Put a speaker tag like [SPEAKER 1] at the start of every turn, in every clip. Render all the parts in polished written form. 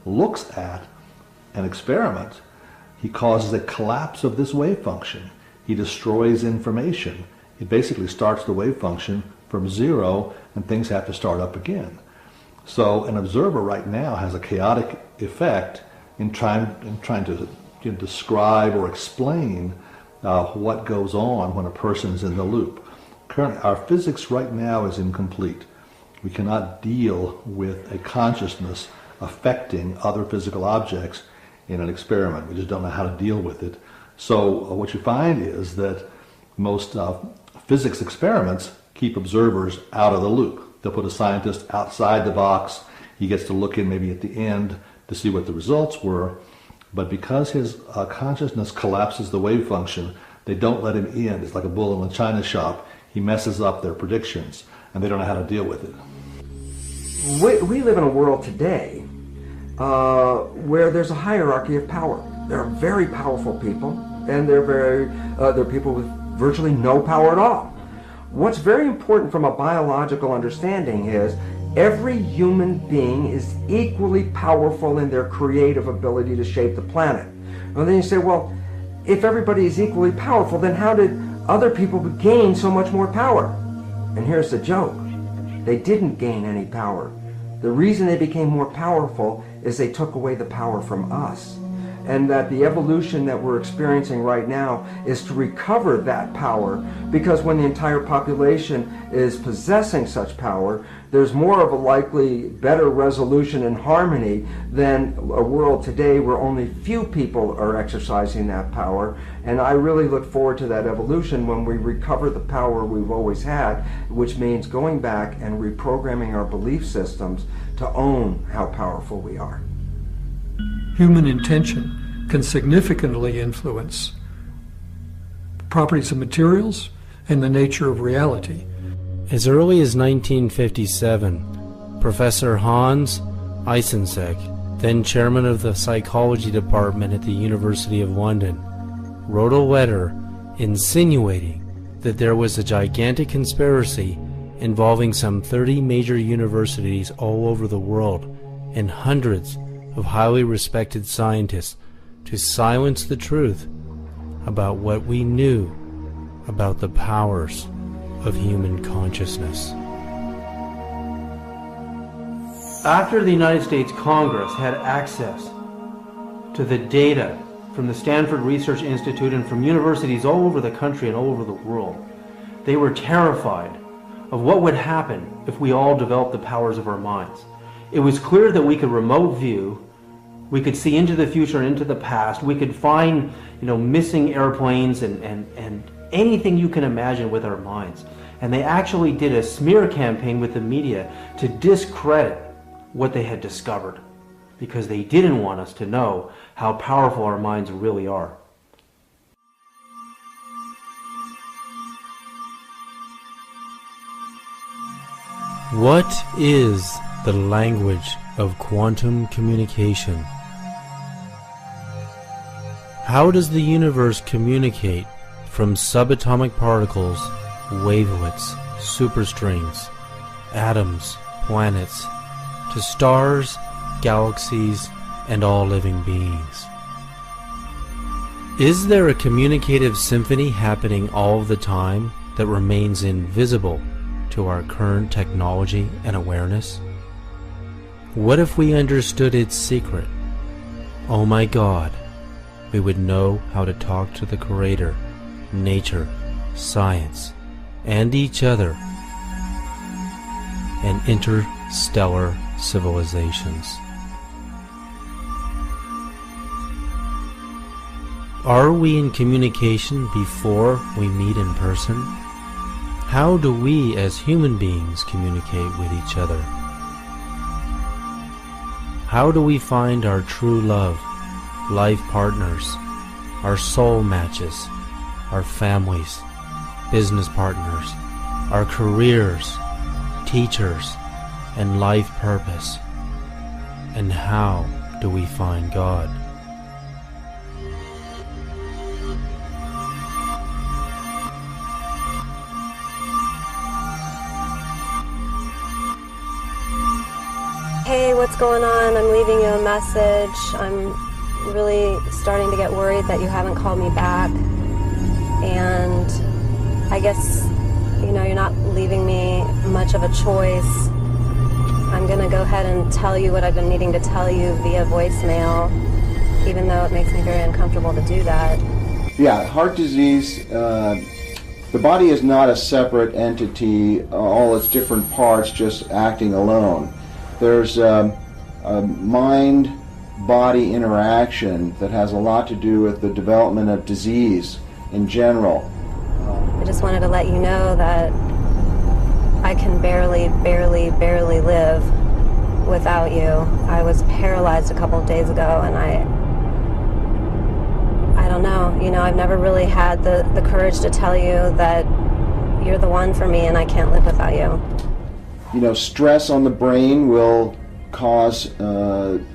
[SPEAKER 1] looks at an experiment, he causes a collapse of this wave function. He destroys information. He basically starts the wave function from zero, and things have to start up again. So an observer right now has a chaotic effect in trying to describe or explain what goes on when a person is in the loop. Currently, our physics right now is incomplete. We cannot deal with a consciousness affecting other physical objects in an experiment. We just don't know how to deal with it. So what you find is that most physics experiments keep observers out of the loop. They'll put a scientist outside the box. He gets to look in maybe at the end to see what the results were. But because his consciousness collapses the wave function, they don't let him in. It's like a bull in a china shop. He messes up their predictions, and they don't know how to deal with it.
[SPEAKER 2] We live in a world today where there's a hierarchy of power. There are very powerful people, and there are people with virtually no power at all. What's very important from a biological understanding is every human being is equally powerful in their creative ability to shape the planet. And then you say, well, if everybody is equally powerful, then how did other people gain so much more power? And here's the joke. They didn't gain any power. The reason they became more powerful is they took away the power from us. And that the evolution that we're experiencing right now is to recover that power, because when the entire population is possessing such power, there's more of a likely better resolution and harmony than a world today where only few people are exercising that power. And I really look forward to that evolution when we recover the power we've always had, which means going back and reprogramming our belief systems to own how powerful we are.
[SPEAKER 3] Human intention can significantly influence properties of materials and the nature of reality.
[SPEAKER 4] As early as 1957, Professor Hans Eysenck, then chairman of the psychology department at the University of London, wrote a letter insinuating that there was a gigantic conspiracy involving some 30 major universities all over the world and hundreds of highly respected scientists to silence the truth about what we knew about the powers of human consciousness. After the United States Congress had access to the data from the Stanford Research Institute and from universities all over the country and all over the world, they were terrified of what would happen if we all developed the powers of our minds. It was clear that we could remote view, we could see into the future and into the past, we could find, missing airplanes and anything you can imagine with our minds. And they actually did a smear campaign with the media to discredit what they had discovered, because they didn't want us to know how powerful our minds really are. What is the language of quantum communication? How does the universe communicate from subatomic particles, wavelets, superstrings, atoms, planets, to stars, galaxies, and all living beings? Is there a communicative symphony happening all the time that remains invisible to our current technology and awareness? What if we understood its secret? Oh my God, we would know how to talk to the Creator, nature, science, and each other, and interstellar civilizations. Are we in communication before we meet in person? How do we as human beings communicate with each other? How do we find our true love, life partners, our soul matches, our families, business partners, our careers, teachers, and life purpose? And how do we find God?
[SPEAKER 5] hey, what's going on? I'm leaving you a message. I'm really starting to get worried that you haven't called me back. And I guess, you know, you're not leaving me much of a choice. I'm going to go ahead and tell you what I've been needing to tell you via voicemail, even though it makes me very uncomfortable to do that.
[SPEAKER 6] Yeah, heart disease, the body is not a separate entity, all its different parts just acting alone. There's a mind-body interaction that has a lot to do with the development of disease in general.
[SPEAKER 5] I just wanted to let you know that I can barely live without you. I was paralyzed a couple of days ago, and I don't know. You know, I've never really had the courage to tell you that you're the one for me and I can't live without you.
[SPEAKER 6] You know, stress on the brain will cause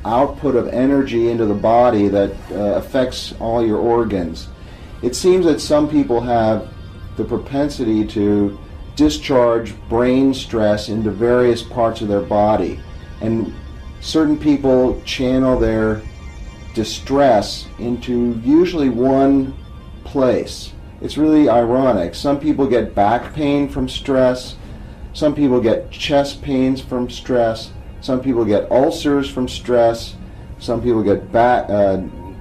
[SPEAKER 6] output of energy into the body that affects all your organs. It seems that some people have the propensity to discharge brain stress into various parts of their body, and certain people channel their distress into usually one place. It's really ironic. Some people get back pain from stress, some people get chest pains from stress, some people get ulcers from stress, some people get back,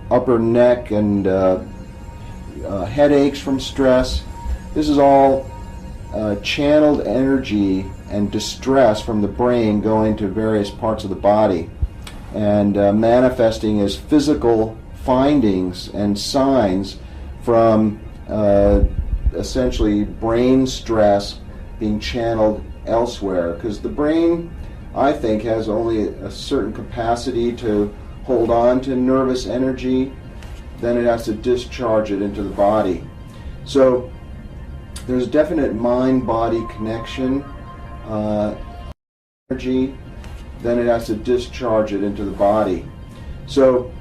[SPEAKER 6] upper neck and headaches from stress. This is all channeled energy and distress from the brain going to various parts of the body and manifesting as physical findings and signs from essentially brain stress being channeled elsewhere. Because the brain, I think, has only a certain capacity to hold on to nervous energy, then it has to discharge it into the body. So there's definite mind-body connection, energy, then it has to discharge it into the body. So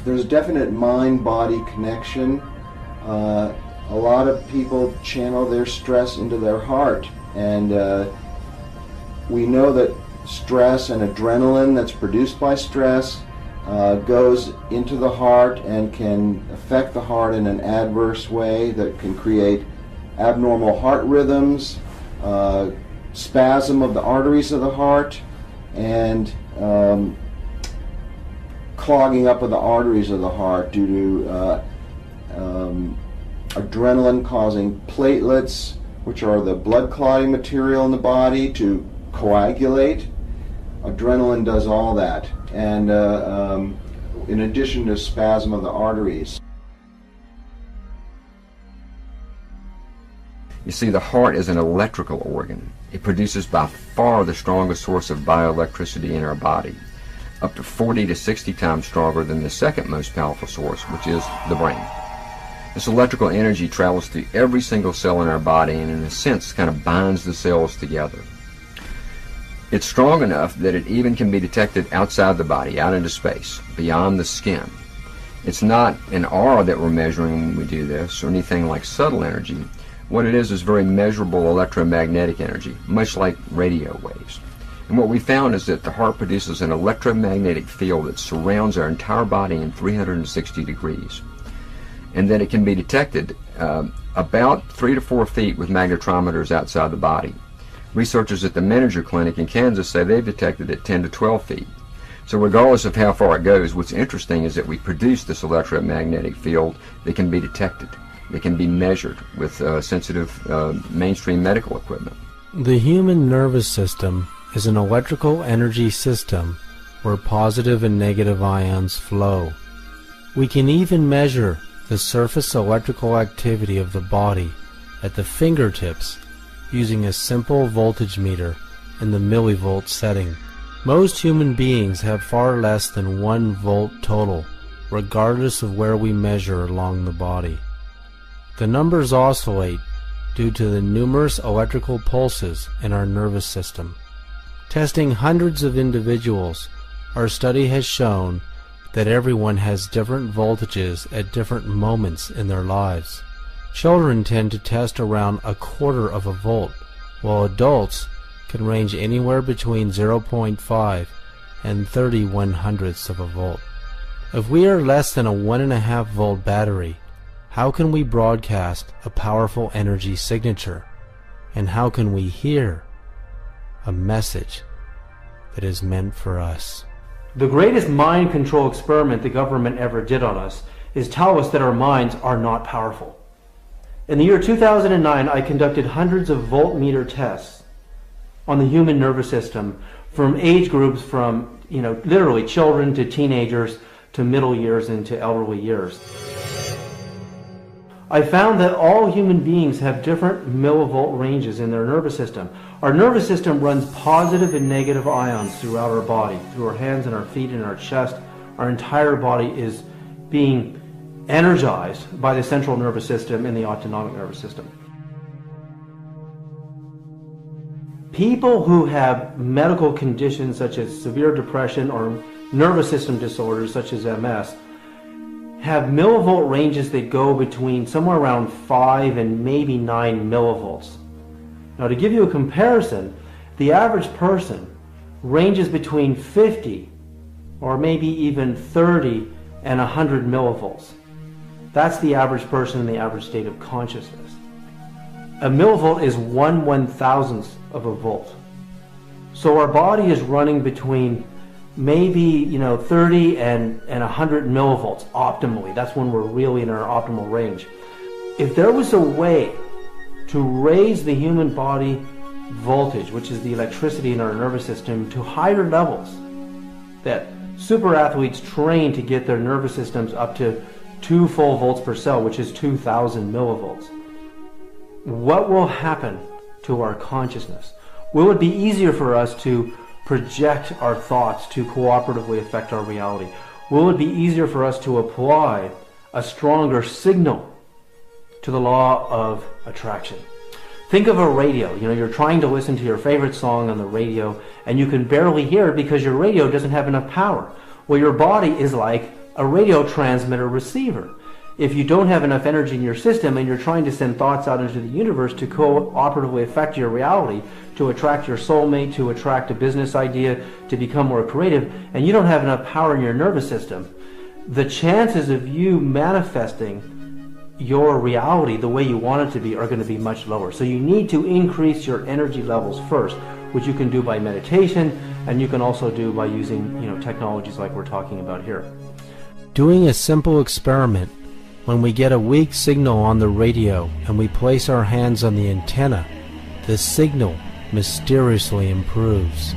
[SPEAKER 6] there's definite mind-body connection. A lot of people channel their stress into their heart, and we know that stress and adrenaline that's produced by stress goes into the heart and can affect the heart in an adverse way that can create abnormal heart rhythms, spasm of the arteries of the heart, and clogging up of the arteries of the heart due to adrenaline causing platelets, which are the blood clotting material in the body, to coagulate. Adrenaline does all that, and in addition to spasm of the arteries.
[SPEAKER 2] You see, the heart is an electrical organ. It produces by far the strongest source of bioelectricity in our body, up to 40 to 60 times stronger than the second most powerful source, which is the brain. This electrical energy travels through every single cell in our body and in a sense kind of binds the cells together. It's strong enough that it even can be detected outside the body, out into space, beyond the skin. It's not an aura that we're measuring when we do this, or anything like subtle energy. What it is very measurable electromagnetic energy, much like radio waves. And what we found is that the heart produces an electromagnetic field that surrounds our entire body in 360 degrees. And then it can be detected about 3 to 4 feet with magnetometers outside the body. Researchers at the Menninger Clinic in Kansas say they've detected it 10 to 12 feet. So regardless of how far it goes, what's interesting is that we produce this electromagnetic field that can be detected. That can be measured with sensitive mainstream medical equipment.
[SPEAKER 7] The human nervous system is an electrical energy system where positive and negative ions flow. We can even measure the surface electrical activity of the body at the fingertips using a simple voltage meter in the millivolt setting. Most human beings have far less than 1 volt total, regardless of where we measure along the body. The numbers oscillate due to the numerous electrical pulses in our nervous system. Testing hundreds of individuals, our study has shown that everyone has different voltages at different moments in their lives. Children tend to test around 1/4 of a volt, while adults can range anywhere between 0.5 and 30/100ths of a volt. If we are less than a 1.5 volt battery, how can we broadcast a powerful energy signature? And how can we hear a message that is meant for us?
[SPEAKER 4] The greatest mind control experiment the government ever did on us is tell us that our minds are not powerful. In the year 2009, I conducted hundreds of voltmeter tests on the human nervous system from age groups from, literally children to teenagers to middle years and to elderly years. I found that all human beings have different millivolt ranges in their nervous system. Our nervous system runs positive and negative ions throughout our body, through our hands and our feet and our chest. Our entire body is being energized by the central nervous system and the autonomic nervous system. People who have medical conditions such as severe depression or nervous system disorders such as MS have millivolt ranges that go between somewhere around 5 and maybe 9 millivolts. Now, to give you a comparison, the average person ranges between 50 or maybe even 30 and 100 millivolts. That's the average person in the average state of consciousness. A millivolt is 1/1000th of a volt. So our body is running between maybe 30 and 100 millivolts optimally. That's when we're really in our optimal range. If there was a way to raise the human body voltage, which is the electricity in our nervous system, to higher levels, that super athletes train to get their nervous systems up to 2 full volts per cell, which is 2000 millivolts, what will happen to our consciousness? Will it be easier for us to project our thoughts to cooperatively affect our reality? Will it be easier for us to apply a stronger signal to the law of attraction? Think of a radio. You're trying to listen to your favorite song on the radio and you can barely hear it because your radio doesn't have enough power. Well, your body is like a radio transmitter receiver. If you don't have enough energy in your system and you're trying to send thoughts out into the universe to cooperatively affect your reality, to attract your soulmate, to attract a business idea, to become more creative, and you don't have enough power in your nervous system, the chances of you manifesting your reality the way you want it to be are going to be much lower. So you need to increase your energy levels first, which you can do by meditation, and you can also do by using technologies like we're talking about here.
[SPEAKER 7] Doing a simple experiment. When we get a weak signal on the radio and we place our hands on the antenna, the signal mysteriously improves.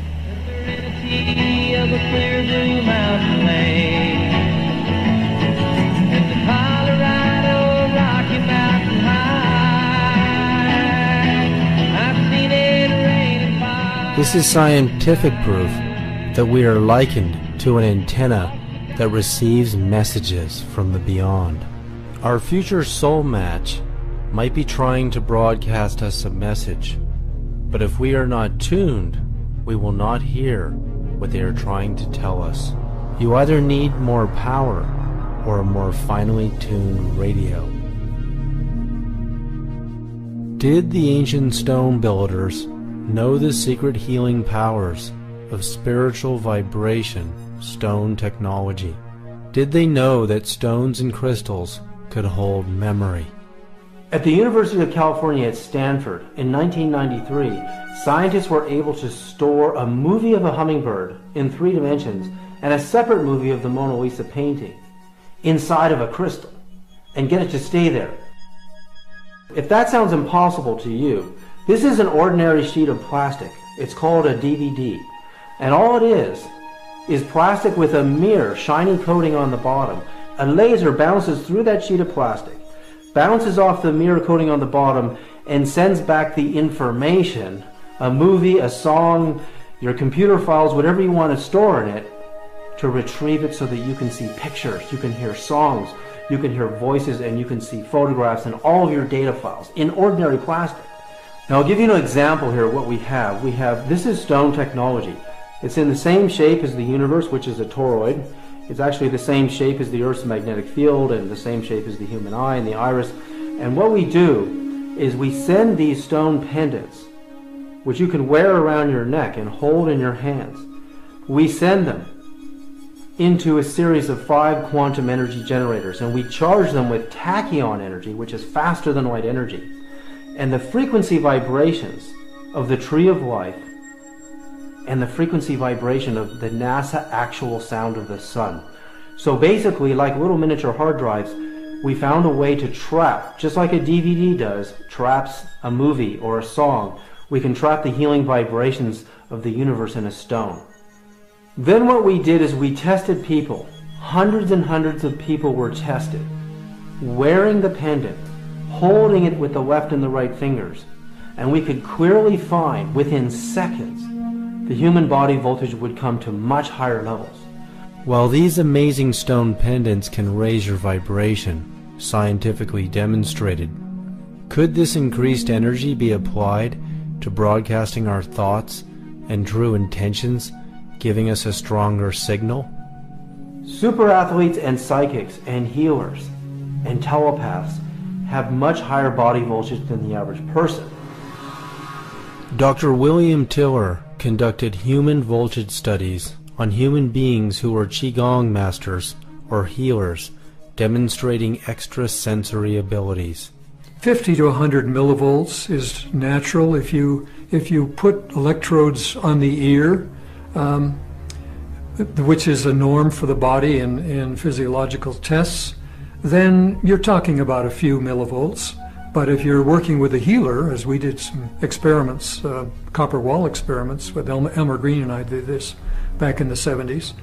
[SPEAKER 7] This is scientific proof that we are likened to an antenna that receives messages from the beyond. Our future soul match might be trying to broadcast us a message, but if we are not tuned, we will not hear what they are trying to tell us. You either need more power or a more finely tuned radio. Did the ancient stone builders know the secret healing powers of spiritual vibration stone technology? Did they know that stones and crystals could hold memory?
[SPEAKER 4] At the University of California at Stanford in 1993, scientists were able to store a movie of a hummingbird in 3 dimensions and a separate movie of the Mona Lisa painting inside of a crystal and get it to stay there. If that sounds impossible to you, this is an ordinary sheet of plastic. It's called a DVD. And all it is plastic with a mirror shiny coating on the bottom. A laser bounces through that sheet of plastic, bounces off the mirror coating on the bottom, and sends back the information, a movie, a song, your computer files, whatever you want to store in it, to retrieve it so that you can see pictures, you can hear songs, you can hear voices, and you can see photographs and all of your data files in ordinary plastic. Now I'll give you an example here of what we have. This is stone technology. It's in the same shape as the universe, which is a toroid. It's actually the same shape as the Earth's magnetic field and the same shape as the human eye and the iris. And what we do is we send these stone pendants, which you can wear around your neck and hold in your hands. we send them into a series of 5 quantum energy generators, and we charge them with tachyon energy, which is faster than light energy. And the frequency vibrations of the tree of life and the frequency vibration of the NASA actual sound of the sun. So basically, like little miniature hard drives, we found a way to trap, just like a DVD does, traps a movie or a song. We can trap the healing vibrations of the universe in a stone. Then what we did is we tested people. Hundreds and hundreds of people were tested, wearing the pendant, holding it with the left and the right fingers, and we could clearly find within seconds the human body voltage would come to much higher levels.
[SPEAKER 7] While these amazing stone pendants can raise your vibration, scientifically demonstrated, could this increased energy be applied to broadcasting our thoughts and true intentions, giving us a stronger signal?
[SPEAKER 4] Super athletes and psychics and healers and telepaths have much higher body voltage than the average person.
[SPEAKER 7] Dr. William Tiller conducted human voltage studies on human beings who were Qigong masters or healers, demonstrating extrasensory abilities.
[SPEAKER 3] 50 to 100 millivolts is natural. If you put electrodes on the ear, which is a norm for the body in physiological tests, then you're talking about a few millivolts. But if you're working with a healer, as we did some experiments, copper wall experiments with Elmer Green and I did this back in the 70s,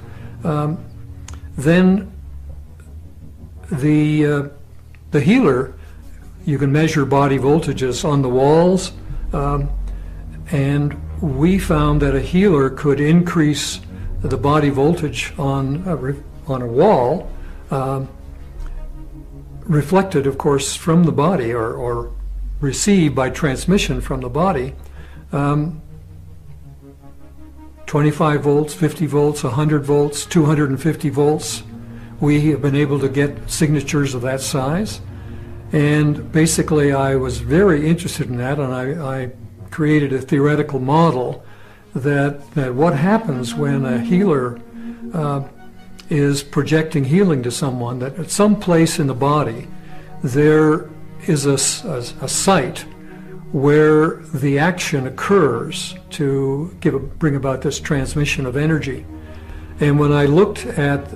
[SPEAKER 3] then the healer, you can measure body voltages on the walls, and we found that a healer could increase the body voltage on a wall, reflected, of course, from the body or received by transmission from the body, 25 volts, 50 volts, 100 volts, 250 volts. We have been able to get signatures of that size. And basically, I was very interested in that, and I created a theoretical model that what happens when a healer is projecting healing to someone, that at some place in the body there is a site where the action occurs to bring about this transmission of energy. And when I looked at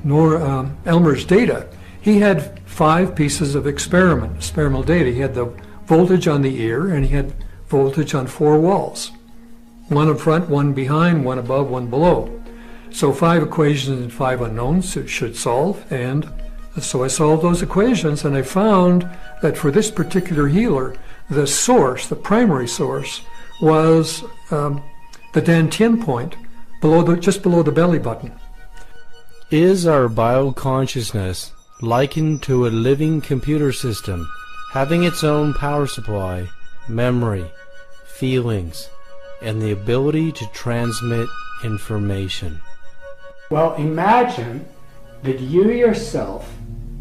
[SPEAKER 3] Elmer's data, he had 5 pieces of experimental data. He had the voltage on the ear, and he had voltage on 4 walls. One in front, one behind, one above, one below. So 5 equations and 5 unknowns it should solve, and so I solved those equations, and I found that for this particular healer, the source, the primary source, was the Dantian point, just below the belly button.
[SPEAKER 7] Is our bioconsciousness likened to a living computer system, having its own power supply, memory, feelings, and the ability to transmit information?
[SPEAKER 8] Well, imagine that you yourself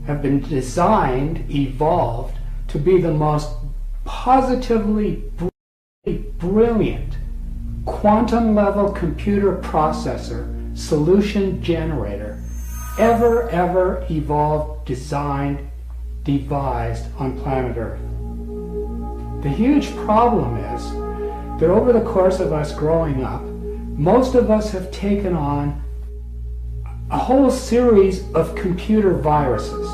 [SPEAKER 8] have been designed, evolved, to be the most positively brilliant quantum-level computer processor, solution generator, ever evolved, designed, devised on planet Earth. The huge problem is that over the course of us growing up, most of us have taken on a whole series of computer viruses.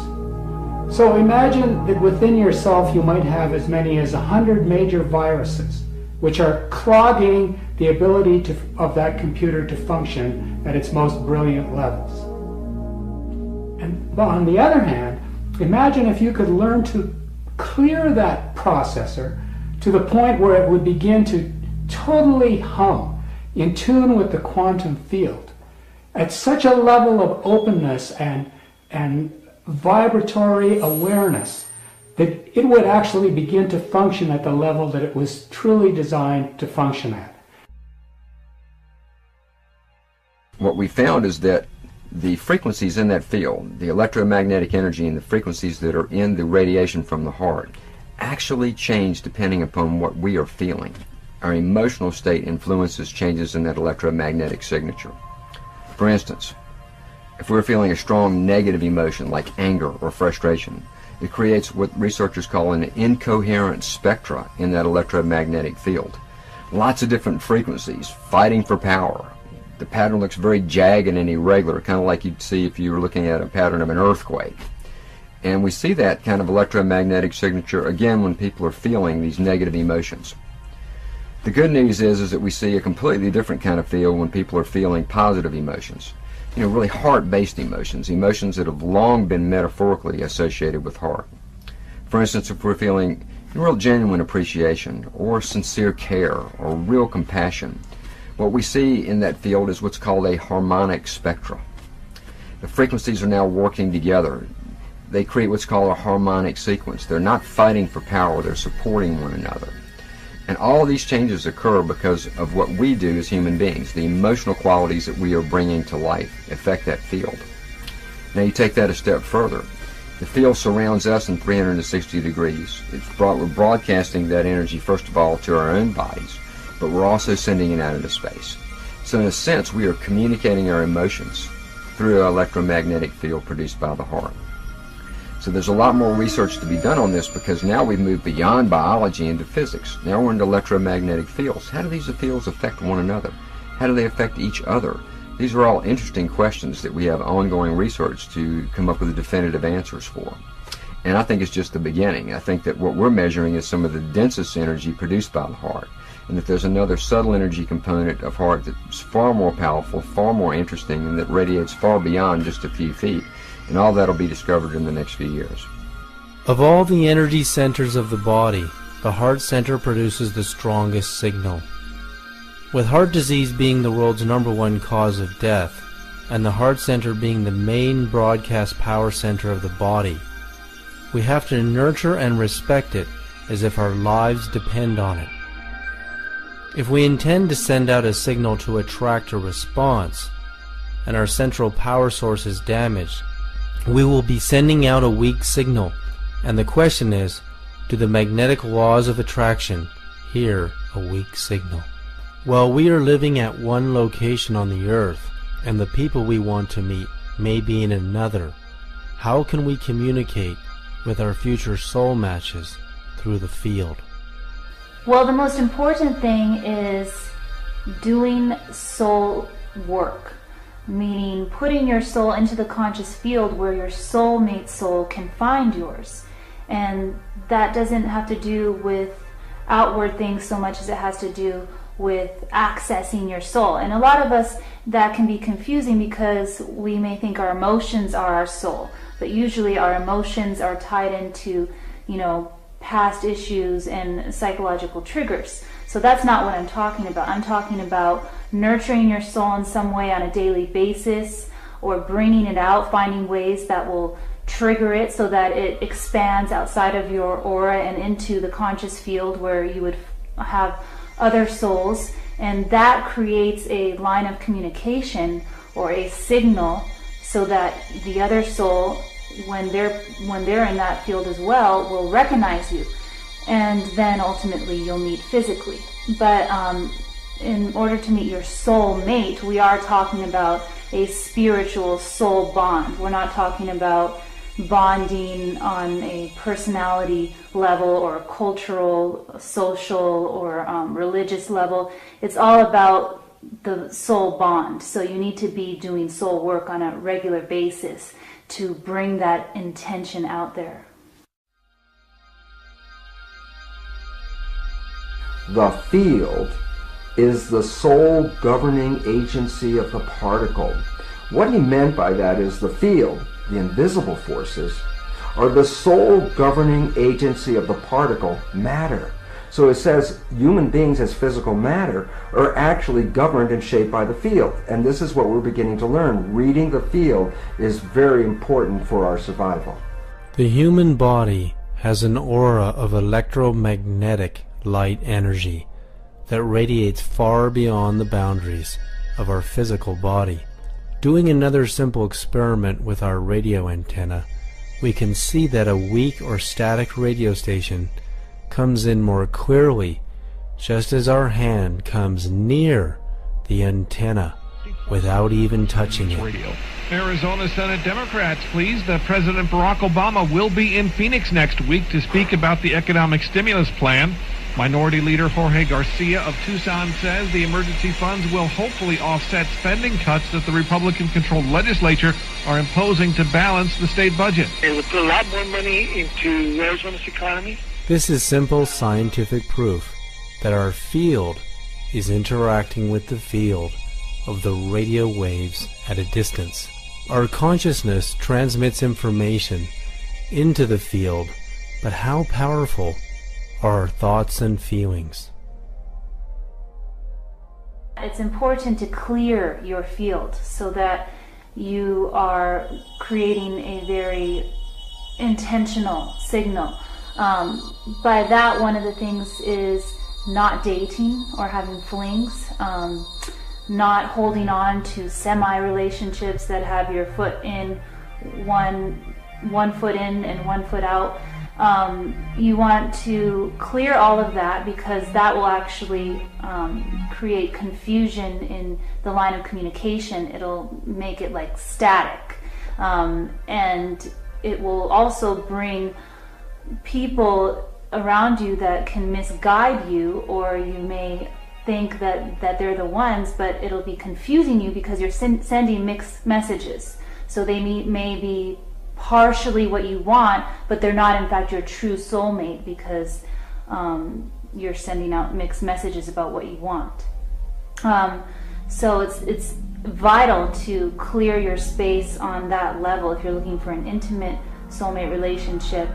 [SPEAKER 8] So imagine that within yourself you might have as many as 100 major viruses, which are clogging the ability of that computer to function at its most brilliant levels. And on the other hand, imagine if you could learn to clear that processor to the point where it would begin to totally hum, in tune with the quantum field, at such a level of openness and vibratory awareness that it would actually begin to function at the level that it was truly designed to function at.
[SPEAKER 2] What we found is that the frequencies in that field, the electromagnetic energy and the frequencies that are in the radiation from the heart, actually change depending upon what we are feeling. Our emotional state influences changes in that electromagnetic signature. For instance, if we're feeling a strong negative emotion like anger or frustration, it creates what researchers call an incoherent spectra in that electromagnetic field. Lots of different frequencies fighting for power. The pattern looks very jagged and irregular, kind of like you'd see if you were looking at a pattern of an earthquake. And we see that kind of electromagnetic signature again when people are feeling these negative emotions. The good news is that we see a completely different kind of feel when people are feeling positive emotions. You know, really heart-based emotions, emotions that have long been metaphorically associated with heart. For instance, if we're feeling real genuine appreciation or sincere care or real compassion, what we see in that field is what's called a harmonic spectra. The frequencies are now working together. They create what's called a harmonic sequence. They're not fighting for power, they're supporting one another. And all these changes occur because of what we do as human beings. The emotional qualities that we are bringing to life affect that field. Now you take that a step further. The field surrounds us in 360 degrees. We're broadcasting that energy, first of all, to our own bodies, but we're also sending it out into space. So in a sense, we are communicating our emotions through an electromagnetic field produced by the heart. So there's a lot more research to be done on this because now we've moved beyond biology into physics. Now we're into electromagnetic fields. How do these fields affect one another? How do they affect each other? These are all interesting questions that we have ongoing research to come up with definitive answers for. And I think it's just the beginning. I think that what we're measuring is some of the densest energy produced by the heart, and that there's another subtle energy component of heart that's far more powerful, far more interesting, and that radiates far beyond just a few feet. And all that will be discovered in the next few years.
[SPEAKER 7] Of all the energy centers of the body, the heart center produces the strongest signal. With heart disease being the world's #1 cause of death, and the heart center being the main broadcast power center of the body, we have to nurture and respect it as if our lives depend on it. If we intend to send out a signal to attract a response, and our central power source is damaged, we will be sending out a weak signal, and the question is, do the magnetic laws of attraction hear a weak signal? While we are living at one location on the earth, and the people we want to meet may be in another, how can we communicate with our future soul matches through the field?
[SPEAKER 9] Well, the most important thing is doing soul work. Meaning putting your soul into the conscious field where your soulmate soul can find yours. And that doesn't have to do with outward things so much as it has to do with accessing your soul. And a lot of us, that can be confusing because we may think our emotions are our soul, but usually our emotions are tied into, past issues and psychological triggers. So that's not what I'm talking about. I'm talking about nurturing your soul in some way on a daily basis, or bringing it out, finding ways that will trigger it so that it expands outside of your aura and into the conscious field where you would have other souls. And that creates a line of communication or a signal so that the other soul, when they're in that field as well, will recognize you. And then ultimately you'll meet physically. But in order to meet your soul mate, we are talking about a spiritual soul bond. We're not talking about bonding on a personality level or a cultural, social, or religious level. It's all about the soul bond. So you need to be doing soul work on a regular basis to bring that intention out there.
[SPEAKER 2] The field is the sole governing agency of the particle. What he meant by that is the field, the invisible forces, are the sole governing agency of the particle, matter. So it says human beings as physical matter are actually governed and shaped by the field. And this is what we're beginning to learn. Reading the field is very important for our survival.
[SPEAKER 7] The human body has an aura of electromagnetic light energy that radiates far beyond the boundaries of our physical body. Doing another simple experiment with our radio antenna, we can see that a weak or static radio station comes in more clearly just as our hand comes near the antenna. without even touching it.
[SPEAKER 10] Arizona Senate Democrats pleased that President Barack Obama will be in Phoenix next week to speak about the economic stimulus plan. Minority Leader Jorge Garcia of Tucson says the emergency funds will hopefully offset spending cuts that the Republican-controlled legislature are imposing to balance the state budget.
[SPEAKER 11] It would put a lot more money into Arizona's economy.
[SPEAKER 7] This is simple scientific proof that our field is interacting with the field of the radio waves at a distance. Our consciousness transmits information into the field, but how powerful are our thoughts and feelings?
[SPEAKER 9] It's important to clear your field so that you are creating a very intentional signal. By that, one of the things is not dating or having flings, not holding on to semi-relationships that have your foot in, one foot in and 1 foot out. You want to clear all of that because that will actually create confusion in the line of communication. It'll make it like static. And it will also bring people around you that can misguide you, or you may think that they're the ones, but it'll be confusing you because you're sending mixed messages. So they may be partially what you want, but they're not in fact your true soulmate because you're sending out mixed messages about what you want. So it's vital to clear your space on that level. If you're looking for an intimate soulmate relationship,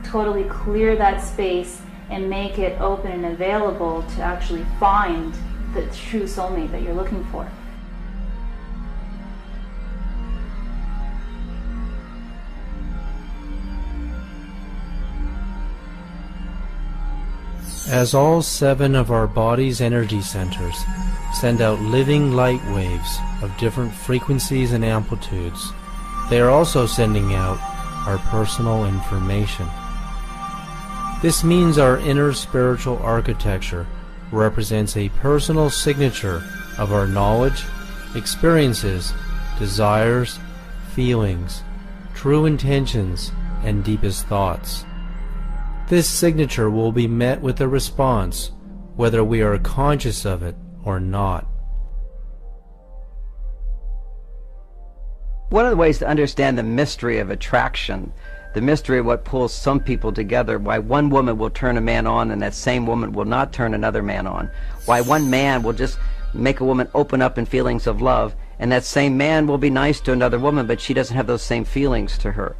[SPEAKER 9] totally clear that space and make it open and available to actually find the true soulmate that you're looking for.
[SPEAKER 7] As all 7 of our body's energy centers send out living light waves of different frequencies and amplitudes, they are also sending out our personal information. This means our inner spiritual architecture represents a personal signature of our knowledge, experiences, desires, feelings, true intentions, and deepest thoughts. This signature will be met with a response, whether we are conscious of it or not.
[SPEAKER 12] One of the ways to understand the mystery of attraction, the mystery of what pulls some people together, why one woman will turn a man on and that same woman will not turn another man on, why one man will just make a woman open up in feelings of love and that same man will be nice to another woman but she doesn't have those same feelings to her.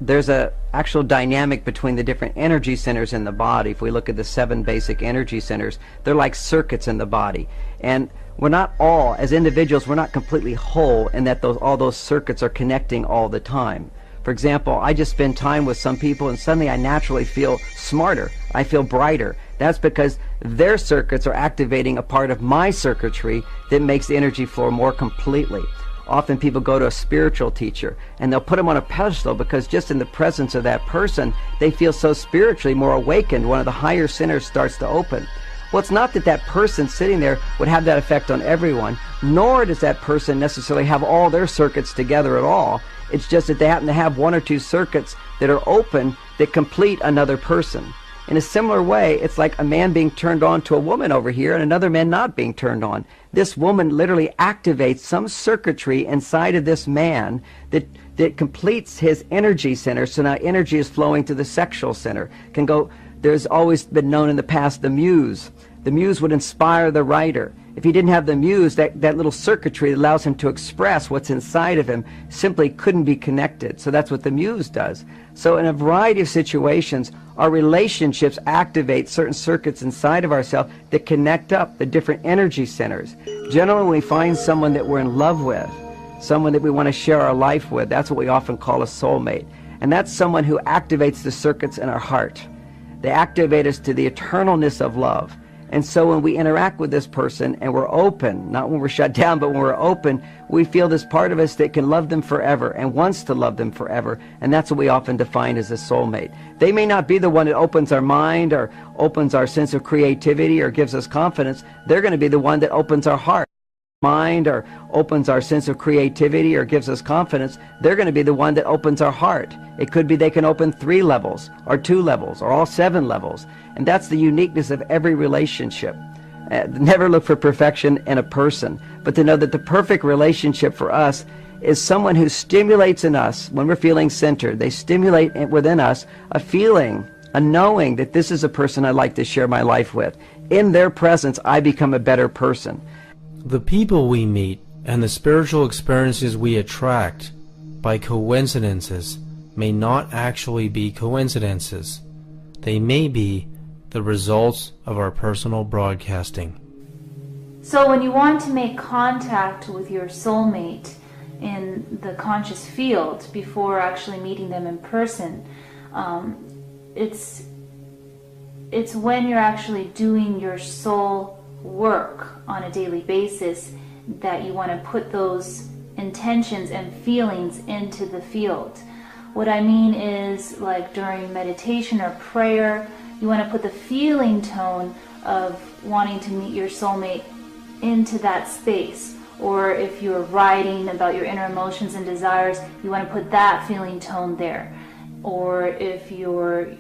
[SPEAKER 12] There's a actual dynamic between the different energy centers in the body. If we look at the 7 basic energy centers, they're like circuits in the body. And we're not all, as individuals, we're not completely whole in that all those circuits are connecting all the time. For example, I just spend time with some people and suddenly I naturally feel smarter. I feel brighter. That's because their circuits are activating a part of my circuitry that makes the energy flow more completely. Often people go to a spiritual teacher and they'll put them on a pedestal because just in the presence of that person, they feel so spiritually more awakened. One of the higher centers starts to open. Well, it's not that that person sitting there would have that effect on everyone, nor does that person necessarily have all their circuits together at all. It's just that they happen to have 1 or 2 circuits that are open that complete another person. In a similar way, it's like a man being turned on to a woman over here and another man not being turned on. This woman literally activates some circuitry inside of this man that completes his energy center, so now energy is flowing to the sexual center. There's always been known in the past the muse. The muse would inspire the writer. If he didn't have the muse, that little circuitry that allows him to express what's inside of him simply couldn't be connected. So that's what the muse does. So in a variety of situations, our relationships activate certain circuits inside of ourselves that connect up the different energy centers. Generally, when we find someone that we're in love with, someone that we want to share our life with, that's what we often call a soulmate. And that's someone who activates the circuits in our heart. They activate us to the eternalness of love. And so when we interact with this person and we're open, not when we're shut down, but when we're open, we feel this part of us that can love them forever and wants to love them forever. And that's what we often define as a soulmate. They may not be the one that opens our mind or opens our sense of creativity or gives us confidence. They're going to be the one that opens our heart. mind or opens our sense of creativity or gives us confidence, they're going to be the one that opens our heart. It could be they can open 3 levels or 2 levels or all 7 levels. And that's the uniqueness of every relationship. Never look for perfection in a person, but to know that the perfect relationship for us is someone who stimulates in us, when we're feeling centered, they stimulate within us a feeling, a knowing that this is a person I'd like to share my life with. In their presence, I become a better person.
[SPEAKER 7] The people we meet and the spiritual experiences we attract by coincidences may not actually be coincidences. They may be the results of our personal broadcasting.
[SPEAKER 9] So when you want to make contact with your soulmate in the conscious field before actually meeting them in person, it's when you're actually doing your soul work on a daily basis that you want to put those intentions and feelings into the field. What I mean is, like during meditation or prayer, you want to put the feeling tone of wanting to meet your soulmate into that space. Or if you're writing about your inner emotions and desires, you want to put that feeling tone there. Or if you're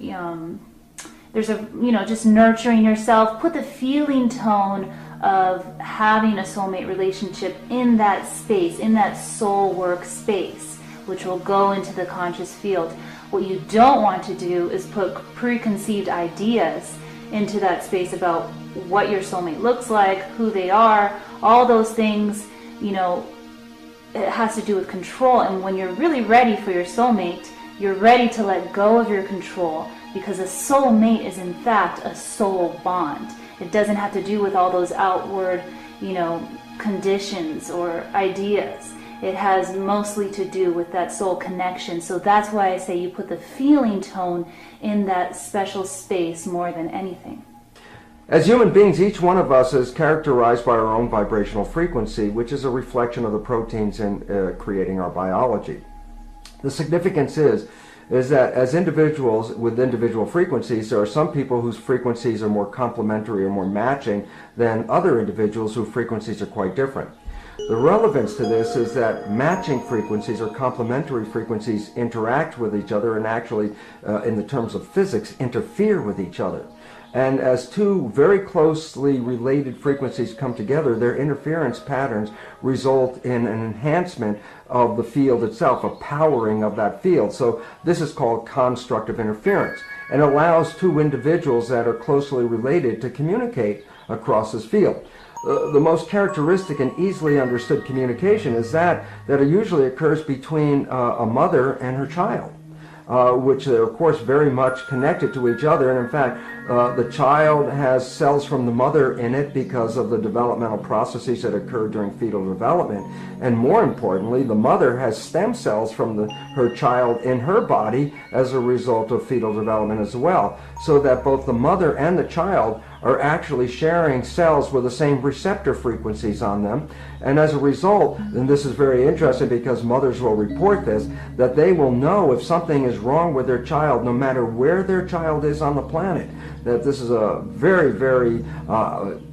[SPEAKER 9] just nurturing yourself, put the feeling tone of having a soulmate relationship in that space, in that soul work space, which will go into the conscious field. What you don't want to do is put preconceived ideas into that space about what your soulmate looks like, who they are, all those things. It has to do with control. And when you're really ready for your soulmate, you're ready to let go of your control, because a soulmate is in fact a soul bond. It doesn't have to do with all those outward, conditions or ideas. It has mostly to do with that soul connection. So that's why I say you put the feeling tone in that special space more than anything.
[SPEAKER 2] As human beings, each one of us is characterized by our own vibrational frequency, which is a reflection of the proteins in creating our biology. The significance is that as individuals with individual frequencies, there are some people whose frequencies are more complementary or more matching than other individuals whose frequencies are quite different. The relevance to this is that matching frequencies or complementary frequencies interact with each other and actually, in the terms of physics, interfere with each other. And as two very closely related frequencies come together, their interference patterns result in an enhancement of the field itself, a powering of that field. So this is called constructive interference, and allows two individuals that are closely related to communicate across this field. The most characteristic and easily understood communication is that usually occurs between a mother and her child. Which are, of course, very much connected to each other. And in fact, the child has cells from the mother in it because of the developmental processes that occur during fetal development. And more importantly, the mother has stem cells from her child in her body as a result of fetal development as well. So that both the mother and the child are actually sharing cells with the same receptor frequencies on them. And as a result, and this is very interesting because mothers will report this, that they will know if something is wrong with their child no matter where their child is on the planet. That this is a very, very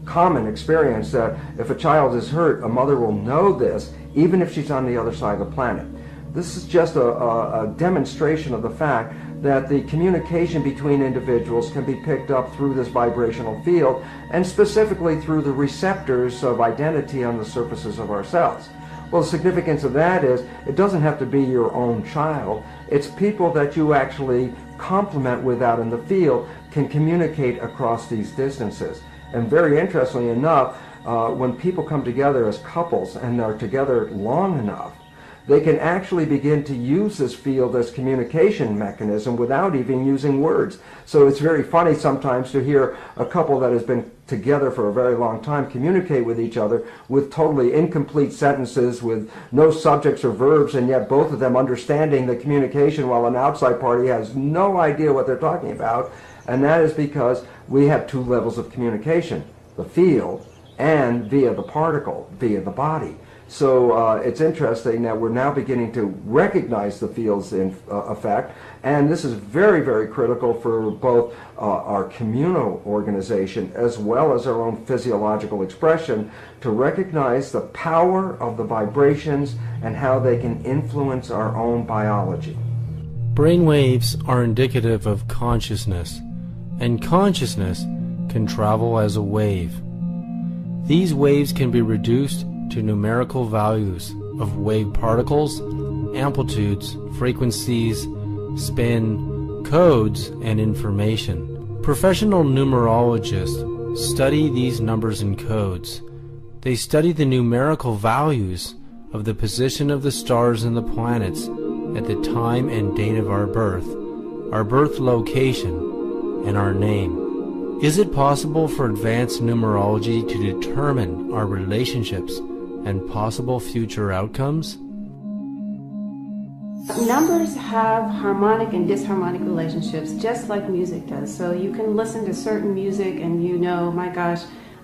[SPEAKER 2] common experience, that if a child is hurt, a mother will know this even if she's on the other side of the planet. This is just a demonstration of the fact that the communication between individuals can be picked up through this vibrational field, and specifically through the receptors of identity on the surfaces of our cells. Well, the significance of that is it doesn't have to be your own child. It's people that you actually complement with out in the field can communicate across these distances. And very interestingly enough, when people come together as couples and are together long enough, they can actually begin to use this field as communication mechanism without even using words. So it's very funny sometimes to hear a couple that has been together for a very long time communicate with each other with totally incomplete sentences, with no subjects or verbs, and yet both of them understanding the communication while an outside party has no idea what they're talking about. And that is because we have two levels of communication, the field and via the particle, via the body. So it's interesting that we're now beginning to recognize the field's effect, and this is very, very critical for both our communal organization as well as our own physiological expression, to recognize the power of the vibrations and how they can influence our own biology.
[SPEAKER 7] Brainwaves are indicative of consciousness, and consciousness can travel as a wave. These waves can be reduced to numerical values of wave particles, amplitudes, frequencies, spin, codes, and information. Professional numerologists study these numbers and codes. They study the numerical values of the position of the stars and the planets at the time and date of our birth location, and our name. Is it possible for advanced numerology to determine our relationships and possible future outcomes?
[SPEAKER 13] Numbers have harmonic and disharmonic relationships, just like music does. So you can listen to certain music and you know, my gosh,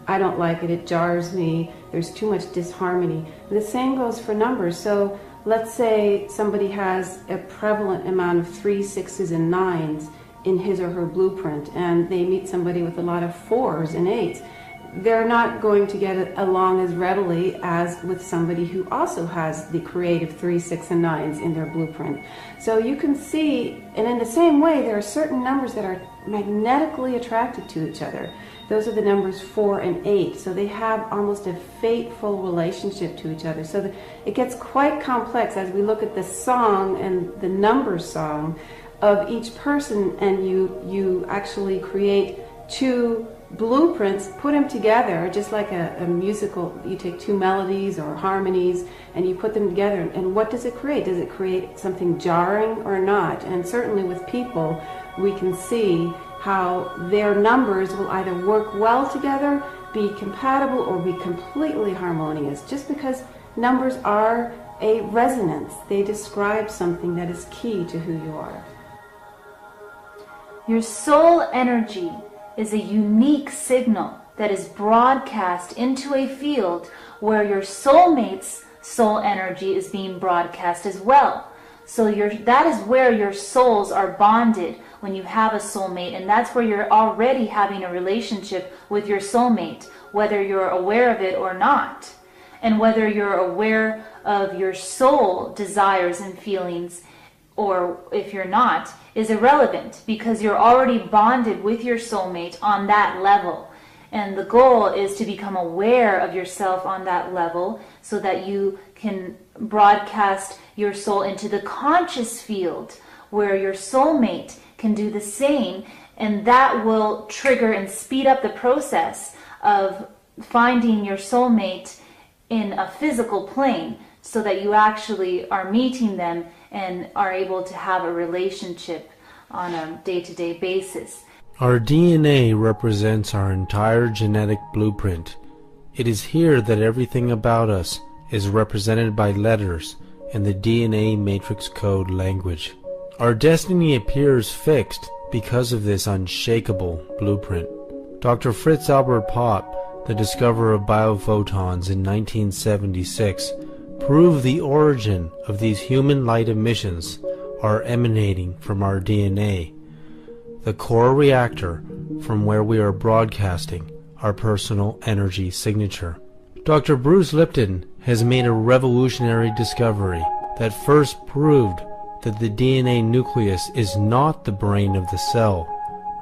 [SPEAKER 13] I don't like it, it jars me, there's too much disharmony. And the same goes for numbers. So let's say somebody has a prevalent amount of 3s, 6s, and 9s in his or her blueprint, and they meet somebody with a lot of 4s and 8s. They're not going to get along as readily as with somebody who also has the creative 3, 6, and 9s in their blueprint. So you can see, and in the same way, there are certain numbers that are magnetically attracted to each other. Those are the numbers 4 and 8. So they have almost a fateful relationship to each other. So it gets quite complex as we look at the song and the number song of each person, and you actually create two blueprints, put them together, just like a musical. You take two melodies or harmonies and you put them together, and what does it create? Does it create something jarring or not? And certainly with people, we can see how their numbers will either work well together, be compatible, or be completely harmonious, just because numbers are a resonance. They describe something that is key to who you are.
[SPEAKER 9] Your soul energy is a unique signal that is broadcast into a field where your soulmate's soul energy is being broadcast as well. So that is where your souls are bonded when you have a soulmate, and that's where you're already having a relationship with your soulmate, whether you're aware of it or not. And whether you're aware of your soul desires and feelings, or if you're not, is irrelevant, because you're already bonded with your soulmate on that level. And the goal is to become aware of yourself on that level so that you can broadcast your soul into the conscious field where your soulmate can do the same, and that will trigger and speed up the process of finding your soulmate in a physical plane, so that you actually are meeting them and are able to have a relationship on a day-to-day basis.
[SPEAKER 7] Our DNA represents our entire genetic blueprint. It is here that everything about us is represented by letters in the DNA matrix code language. Our destiny appears fixed because of this unshakable blueprint. Dr. Fritz Albert Popp, the discoverer of biophotons in 1976, proved the origin of these human light emissions are emanating from our DNA, the core reactor from where we are broadcasting our personal energy signature. Dr. Bruce Lipton has made a revolutionary discovery that first proved that the DNA nucleus is not the brain of the cell.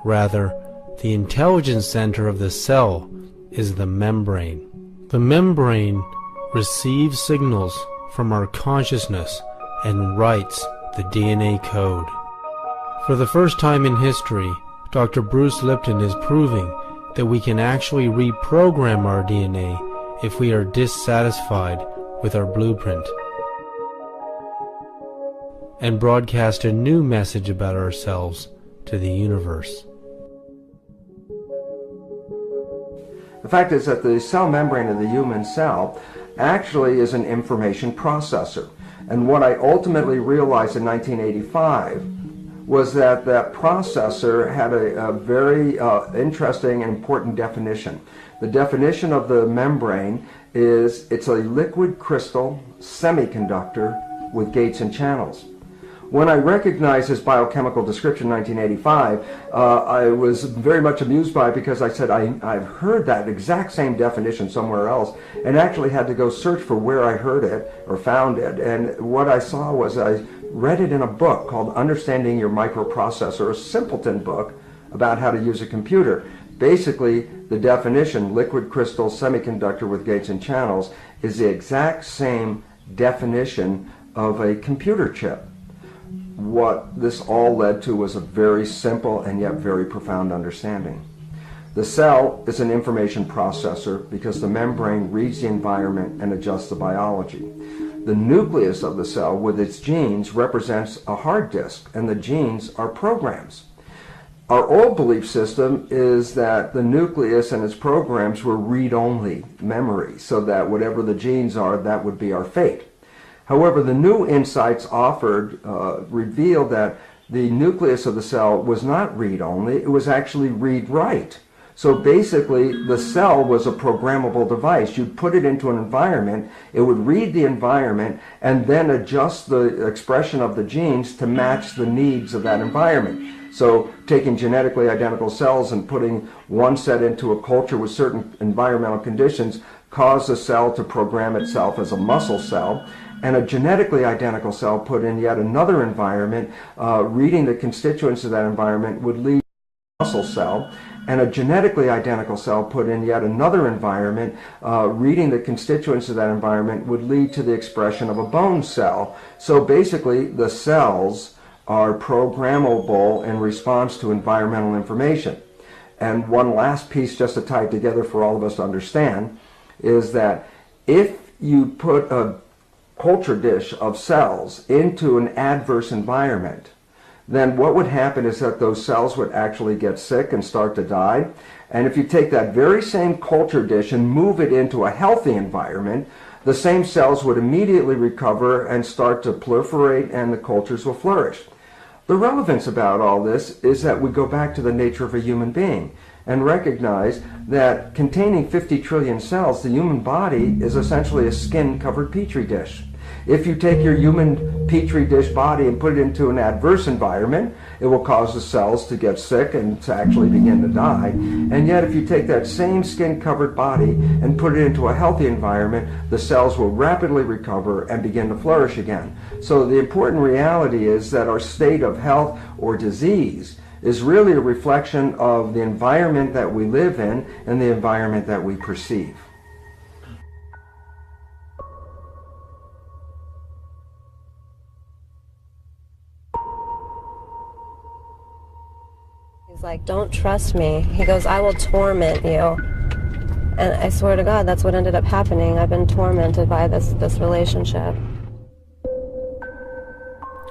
[SPEAKER 7] Rather, the intelligence center of the cell is the membrane. The membrane receives signals from our consciousness and writes the DNA code. For the first time in history, Dr. Bruce Lipton is proving that we can actually reprogram our DNA if we are dissatisfied with our blueprint, and broadcast a new message about ourselves to the universe.
[SPEAKER 2] The fact is that the cell membrane of the human cell actually is an information processor. And what I ultimately realized in 1985 was that that processor had a very interesting and important definition. The definition of the membrane is it's a liquid crystal semiconductor with gates and channels. When I recognized his biochemical description in 1985, I was very much amused by it because I said I've heard that exact same definition somewhere else and actually had to go search for where I heard it or found it. And what I saw was I read it in a book called Understanding Your Microprocessor, a simpleton book about how to use a computer. Basically, the definition, liquid crystal semiconductor with gates and channels, is the exact same definition of a computer chip. What this all led to was a very simple and yet very profound understanding. The cell is an information processor because the membrane reads the environment and adjusts the biology. The nucleus of the cell with its genes represents a hard disk, and the genes are programs. Our old belief system is that the nucleus and its programs were read-only memory, so that whatever the genes are, that would be our fate. However, the new insights offered revealed that the nucleus of the cell was not read-only, it was actually read-write. So basically, the cell was a programmable device. You'd put it into an environment, it would read the environment, and then adjust the expression of the genes to match the needs of that environment. So taking genetically identical cells and putting one set into a culture with certain environmental conditions caused the cell to program itself as a muscle cell, and a genetically identical cell put in yet another environment, reading the constituents of that environment would lead to a muscle cell, and a genetically identical cell put in yet another environment, reading the constituents of that environment would lead to the expression of a bone cell. So basically, the cells are programmable in response to environmental information. And one last piece, just to tie it together for all of us to understand, is that if you put a culture dish of cells into an adverse environment, then what would happen is that those cells would actually get sick and start to die. And if you take that very same culture dish and move it into a healthy environment, the same cells would immediately recover and start to proliferate, and the cultures will flourish. The relevance about all this is that we go back to the nature of a human being and recognize that containing 50 trillion cells, the human body is essentially a skin-covered petri dish. If you take your human petri dish body and put it into an adverse environment, it will cause the cells to get sick and to actually begin to die. And yet if you take that same skin-covered body and put it into a healthy environment, the cells will rapidly recover and begin to flourish again. So the important reality is that our state of health or disease is really a reflection of the environment that we live in and the environment that we perceive.
[SPEAKER 5] He's like, don't trust me. He goes, I will torment you. And I swear to God, that's what ended up happening. I've been tormented by this relationship.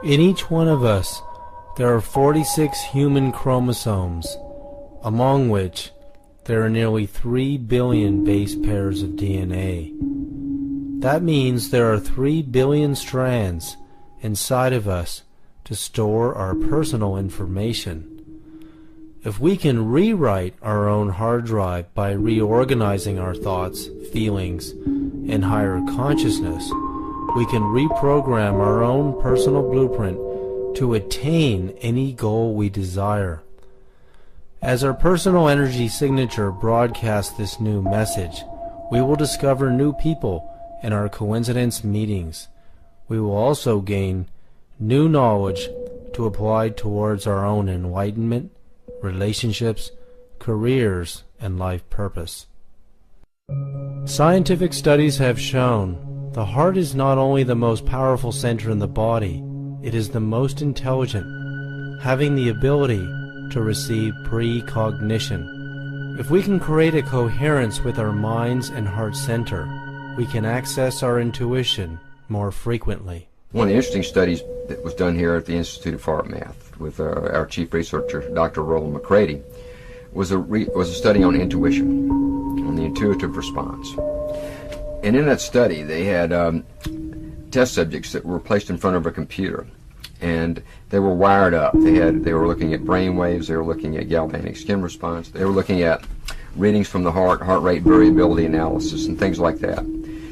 [SPEAKER 7] In each one of us, there are 46 human chromosomes, among which there are nearly 3 billion base pairs of DNA. That means there are 3 billion strands inside of us to store our personal information. If we can rewrite our own hard drive by reorganizing our thoughts, feelings, and higher consciousness, we can reprogram our own personal blueprint to attain any goal we desire. As our personal energy signature broadcasts this new message, we will discover new people in our coincidence meetings. We will also gain new knowledge to apply towards our own enlightenment, relationships, careers, and life purpose. Scientific studies have shown the heart is not only the most powerful center in the body, it is the most intelligent, having the ability to receive precognition. If we can create a coherence with our minds and heart center, we can access our intuition more frequently.
[SPEAKER 14] One of the interesting studies that was done here at the Institute of HeartMath with our chief researcher, Dr. Roland McCready, was a study on intuition, on the intuitive response. And in that study, they had test subjects that were placed in front of a computer, and they were wired up. They were looking at brain waves, they were looking at galvanic skin response, they were looking at readings from the heart rate variability analysis, and things like that.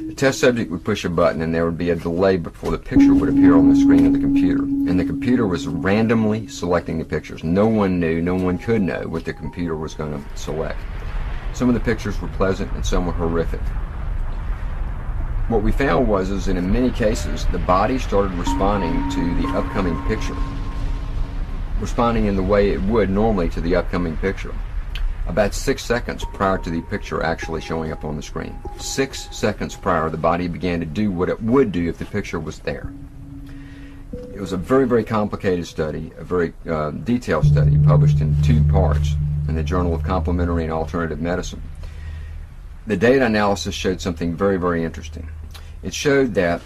[SPEAKER 14] The test subject would push a button and there would be a delay before the picture would appear on the screen of the computer. And the computer was randomly selecting the pictures. No one knew, no one could know what the computer was going to select. Some of the pictures were pleasant and some were horrific. What we found was that in many cases the body started responding to the upcoming picture, responding in the way it would normally to the upcoming picture. About 6 seconds prior to the picture actually showing up on the screen. 6 seconds prior, the body began to do what it would do if the picture was there. It was a very, very complicated study, a very detailed study, published in 2 parts in the Journal of Complementary and Alternative Medicine. The data analysis showed something very, very interesting. It showed that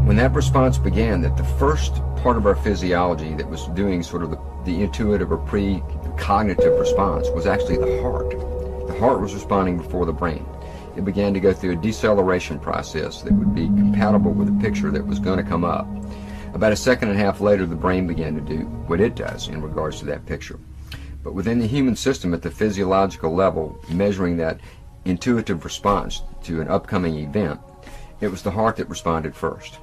[SPEAKER 14] when that response began, that the first part of our physiology that was doing sort of the intuitive or precognitive response was actually the heart. The heart was responding before the brain. It began to go through a deceleration process that would be compatible with the picture that was going to come up. About 1.5 seconds later, the brain began to do what it does in regards to that picture. But within the human system at the physiological level, measuring that intuitive response to an upcoming event, it was the heart that responded first.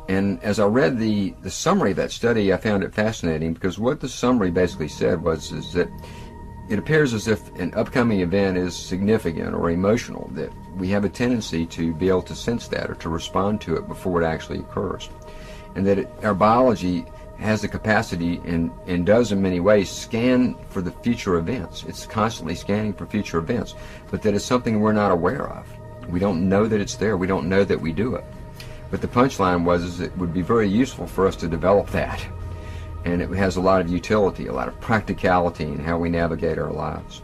[SPEAKER 14] And as I read the summary of that study, I found it fascinating, because what the summary basically said was that it appears as if an upcoming event is significant or emotional, that we have a tendency to be able to sense that or to respond to it before it actually occurs. And that our biology has the capacity and does in many ways scan for the future events. It's constantly scanning for future events, but that it's something we're not aware of. We don't know that it's there. We don't know that we do it. But the punchline was it would be very useful for us to develop that. And it has a lot of utility, a lot of practicality in how we navigate our lives.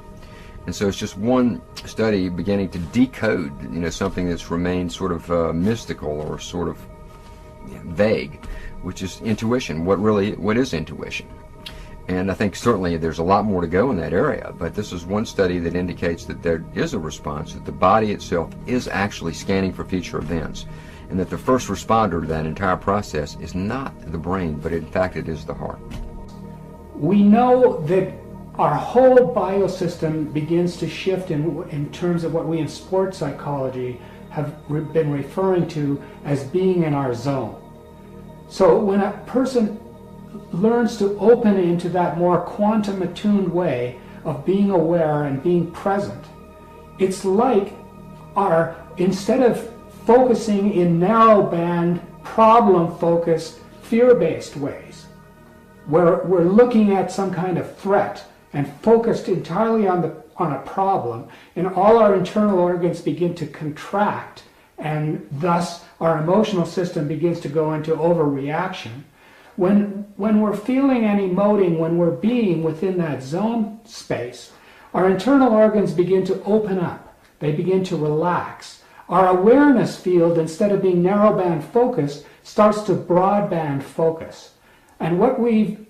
[SPEAKER 14] And so it's just one study beginning to decode, something that's remained sort of mystical or sort of vague, which is intuition. What is intuition? And I think certainly there's a lot more to go in that area, but this is one study that indicates that there is a response, that the body itself is actually scanning for future events, and that the first responder to that entire process is not the brain, but in fact it is the heart.
[SPEAKER 8] We know that our whole biosystem begins to shift in terms of what we in sports psychology have been referring to as being in our zone. So when a person learns to open into that more quantum attuned way of being aware and being present, it's like instead of focusing in narrow-band, problem-focused, fear-based ways, where we're looking at some kind of threat and focused entirely on a problem, and all our internal organs begin to contract, and thus our emotional system begins to go into overreaction. When we're feeling and emoting, when we're being within that zone space, our internal organs begin to open up. They begin to relax. Our awareness field, instead of being narrowband focused, starts to broadband focus. And what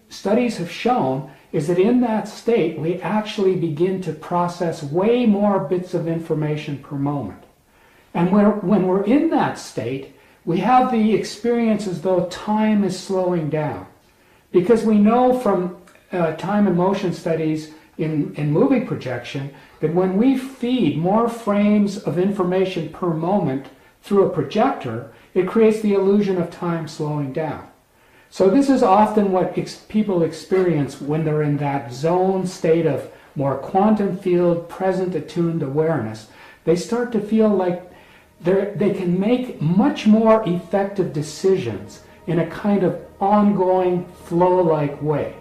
[SPEAKER 8] studies have shown is that in that state, we actually begin to process way more bits of information per moment. And when we're in that state, we have the experience as though time is slowing down. Because we know from time and motion studies in movie projection that when we feed more frames of information per moment through a projector, it creates the illusion of time slowing down. So this is often what people experience when they're in that zone state of more quantum field, present attuned awareness. They start to feel like they can make much more effective decisions in a kind of ongoing flow-like way.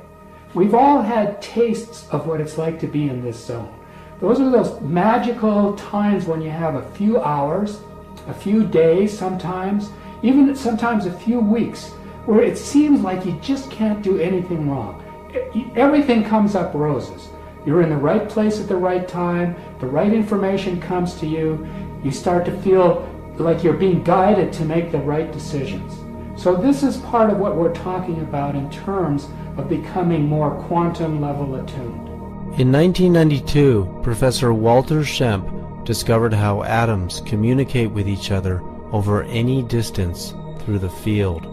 [SPEAKER 8] We've all had tastes of what it's like to be in this zone. Those are those magical times when you have a few hours, a few days sometimes, even sometimes a few weeks, where it seems like you just can't do anything wrong. Everything comes up roses. You're in the right place at the right time, the right information comes to you, you start to feel like you're being guided to make the right decisions. So this is part of what we're talking about in terms of becoming more quantum level attuned.
[SPEAKER 7] In 1992, Professor Walter Schempp discovered how atoms communicate with each other over any distance through the field.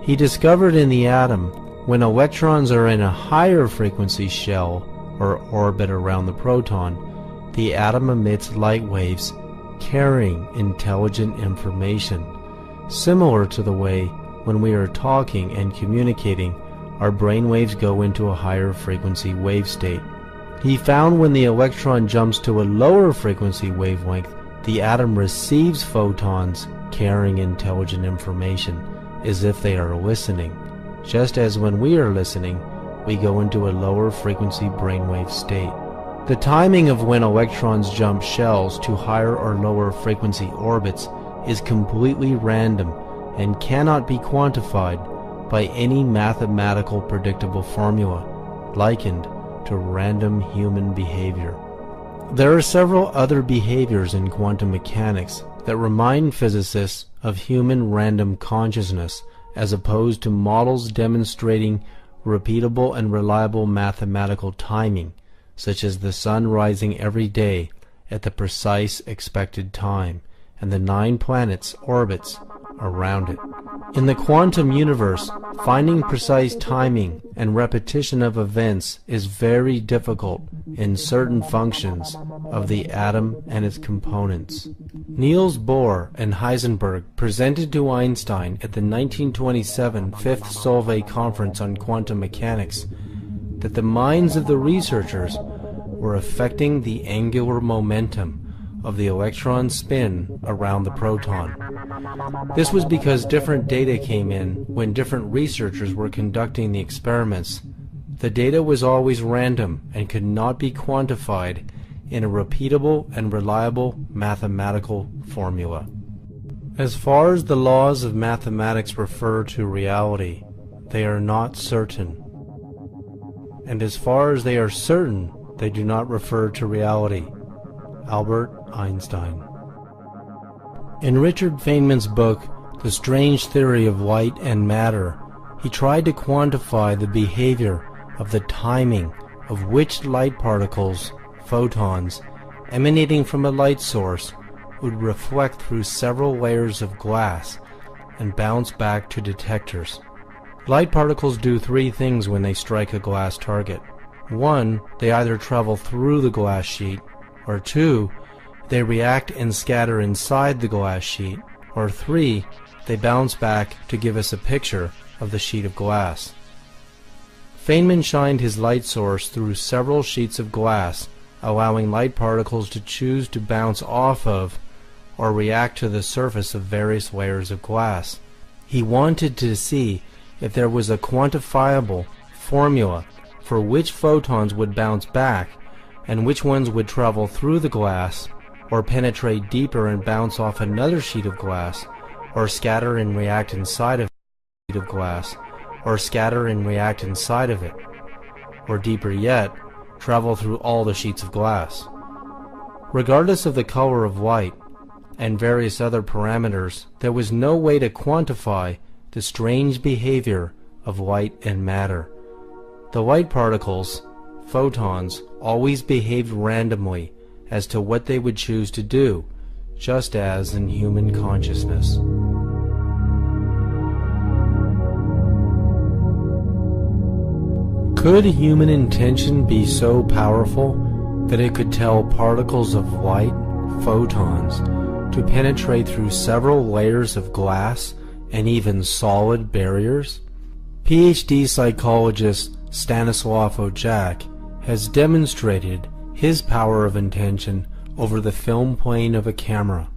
[SPEAKER 7] He discovered in the atom, when electrons are in a higher frequency shell, or orbit around the proton, the atom emits light waves carrying intelligent information, similar to the way when we are talking and communicating, our brain waves go into a higher frequency wave state. He found when the electron jumps to a lower frequency wavelength, the atom receives photons carrying intelligent information, as if they are listening, just as when we are listening, we go into a lower frequency brainwave state. The timing of when electrons jump shells to higher or lower frequency orbits is completely random and cannot be quantified by any mathematical predictable formula, likened to random human behavior. There are several other behaviors in quantum mechanics that remind physicists of human random consciousness, as opposed to models demonstrating repeatable and reliable mathematical timing, such as the sun rising every day at the precise expected time, and the 9 planets' orbits around it. In the quantum universe, finding precise timing and repetition of events is very difficult in certain functions of the atom and its components. Niels Bohr and Heisenberg presented to Einstein at the 1927 Fifth Solvay Conference on Quantum Mechanics that the minds of the researchers were affecting the angular momentum of the electron spin around the proton. This was because different data came in when different researchers were conducting the experiments. The data was always random and could not be quantified in a repeatable and reliable mathematical formula. As far as the laws of mathematics refer to reality, they are not certain. And as far as they are certain, they do not refer to reality. Albert Einstein. In Richard Feynman's book, The Strange Theory of Light and Matter, he tried to quantify the behavior of the timing of which light particles, photons, emanating from a light source would reflect through several layers of glass and bounce back to detectors. Light particles do 3 things when they strike a glass target. 1, they either travel through the glass sheet, or 2, they react and scatter inside the glass sheet, or 3, they bounce back to give us a picture of the sheet of glass. Feynman shined his light source through several sheets of glass, allowing light particles to choose to bounce off of or react to the surface of various layers of glass. He wanted to see if there was a quantifiable formula for which photons would bounce back and which ones would travel through the glass, or penetrate deeper and bounce off another sheet of glass, or scatter and react inside of a sheet of glass, or scatter and react inside of it, or deeper yet, travel through all the sheets of glass. Regardless of the color of light and various other parameters, there was no way to quantify the strange behavior of light and matter. The light particles, photons, always behaved randomly as to what they would choose to do, just as in human consciousness. Could human intention be so powerful that it could tell particles of light, photons, to penetrate through several layers of glass and even solid barriers? PhD psychologist Stanislav Ojak has demonstrated his power of intention over the film plane of a camera.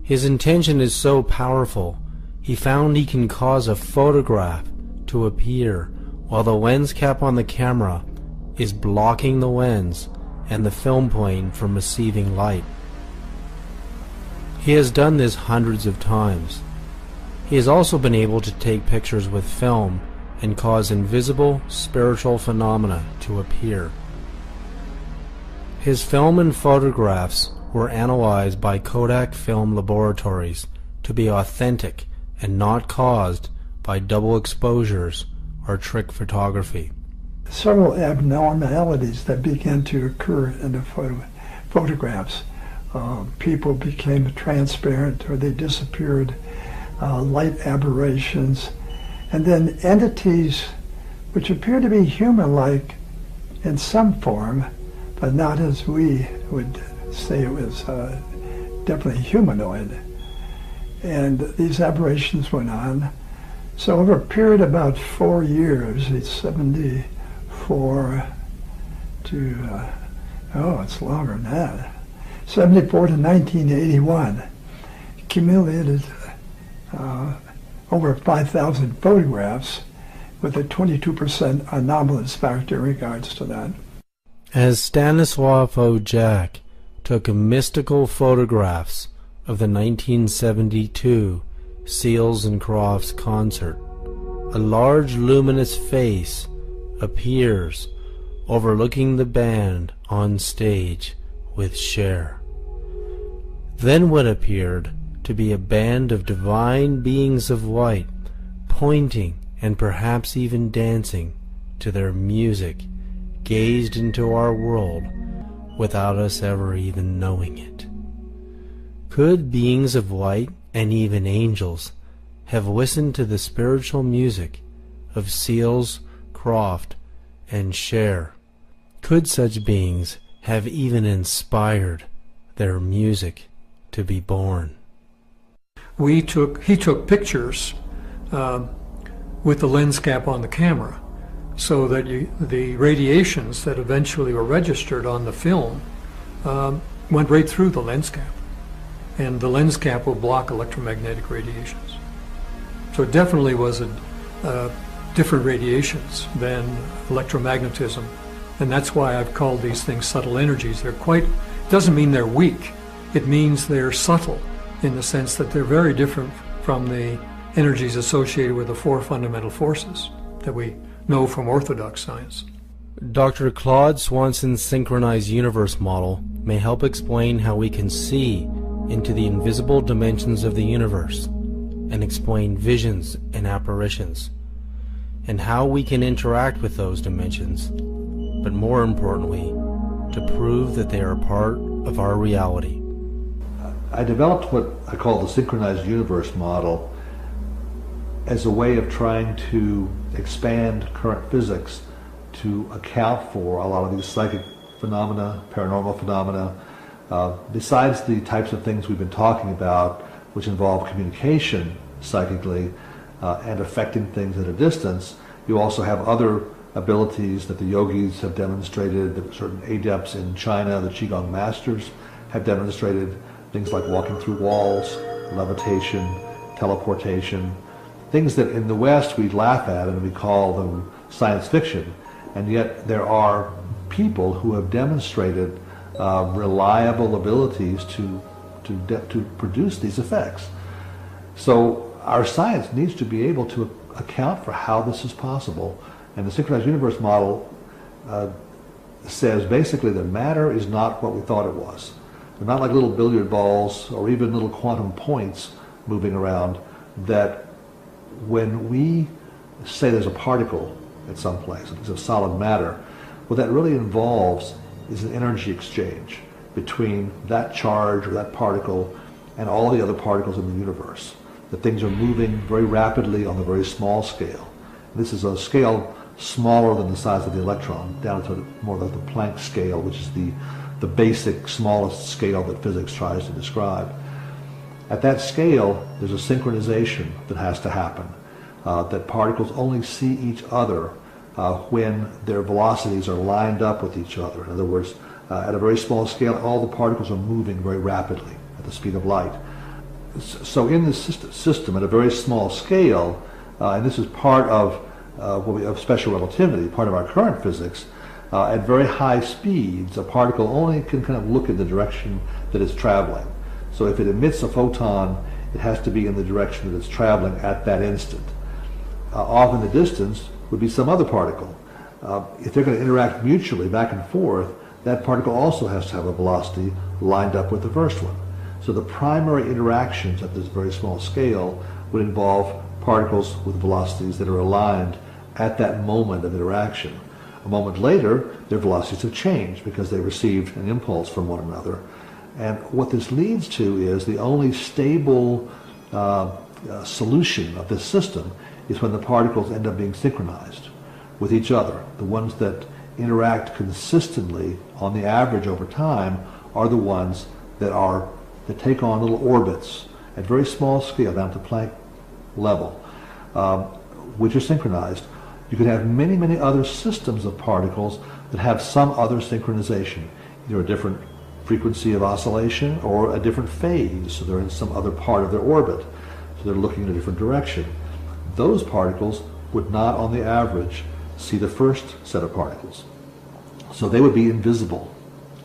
[SPEAKER 7] His intention is so powerful, he found he can cause a photograph to appear while the lens cap on the camera is blocking the lens and the film plane from receiving light. He has done this hundreds of times. He has also been able to take pictures with film and cause invisible spiritual phenomena to appear. His film and photographs were analyzed by Kodak Film Laboratories to be authentic and not caused by double exposures or trick photography.
[SPEAKER 15] Several abnormalities that began to occur in the photographs. People became transparent or they disappeared, light aberrations, and then entities which appear to be human-like in some form, but not as we would say it was definitely humanoid. And these aberrations went on. So over a period of about 4 years, it's 74 to, it's longer than that. 74 to 1981, accumulated over 5,000 photographs with a 22% anomalous factor in regards to that.
[SPEAKER 7] As Stanislav O. Jack took mystical photographs of the 1972 Seals and Crofts concert, a large luminous face appears overlooking the band on stage with Cher. Then what appeared to be a band of divine beings of light pointing and perhaps even dancing to their music gazed into our world without us ever even knowing it. Could beings of light and even angels have listened to the spiritual music of Seals, Croft, and Cher? Could such beings have even inspired their music to be born?
[SPEAKER 3] He took pictures with the lens cap on the camera, so that the radiations that eventually were registered on the film went right through the lens cap, and the lens cap will block electromagnetic radiations. So it definitely was different radiations than electromagnetism, and that's why I've called these things subtle energies. Doesn't mean they're weak. It means they're subtle in the sense that they're very different from the energies associated with the four fundamental forces that we know from orthodox science.
[SPEAKER 7] Dr. Claude Swanson's synchronized universe model may help explain how we can see into the invisible dimensions of the universe and explain visions and apparitions, and how we can interact with those dimensions, but more importantly, to prove that they are part of our reality.
[SPEAKER 1] I developed what I call the synchronized universe model as a way of trying to expand current physics to account for a lot of these psychic phenomena, paranormal phenomena. Besides the types of things we've been talking about, which involve communication psychically and affecting things at a distance, you also have other abilities that the yogis have demonstrated, that certain adepts in China, the Qigong masters, have demonstrated, things like walking through walls, levitation, teleportation, things that in the West we laugh at and we call them science fiction, and yet there are people who have demonstrated reliable abilities to produce these effects. So our science needs to be able to account for how this is possible, and the synchronized universe model says basically that matter is not what we thought it was. They're not like little billiard balls or even little quantum points moving around, that when we say there's a particle at some place, a piece of solid matter, what that really involves is an energy exchange between that charge or that particle and all the other particles in the universe. That things are moving very rapidly on a very small scale. This is a scale smaller than the size of the electron, down to more like the Planck scale, which is the basic smallest scale that physics tries to describe. At that scale, there's a synchronization that has to happen, that particles only see each other when their velocities are lined up with each other. In other words, at a very small scale, all the particles are moving very rapidly at the speed of light. So in this system, at a very small scale, and this is part of special relativity, part of our current physics, at very high speeds, a particle only can kind of look in the direction that it's traveling. So if it emits a photon, it has to be in the direction that it's traveling at that instant. Off in the distance would be some other particle. If they're going to interact mutually back and forth, that particle also has to have a velocity lined up with the first one. So the primary interactions at this very small scale would involve particles with velocities that are aligned at that moment of interaction. A moment later, their velocities have changed because they received an impulse from one another. And what this leads to is the only stable solution of this system is when the particles end up being synchronized with each other. The ones that interact consistently on the average over time are the ones that take on little orbits at very small scale, down to Planck level, which are synchronized. You could have many, many other systems of particles that have some other synchronization, either a different frequency of oscillation or a different phase, so they're in some other part of their orbit, so they're looking in a different direction. Those particles would not, on the average, see the first set of particles. So they would be invisible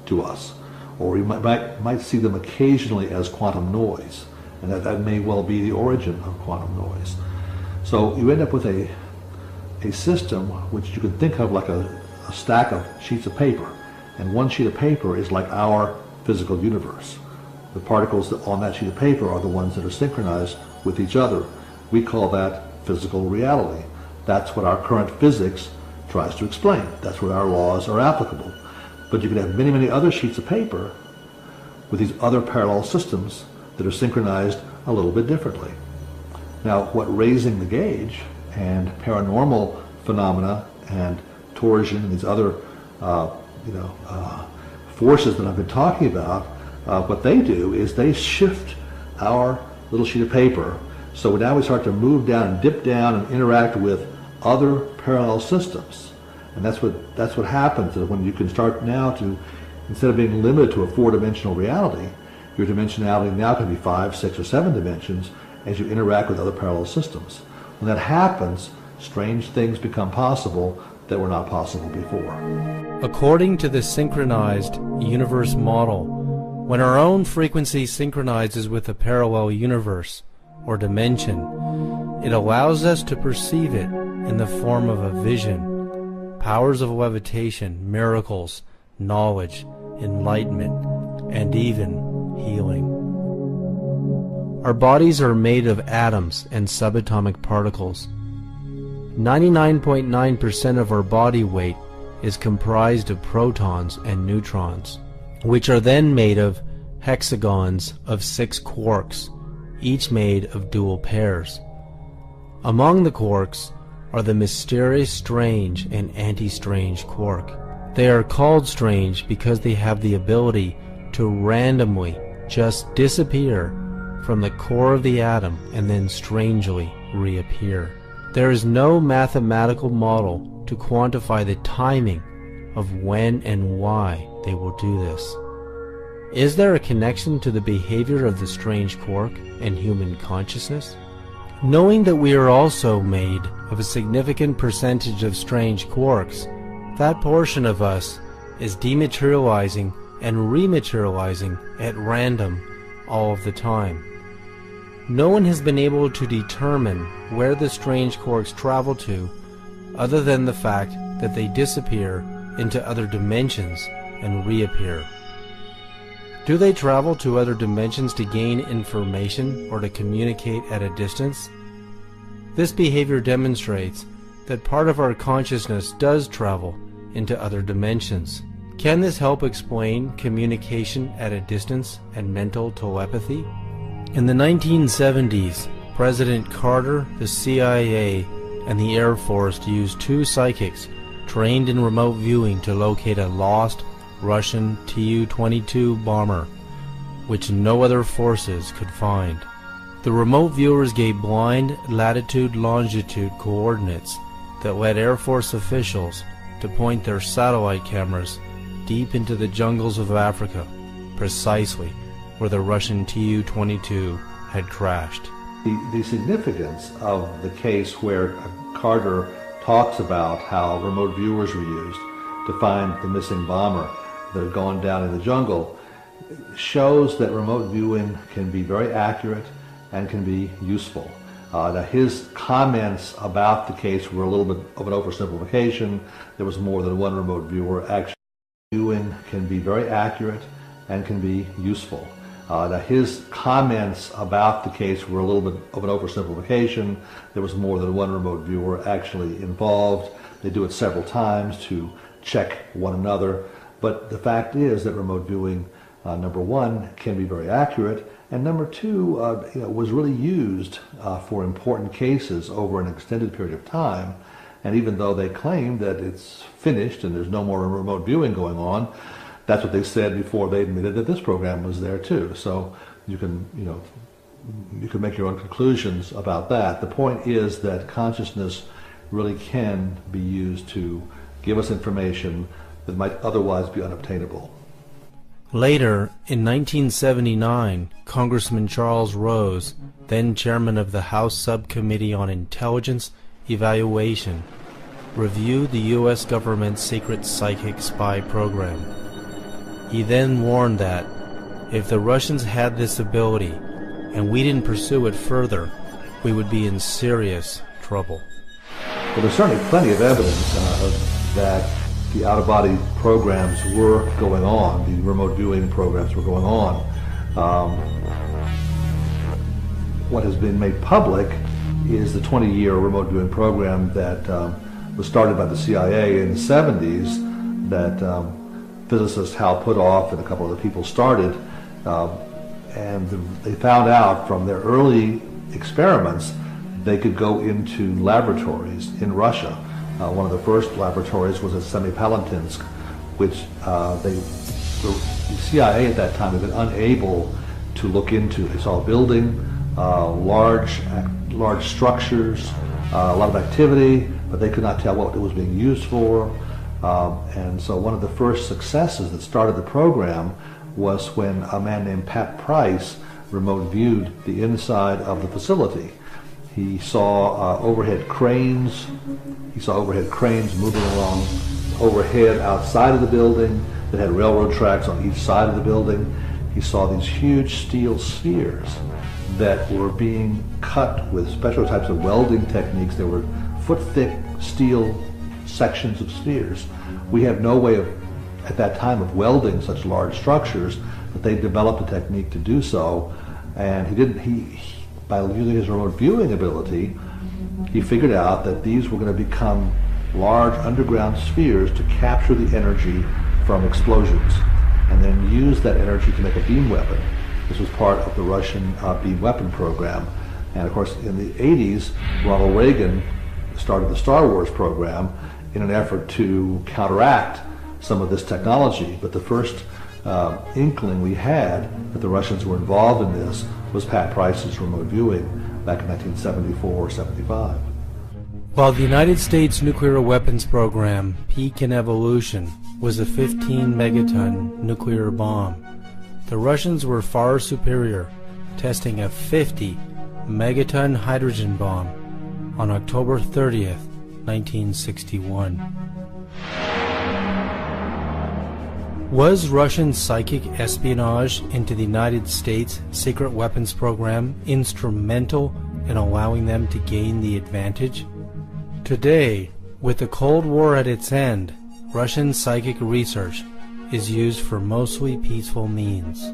[SPEAKER 1] to us, or we might see them occasionally as quantum noise, and that may well be the origin of quantum noise. So you end up with a system which you can think of like a stack of sheets of paper, and one sheet of paper is like our physical universe. The particles on that sheet of paper are the ones that are synchronized with each other. We call that physical reality. That's what our current physics tries to explain. That's where our laws are applicable. But you can have many, many other sheets of paper with these other parallel systems that are synchronized a little bit differently. Now, what raising the gauge and paranormal phenomena and torsion and these other forces that I've been talking about, what they do is they shift our little sheet of paper. So now we start to move down and dip down and interact with other parallel systems. And that's what happens when you can start now to, instead of being limited to a four-dimensional reality, your dimensionality now can be 5, 6, or 7 dimensions as you interact with other parallel systems. When that happens, strange things become possible that were not possible before.
[SPEAKER 7] According to the synchronized universe model, when our own frequency synchronizes with a parallel universe or dimension, it allows us to perceive it in the form of a vision, powers of levitation, miracles, knowledge, enlightenment, and even healing. Our bodies are made of atoms and subatomic particles. 99.9% of our body weight is comprised of protons and neutrons, which are then made of hexagons of 6 quarks, each made of dual pairs. Among the quarks are the mysterious strange and anti-strange quark. They are called strange because they have the ability to randomly just disappear from the core of the atom and then strangely reappear. There is no mathematical model to quantify the timing of when and why they will do this. Is there a connection to the behavior of the strange quark and human consciousness? Knowing that we are also made of a significant percentage of strange quarks, that portion of us is dematerializing and rematerializing at random all of the time. No one has been able to determine where the strange quarks travel to, other than the fact that they disappear into other dimensions and reappear. Do they travel to other dimensions to gain information or to communicate at a distance? This behavior demonstrates that part of our consciousness does travel into other dimensions. Can this help explain communication at a distance and mental telepathy? In the 1970s, President Carter, the CIA, and the Air Force used 2 psychics trained in remote viewing to locate a lost Russian Tu-22 bomber, which no other forces could find. The remote viewers gave blind latitude-longitude coordinates that led Air Force officials to point their satellite cameras deep into the jungles of Africa, precisely where the Russian Tu-22 had crashed.
[SPEAKER 1] The significance of the case where Carter talks about how remote viewers were used to find the missing bomber that had gone down in the jungle shows that remote viewing can be very accurate and can be useful. Now his comments about the case were a little bit of an oversimplification. There was more than one remote viewer. Actually, viewing can be very accurate and can be useful. Now his comments about the case were a little bit of an oversimplification. There was more than one remote viewer actually involved. They do it several times to check one another. But the fact is that remote viewing, number one, can be very accurate, and number two, was really used for important cases over an extended period of time, And even though they claim that it's finished and there's no more remote viewing going on, that's what they said before they admitted that this program was there too. So you can make your own conclusions about that. The point is that consciousness really can be used to give us information that might otherwise be unobtainable.
[SPEAKER 7] Later, in 1979, Congressman Charles Rose, then chairman of the House Subcommittee on Intelligence Evaluation, reviewed the U.S. government's secret psychic spy program. He then warned that if the Russians had this ability and we didn't pursue it further, we would be in serious trouble.
[SPEAKER 1] Well, there's certainly plenty of evidence that the out-of-body programs were going on, the remote viewing programs were going on. What has been made public is the 20-year remote viewing program that was started by the CIA in the 70s that physicist Hal Puthoff and a couple other people started. And they found out from their early experiments they could go into laboratories in Russia. One of the first laboratories was at Semipalatinsk, which the CIA at that time had been unable to look into. They saw a building, large structures, a lot of activity, but they could not tell what it was being used for. And so one of the first successes that started the program was when a man named Pat Price remote viewed the inside of the facility. He saw overhead cranes. He saw overhead cranes moving along overhead outside of the building that had railroad tracks on each side of the building. He saw these huge steel spheres that were being cut with special types of welding techniques. There were foot-thick steel sections of spheres. We have no way of, at that time, of welding such large structures, but they developed a technique to do so. And by using his remote viewing ability, he figured out that these were going to become large underground spheres to capture the energy from explosions and then use that energy to make a beam weapon. This was part of the Russian beam weapon program. And of course, in the 80s, Ronald Reagan started the Star Wars program in an effort to counteract some of this technology. But the first inkling we had that the Russians were involved in this was Pat Price's remote viewing back in 1974 or 75.
[SPEAKER 7] While the United States nuclear weapons program, peak in evolution, was a 15-megaton nuclear bomb, the Russians were far superior, testing a 50-megaton hydrogen bomb on October 30th, 1961. Was Russian psychic espionage into the United States secret weapons program instrumental in allowing them to gain the advantage? Today, with the Cold War at its end, Russian psychic research is used for mostly peaceful means.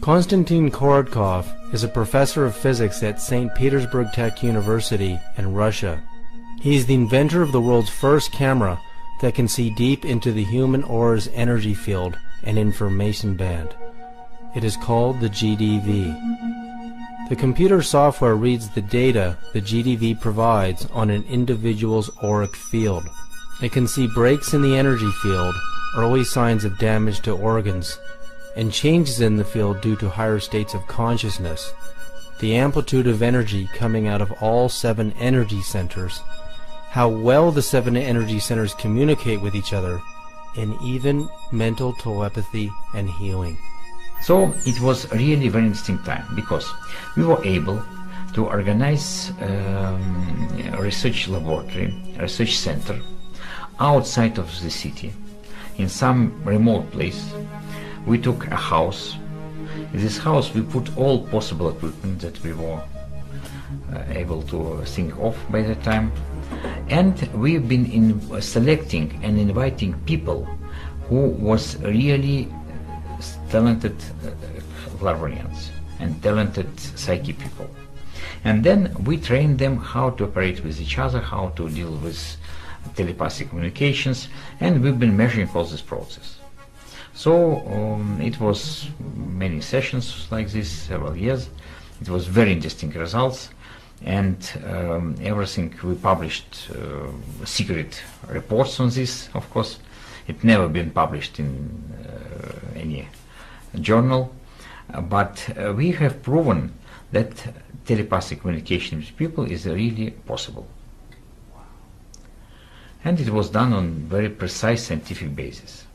[SPEAKER 7] Konstantin Korotkov is a professor of physics at St. Petersburg Tech University in Russia. He is the inventor of the world's first camera that can see deep into the human aura's energy field and information band. It is called the GDV. The computer software reads the data the GDV provides on an individual's auric field. It can see breaks in the energy field, early signs of damage to organs, and changes in the field due to higher states of consciousness, the amplitude of energy coming out of all 7 energy centers, how well the 7 energy centers communicate with each other, and even mental telepathy and healing.
[SPEAKER 16] So it was really a very interesting time because we were able to organize a research laboratory, a research center outside of the city in some remote place. We took a house. In this house we put all possible equipment that we were able to think of by that time. And we've been selecting and inviting people who was really talented clairvoyants and talented psychic people. And then we trained them how to operate with each other, how to deal with telepathic communications, and we've been measuring all this process. So it was many sessions like this, several years. It was very interesting results. and everything. We published secret reports on this, of course. It never been published in any journal, but we have proven that telepathic communication with people is really possible. And it was done on very precise scientific basis.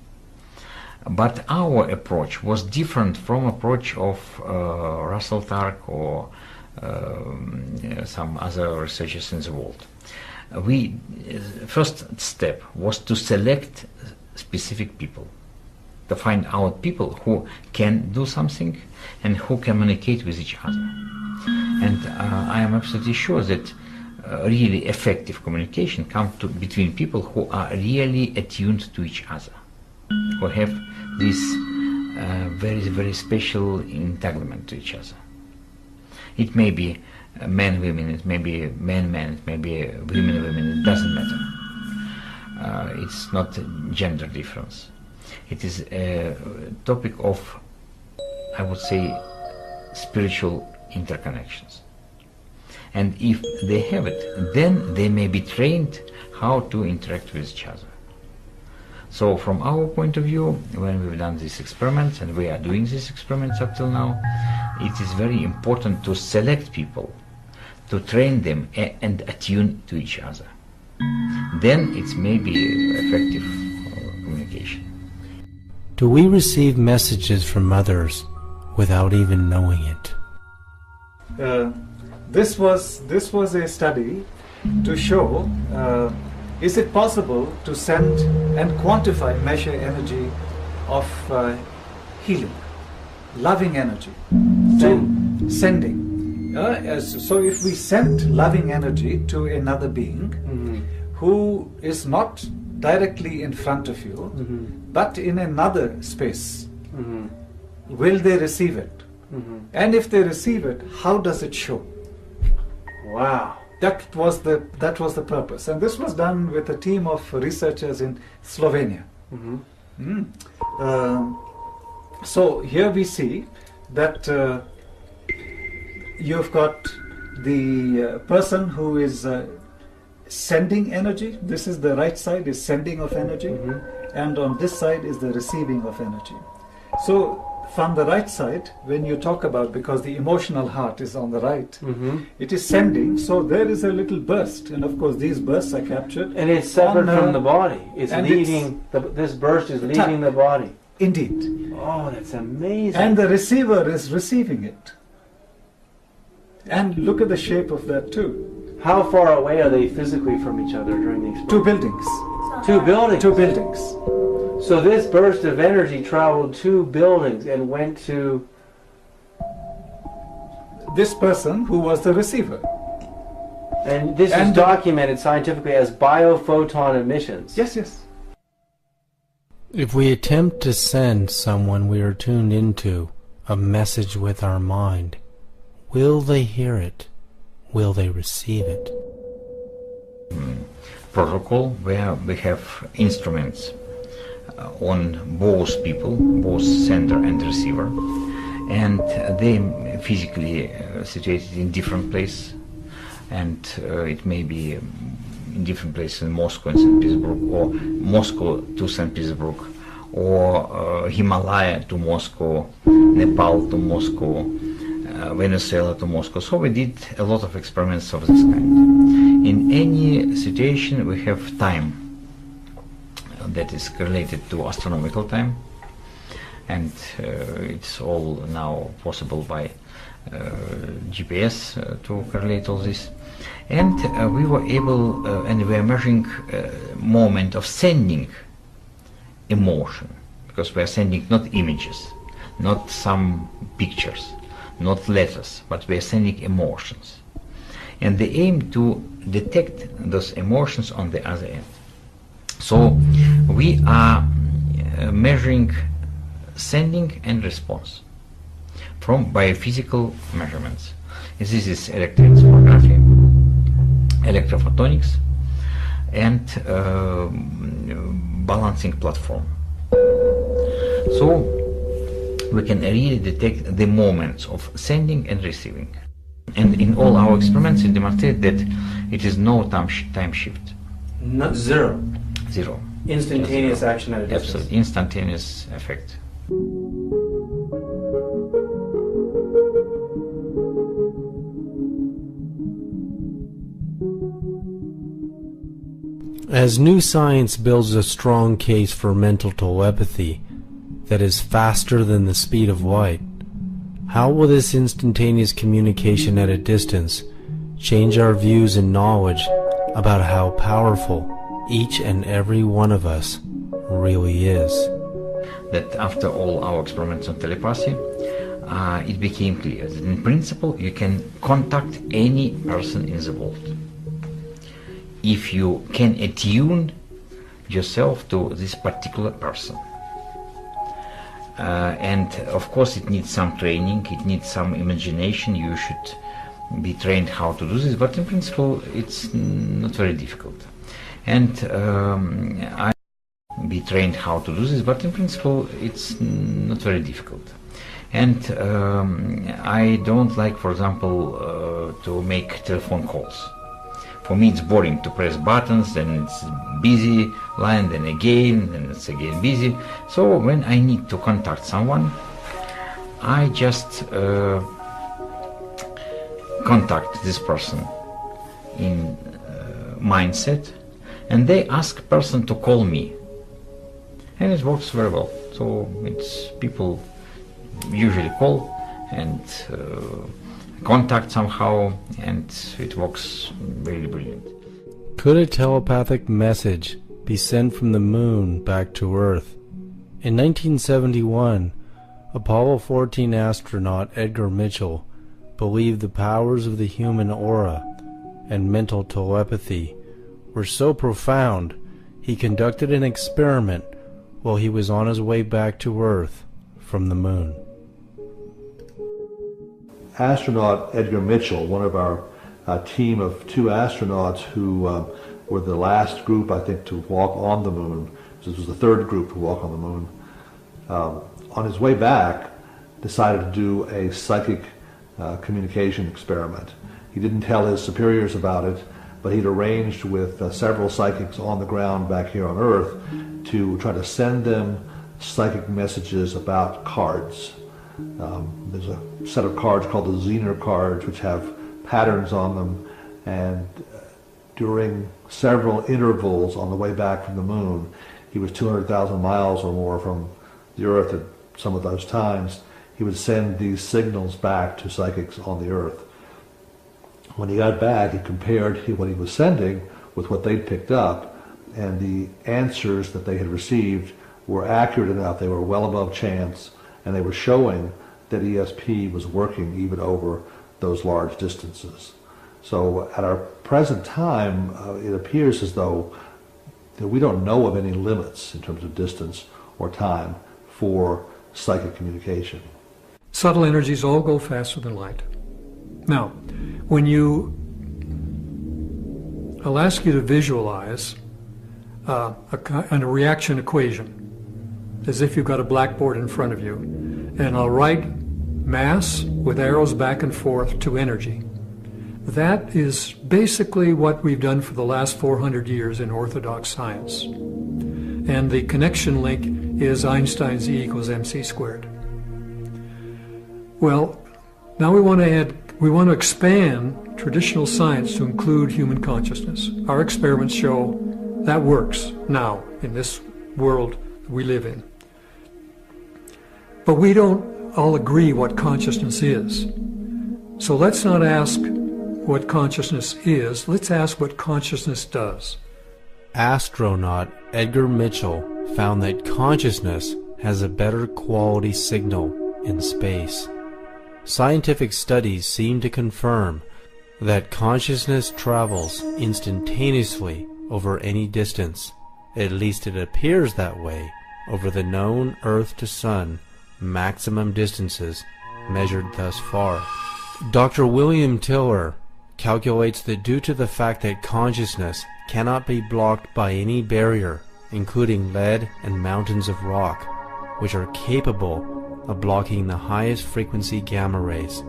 [SPEAKER 16] But our approach was different from approach of Russell Targ or some other researchers in the world. First step was to select specific people, to find out people who can do something and who communicate with each other. And I am absolutely sure that really effective communication comes between people who are really attuned to each other, who have this very, very special entanglement to each other. It may be men-women, it may be men-men, it may be women-women, it doesn't matter. It's not a gender difference. It is a topic of, I would say, spiritual interconnections. And if they have it, then they may be trained how to interact with each other. So from our point of view, when we've done these experiments, and we are doing these experiments up till now, it is very important to select people, to train them and attune to each other. Then it may be effective communication.
[SPEAKER 7] Do we receive messages from others without even knowing it?
[SPEAKER 17] This was a study to show is it possible to send and quantify, measure energy of healing, loving energy, sending. So if we send loving energy to another being who is not directly in front of you, but in another space, will they receive it? And if they receive it, how does it show?
[SPEAKER 4] Wow.
[SPEAKER 17] That was the purpose, and this was done with a team of researchers in Slovenia. So here we see that you've got the person who is sending energy. This is the right side, is sending of energy, and on this side is the receiving of energy. So from the right side, when you talk about, because the emotional heart is on the right, it is sending, so there is a little burst, and of course these bursts are captured.
[SPEAKER 4] And it's separate from the body. It's leaving, this burst is leaving the body.
[SPEAKER 17] Indeed.
[SPEAKER 4] Oh, that's amazing.
[SPEAKER 17] And the receiver is receiving it. And look at the shape of that too.
[SPEAKER 4] How far away are they physically from each other during the experiment?
[SPEAKER 17] 2 buildings.
[SPEAKER 4] 2 buildings?
[SPEAKER 17] 2 buildings.
[SPEAKER 4] So this burst of energy traveled 2 buildings and went to
[SPEAKER 17] this person who was the receiver.
[SPEAKER 4] And this is documented scientifically as biophoton emissions.
[SPEAKER 17] Yes, yes.
[SPEAKER 7] If we attempt to send someone we are tuned into a message with our mind, will they hear it? Will they receive it?
[SPEAKER 16] Protocol where we have instruments on both people, both sender and receiver, and they physically situated in different places, and it may be in different places in Moscow and St. Petersburg, or Moscow to St. Petersburg, or Himalaya to Moscow, Nepal to Moscow, Venezuela to Moscow. So we did a lot of experiments of this kind. In any situation we have time that is related to astronomical time, and it's all now possible by GPS to correlate all this. And we were able, and we were measuring moment of sending emotion, because we are sending not images, not some pictures, not letters, but we are sending emotions. And the aim to detect those emotions on the other end. So we are measuring sending and response from biophysical measurements. This is electroencephalography, electrophotonics, and balancing platform. So we can really detect the moments of sending and receiving. And in all our experiments, it demonstrated that it is no time shift.
[SPEAKER 4] Not zero.
[SPEAKER 16] Zero.
[SPEAKER 4] Instantaneous action at a distance.
[SPEAKER 16] Absolutely. Instantaneous effect.
[SPEAKER 7] As new science builds a strong case for mental telepathy that is faster than the speed of light, how will this instantaneous communication at a distance change our views and knowledge about how powerful each and every one of us really is?
[SPEAKER 16] That after all our experiments on telepathy, it became clear that in principle you can contact any person in the world if you can attune yourself to this particular person. And of course it needs some training, it needs some imagination, you should be trained how to do this, but in principle it's not very difficult. And I be trained how to do this, but in principle it's not very difficult. And I don't like, for example, to make telephone calls. For me it's boring to press buttons, then it's busy line, then again, then it's again busy. So when I need to contact someone, I just contact this person in mindset, and they ask person to call me, and it works very well. So it's people usually call and contact somehow, and it works very brilliant.
[SPEAKER 7] Could a telepathic message be sent from the moon back to Earth? In 1971, Apollo 14 astronaut Edgar Mitchell believed the powers of the human aura and mental telepathy were so profound he conducted an experiment while he was on his way back to Earth from the moon.
[SPEAKER 1] Astronaut Edgar Mitchell, one of our team of 2 astronauts who were the last group, I think, to walk on the moon. This was the 3rd group to walk on the moon. On his way back, decided to do a psychic communication experiment. He didn't tell his superiors about it, but he'd arranged with several psychics on the ground back here on Earth to try to send them psychic messages about cards. There's a set of cards called the Zener cards, which have patterns on them, and during several intervals on the way back from the moon, he was 200,000 miles or more from the Earth at some of those times, he would send these signals back to psychics on the Earth. When he got back, he compared what he was sending with what they'd picked up, and the answers that they had received were accurate enough, they were well above chance, and they were showing that ESP was working even over those large distances. So at our present time, it appears as though that we don't know of any limits in terms of distance or time for psychic communication.
[SPEAKER 3] Subtle energies all go faster than light. Now, when I'll ask you to visualize a reaction equation, as if you've got a blackboard in front of you, and I'll write mass with arrows back and forth to energy. That is basically what we've done for the last 400 years in orthodox science. And the connection link is Einstein's E equals mc squared. Well, now we want to expand traditional science to include human consciousness. Our experiments show that works now in this world we live in. But we don't all agree what consciousness is. So let's not ask what consciousness is, let's ask what consciousness does.
[SPEAKER 7] Astronaut Edgar Mitchell found that consciousness has a better quality signal in space. Scientific studies seem to confirm that consciousness travels instantaneously over any distance. At least it appears that way over the known Earth to Sun maximum distances measured thus far. Dr. William Tiller calculates that due to the fact that consciousness cannot be blocked by any barrier, including lead and mountains of rock, which are capable of blocking the highest frequency gamma rays,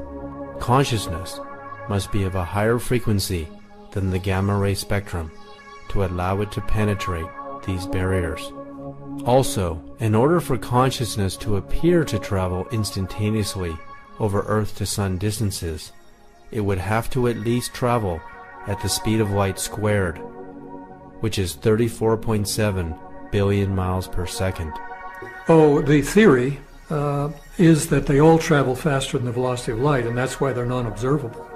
[SPEAKER 7] consciousness must be of a higher frequency than the gamma ray spectrum to allow it to penetrate these barriers. Also, in order for consciousness to appear to travel instantaneously over Earth to Sun distances, it would have to at least travel at the speed of light squared, which is 34.7 billion miles per second.
[SPEAKER 3] Oh, the theory is that they all travel faster than the velocity of light, and that's why they're non-observable.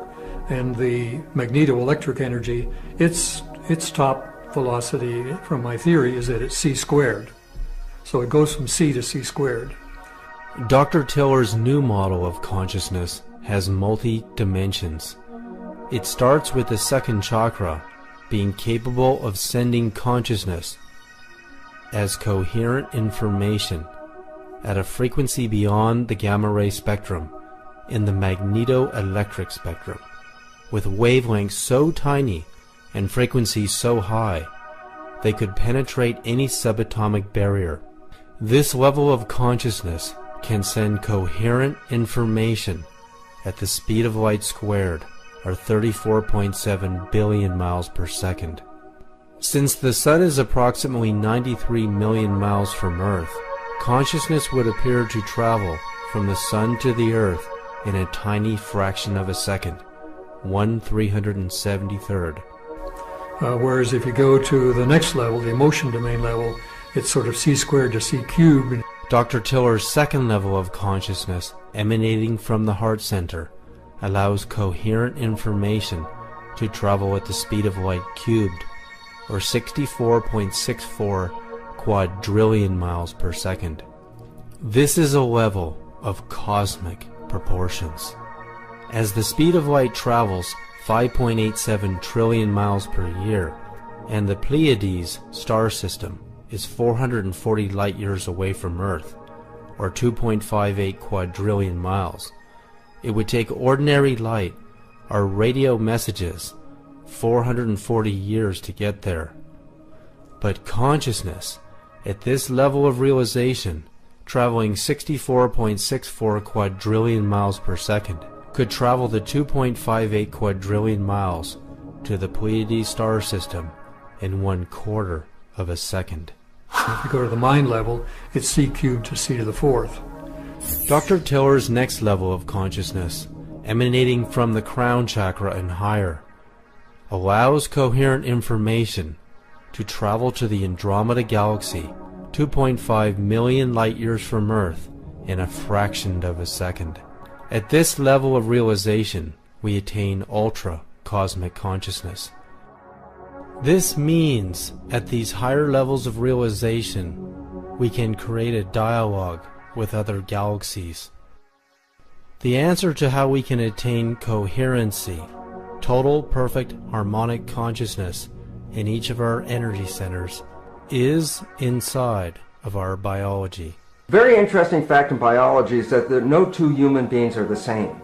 [SPEAKER 3] And the magneto-electric energy, its top velocity, from my theory, is that it's c squared. So it goes from c to c squared.
[SPEAKER 7] Dr. Tiller's new model of consciousness has multi-dimensions. It starts with the second chakra being capable of sending consciousness as coherent information at a frequency beyond the gamma ray spectrum in the magneto-electric spectrum, with wavelengths so tiny and frequencies so high they could penetrate any subatomic barrier. This level of consciousness can send coherent information at the speed of light squared, or 34.7 billion miles per second. Since the Sun is approximately 93 million miles from Earth, consciousness would appear to travel from the Sun to the Earth in a tiny fraction of a second, 1/373rd.
[SPEAKER 3] Whereas if you go to the next level, the emotion domain level, it's sort of c squared to c cubed.
[SPEAKER 7] Dr. Tiller's second level of consciousness, emanating from the heart center, allows coherent information to travel at the speed of light cubed, or 64.64 quadrillion miles per second. This is a level of cosmic proportions. As the speed of light travels 5.87 trillion miles per year, and the Pleiades star system is 440 light years away from Earth, or 2.58 quadrillion miles, it would take ordinary light, or radio messages, 440 years to get there. But consciousness, at this level of realization, traveling 64.64 quadrillion miles per second, could travel the 2.58 quadrillion miles to the Pleiades star system in 1/4 of a second.
[SPEAKER 3] If you go to the mind level, it's c cubed to c to the fourth.
[SPEAKER 7] Dr. Tiller's next level of consciousness, emanating from the crown chakra and higher, allows coherent information to travel to the Andromeda Galaxy, 2.5 million light years from Earth, in a fraction of a second. At this level of realization, we attain ultra-cosmic consciousness. This means, at these higher levels of realization, we can create a dialogue with other galaxies. The answer to how we can attain coherency, total perfect harmonic consciousness in each of our energy centers, is inside of our biology.
[SPEAKER 2] Very interesting fact in biology is that no two human beings are the same.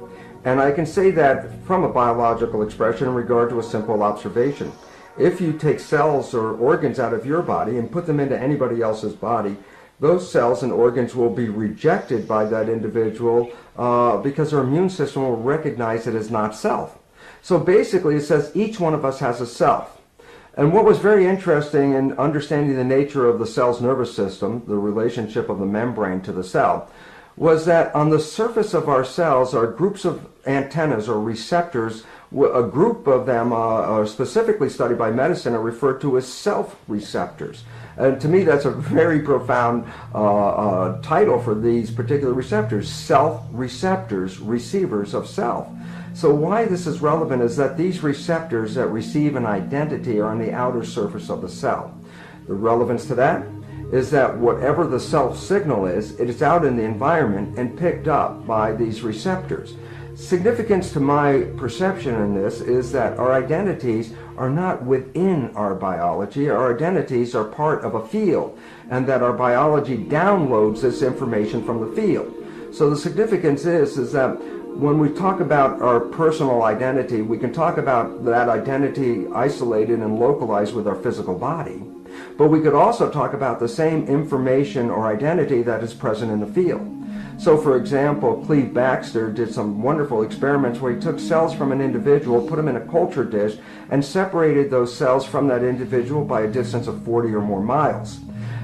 [SPEAKER 2] And I can say that from a biological expression in regard to a simple observation. If you take cells or organs out of your body and put them into anybody else's body, those cells and organs will be rejected by that individual because their immune system will recognize it as not self. So basically it says each one of us has a self. And what was very interesting in understanding the nature of the cell's nervous system, the relationship of the membrane to the cell, was that on the surface of our cells are groups of antennas or receptors. A group of them are specifically studied by medicine are referred to as self-receptors. And to me that's a very profound title for these particular receptors, self-receptors, receivers of self. So why this is relevant is that these receptors that receive an identity are on the outer surface of the cell. The relevance to that is that whatever the self signal is, it is out in the environment and picked up by these receptors. Significance to my perception in this is that our identities are not within our biology. Our identities are part of a field, and that our biology downloads this information from the field. So the significance is that when we talk about our personal identity, we can talk about that identity isolated and localized with our physical body. But we could also talk about the same information or identity that is present in the field. So, for example, Cleve Baxter did some wonderful experiments where he took cells from an individual, put them in a culture dish, and separated those cells from that individual by a distance of 40 or more miles.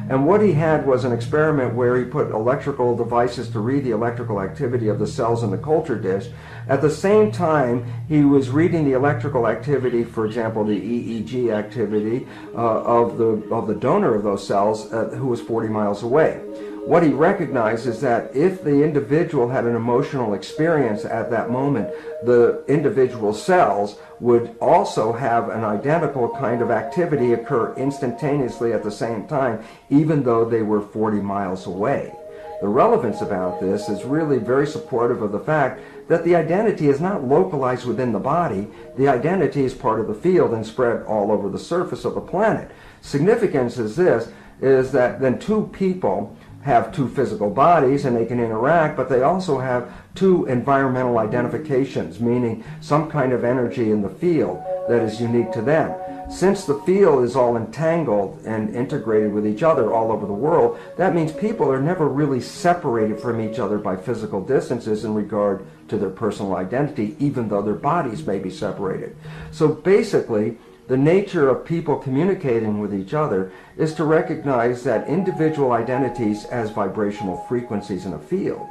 [SPEAKER 2] And what he had was an experiment where he put electrical devices to read the electrical activity of the cells in the culture dish. At the same time, he was reading the electrical activity, for example, the EEG activity of the donor of those cells who was 40 miles away. What he recognized is that if the individual had an emotional experience at that moment, the individual cells would also have an identical kind of activity occur instantaneously at the same time, even though they were 40 miles away. The relevance about this is really very supportive of the fact that the identity is not localized within the body. The identity is part of the field and spread all over the surface of the planet. Significance is this, is that then two people have two physical bodies and they can interact, but they also have two environmental identifications, meaning some kind of energy in the field that is unique to them. Since the field is all entangled and integrated with each other all over the world, that means people are never really separated from each other by physical distances in regard to their personal identity, even though their bodies may be separated. So basically, the nature of people communicating with each other is to recognize that individual identities as vibrational frequencies in a field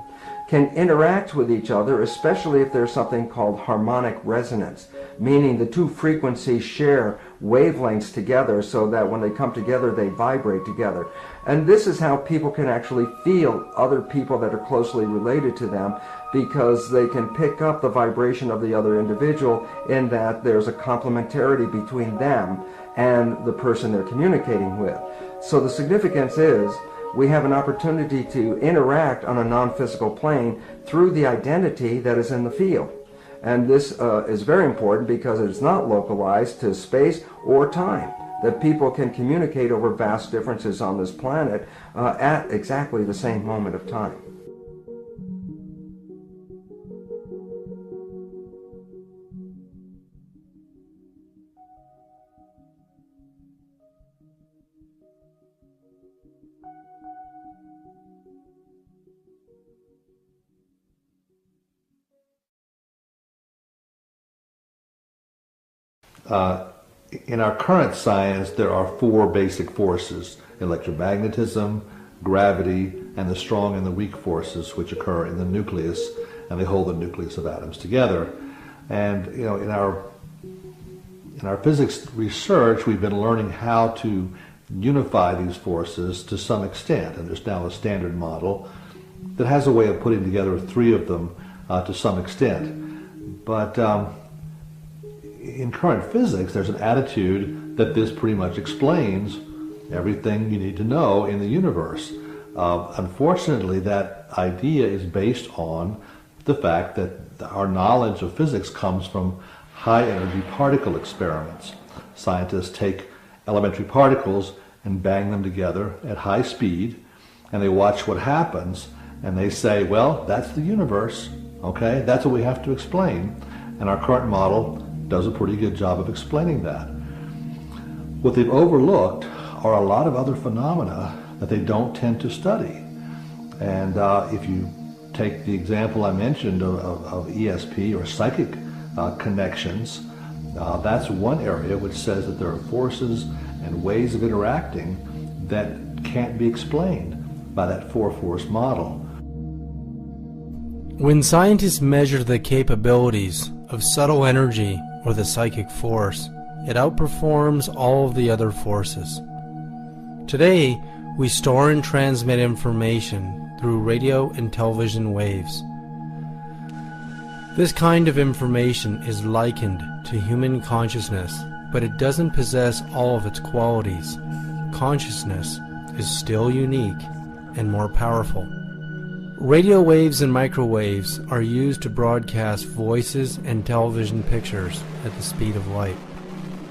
[SPEAKER 2] can interact with each other, especially if there's something called harmonic resonance, meaning the two frequencies share wavelengths together so that when they come together, they vibrate together. And this is how people can actually feel other people that are closely related to them, because they can pick up the vibration of the other individual in that there's a complementarity between them and the person they're communicating with. So the significance is we have an opportunity to interact on a non-physical plane through the identity that is in the field. And this is very important because it is not localized to space or time, that people can communicate over vast differences on this planet at exactly the same moment of time.
[SPEAKER 1] In our current science, there are four basic forces: electromagnetism, gravity, and the strong and the weak forces which occur in the nucleus, and they hold the nucleus of atoms together. And you know, in our physics research, we've been learning how to unify these forces to some extent, and there's now a standard model that has a way of putting together three of them to some extent. But in current physics, there's an attitude that this pretty much explains everything you need to know in the universe. Unfortunately, that idea is based on the fact that our knowledge of physics comes from high-energy particle experiments. Scientists take elementary particles and bang them together at high speed, and they watch what happens, and they say, well, that's the universe, okay? That's what we have to explain. And our current model does a pretty good job of explaining that. What they've overlooked are a lot of other phenomena that they don't tend to study. And if you take the example I mentioned of ESP or psychic connections, that's one area which says that there are forces and ways of interacting that can't be explained by that four-force model.
[SPEAKER 7] When scientists measure the capabilities of subtle energy or the psychic force, it outperforms all of the other forces. Today, we store and transmit information through radio and television waves. This kind of information is likened to human consciousness, but it doesn't possess all of its qualities. Consciousness is still unique and more powerful. Radio waves and microwaves are used to broadcast voices and television pictures at the speed of light.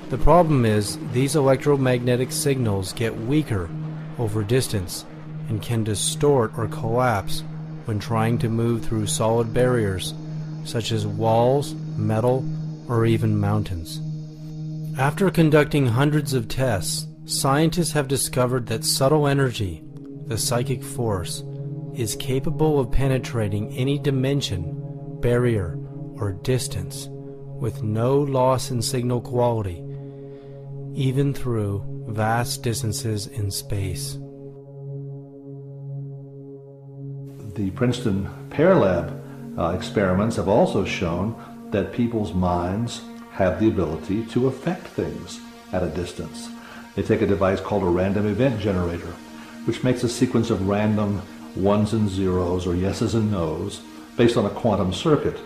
[SPEAKER 7] The problem is these electromagnetic signals get weaker over distance and can distort or collapse when trying to move through solid barriers such as walls, metal, or even mountains. After conducting hundreds of tests, scientists have discovered that subtle energy, the psychic force, is capable of penetrating any dimension, barrier, or distance with no loss in signal quality, even through vast distances in space.
[SPEAKER 1] The Princeton Pear Lab experiments have also shown that people's minds have the ability to affect things at a distance. They take a device called a random event generator, which makes a sequence of random ones and zeros or yeses and nos based on a quantum circuit.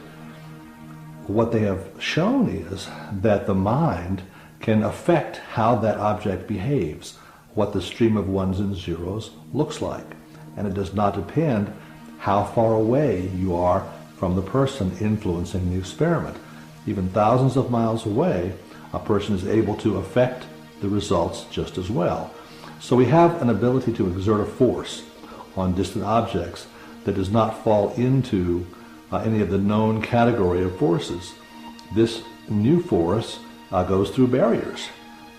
[SPEAKER 1] What they have shown is that the mind can affect how that object behaves, what the stream of ones and zeros looks like. And it does not depend how far away you are from the person influencing the experiment. Even thousands of miles away, a person is able to affect the results just as well. So we have an ability to exert a force on distant objects that does not fall into any of the known category of forces. This new force goes through barriers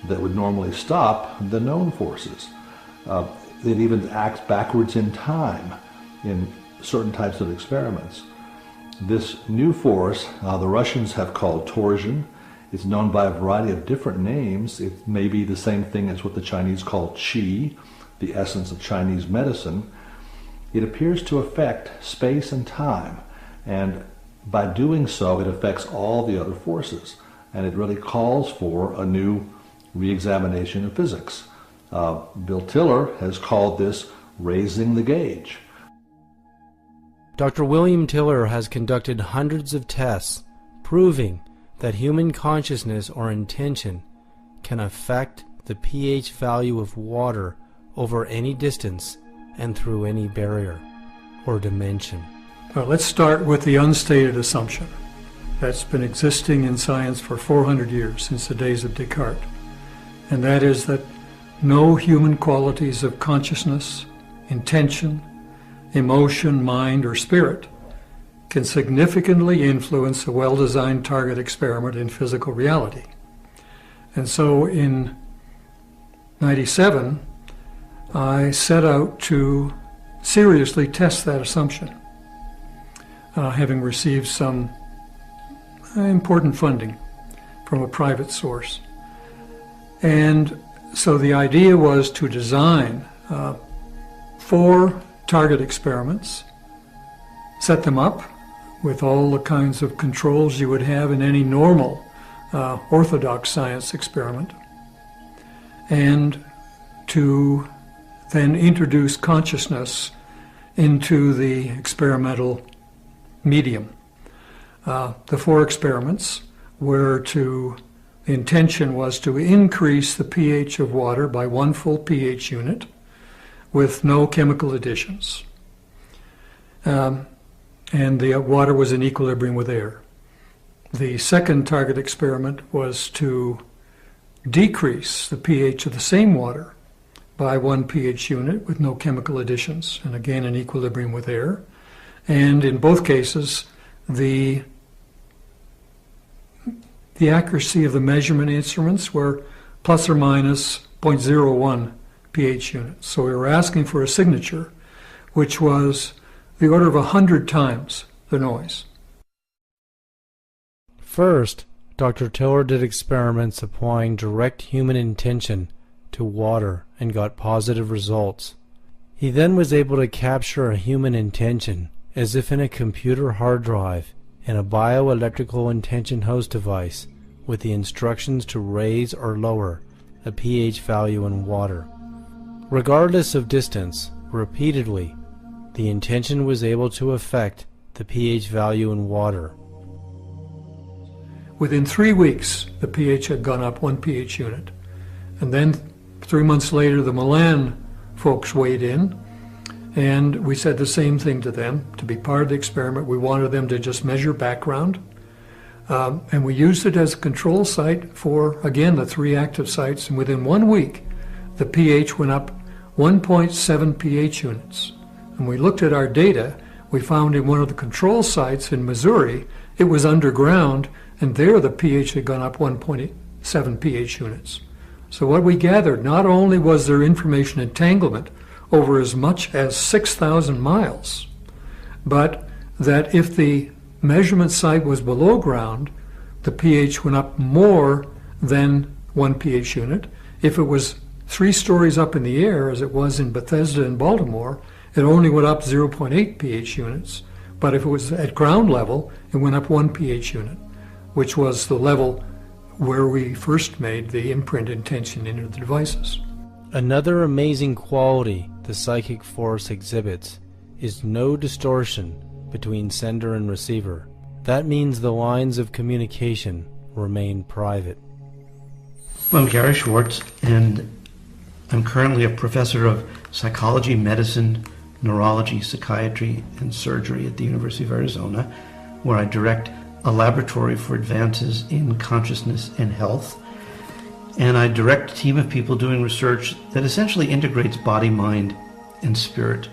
[SPEAKER 1] that would normally stop the known forces. It even acts backwards in time in certain types of experiments. This new force, the Russians have called torsion. It's known by a variety of different names. It may be the same thing as what the Chinese call qi, the essence of Chinese medicine. It appears to affect space and time, and by doing so, it affects all the other forces, and it really calls for a new re-examination of physics. Bill Tiller has called this raising the gauge.
[SPEAKER 7] Dr. William Tiller has conducted hundreds of tests proving that human consciousness or intention can affect the pH value of water over any distance and through any barrier or dimension.
[SPEAKER 3] Well, let's start with the unstated assumption that's been existing in science for 400 years, since the days of Descartes, and that is that no human qualities of consciousness, intention, emotion, mind, or spirit can significantly influence a well-designed target experiment in physical reality. And so in '97, I set out to seriously test that assumption, having received some important funding from a private source. And so the idea was to design 4 target experiments, set them up with all the kinds of controls you would have in any normal orthodox science experiment, and to then introduce consciousness into the experimental medium. The 4 experiments were the intention was to increase the pH of water by 1 full pH unit with no chemical additions. And the water was in equilibrium with air. The second target experiment was to decrease the pH of the same water by 1 pH unit with no chemical additions, and again in equilibrium with air. And in both cases, the accuracy of the measurement instruments were plus or minus 0.01 pH units. So we were asking for a signature which was the order of 100 times the noise.
[SPEAKER 7] First, Dr. Tiller did experiments applying direct human intention to water and got positive results. He then was able to capture a human intention as if in a computer hard drive in a bioelectrical intention host device with the instructions to raise or lower a pH value in water. Regardless of distance, repeatedly, the intention was able to affect the pH value in water.
[SPEAKER 3] Within 3 weeks, the pH had gone up 1 pH unit. And then 3 months later, the Milan folks weighed in, and we said the same thing to them. To be part of the experiment, we wanted them to just measure background. And we used it as a control site for, again, the 3 active sites. And within 1 week, the pH went up 1.7 pH units. And we looked at our data. We found in one of the control sites in Missouri, it was underground, and there the pH had gone up 1.7 pH units. So what we gathered, not only was there information entanglement over as much as 6,000 miles, but that if the measurement site was below ground, the pH went up more than 1 pH unit. If it was 3 stories up in the air, as it was in Bethesda and Baltimore, it only went up 0.8 pH units. But if it was at ground level, it went up 1 pH unit, which was the level where we first made the imprint intention into the devices.
[SPEAKER 7] Another amazing quality the psychic force exhibits is no distortion between sender and receiver. That means the lines of communication remain private.
[SPEAKER 18] I'm Gary Schwartz, and I'm currently a professor of psychology, medicine, neurology, psychiatry, and surgery at the University of Arizona, where I direct a laboratory for advances in consciousness and health. And I direct a team of people doing research that essentially integrates body, mind, and spirit.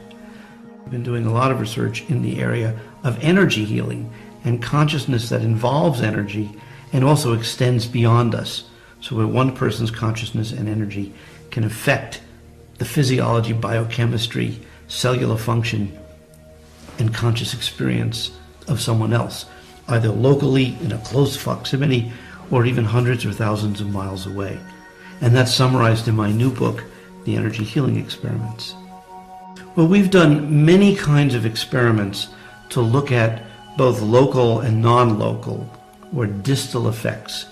[SPEAKER 18] I've been doing a lot of research in the area of energy healing and consciousness that involves energy and also extends beyond us. So where one person's consciousness and energy can affect the physiology, biochemistry, cellular function, and conscious experience of someone else, either locally in a close proximity or even hundreds or thousands of miles away. And that's summarized in my new book, The Energy Healing Experiments. Well, we've done many kinds of experiments to look at both local and non-local or distal effects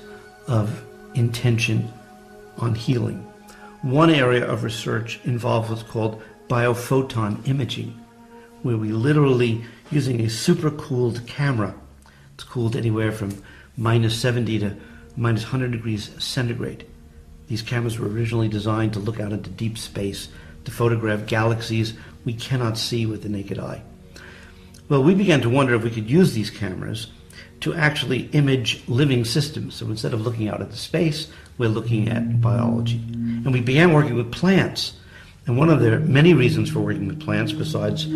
[SPEAKER 18] of intention on healing. One area of research involves what's called biophoton imaging, where we literally, using a supercooled camera, it's cooled anywhere from -70 to -100 degrees centigrade. These cameras were originally designed to look out into deep space, to photograph galaxies we cannot see with the naked eye. Well, we began to wonder if we could use these cameras to actually image living systems. So instead of looking out into space, we're looking at biology. And we began working with plants. And one of the many reasons for working with plants, besides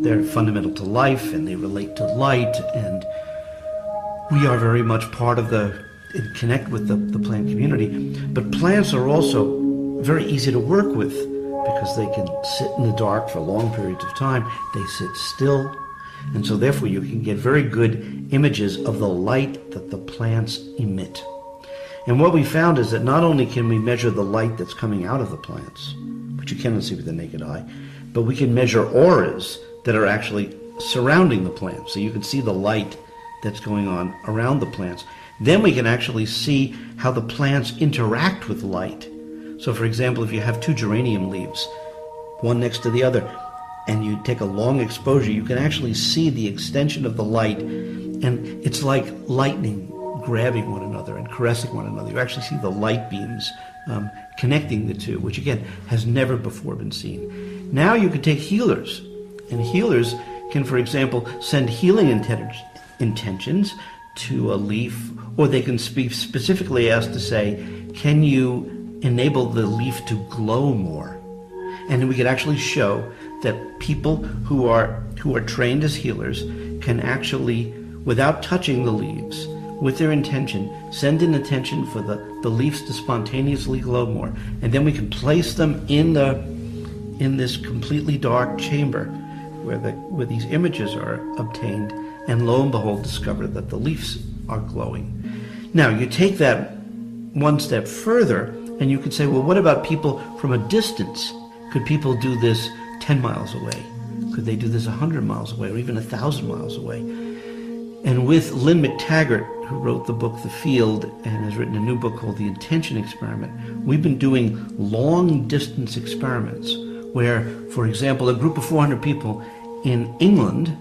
[SPEAKER 18] they're fundamental to life and they relate to light, and we are very much part of connect with the plant community, but plants are also very easy to work with because they can sit in the dark for long periods of time. They sit still. And so therefore you can get very good images of the light that the plants emit. And what we found is that not only can we measure the light that's coming out of the plants, which you cannot see with the naked eye, but we can measure auras that are actually surrounding the plants. So you can see the light that's going on around the plants. Then we can actually see how the plants interact with light. So for example, if you have 2 geranium leaves, one next to the other, and you take a long exposure, you can actually see the extension of the light, and it's like lightning grabbing one another and caressing one another. You actually see the light beams connecting the two, which again has never before been seen. Now you can take healers, and healers can, for example, send healing intentions to a leaf, or they can be specifically asked to say, can you enable the leaf to glow more? And we could actually show that people who are trained as healers can actually, without touching the leaves, with their intention, send an intention for the leaves to spontaneously glow more. And then we can place them in this completely dark chamber where these images are obtained, and lo and behold discover that the leaves are glowing. Now you take that one step further and you could say, well, what about people from a distance? Could people do this 10 miles away? Could they do this 100 miles away, or even 1,000 miles away? And with Lynn McTaggart, who wrote the book The Field and has written a new book called The Intention Experiment, we've been doing long-distance experiments where, for example, a group of 400 people in England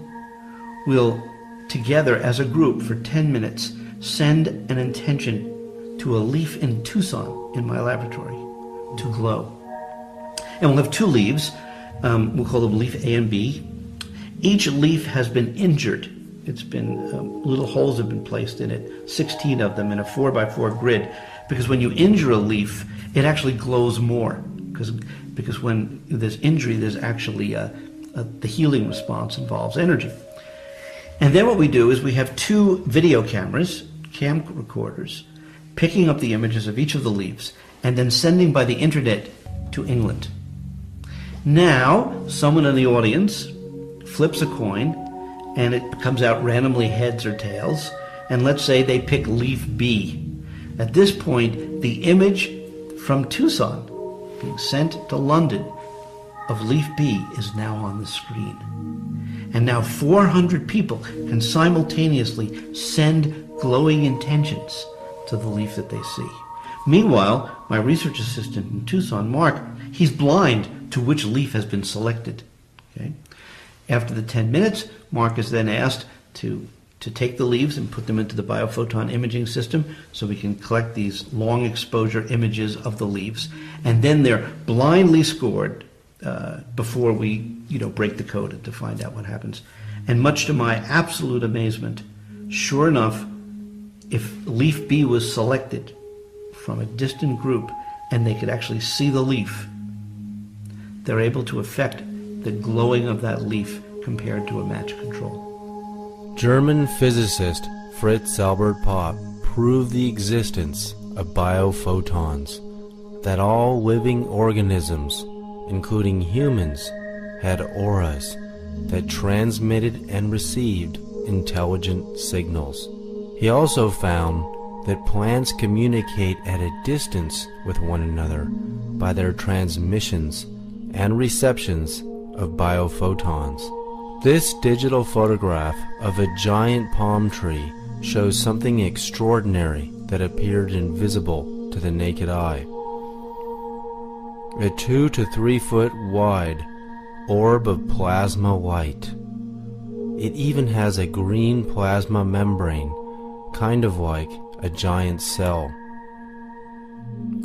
[SPEAKER 18] will, together as a group for 10 minutes, send an intention to a leaf in Tucson in my laboratory to glow. And we'll have 2 leaves. We'll call them leaf A and B. Each leaf has been injured. It's been, little holes have been placed in it, 16 of them in a 4x4 grid, because when you injure a leaf, it actually glows more, because when there's injury, there's actually the healing response involves energy. And then what we do is we have 2 video cameras, cam recorders, picking up the images of each of the leaves and then sending by the internet to England. Now, someone in the audience flips a coin, and it comes out randomly heads or tails, and let's say they pick leaf B. At this point, the image from Tucson being sent to London of leaf B is now on the screen. And now 400 people can simultaneously send glowing intentions to the leaf that they see. Meanwhile, my research assistant in Tucson, Mark, he's blind to which leaf has been selected. Okay? After the 10 minutes, Mark is then asked to take the leaves and put them into the biophoton imaging system so we can collect these long exposure images of the leaves. And then they're blindly scored before we break the code to find out what happens. And much to my absolute amazement, sure enough, if leaf B was selected from a distant group and they could actually see the leaf, they're able to affect the glowing of that leaf compared to a match control.
[SPEAKER 7] German physicist Fritz Albert Popp proved the existence of biophotons, that all living organisms, including humans, had auras that transmitted and received intelligent signals. He also found that plants communicate at a distance with one another by their transmissions and receptions of biophotons. This digital photograph of a giant palm tree shows something extraordinary that appeared invisible to the naked eye. A 2 to 3 foot wide orb of plasma light. It even has a green plasma membrane, kind of like a giant cell.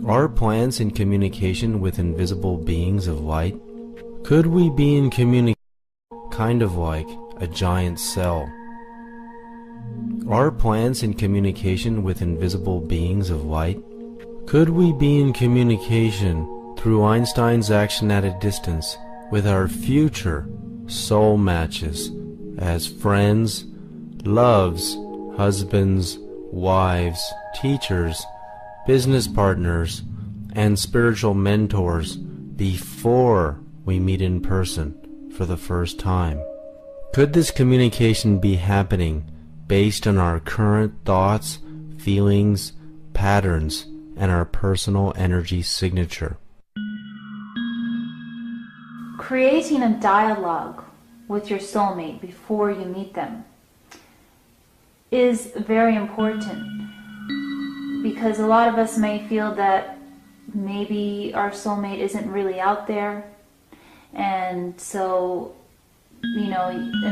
[SPEAKER 7] Are plants in communication with invisible beings of light? Could we be in communication kind of like a giant cell? Are plants in communication with invisible beings of light? Could we be in communication through Einstein's action at a distance with our future soul matches as friends, loves, husbands, wives, teachers, business partners, and spiritual mentors before we meet in person for the first time? Could this communication be happening based on our current thoughts, feelings, patterns, and our personal energy signature?
[SPEAKER 9] Creating a dialogue with your soulmate before you meet them is very important, because a lot of us may feel that maybe our soulmate isn't really out there, and so, in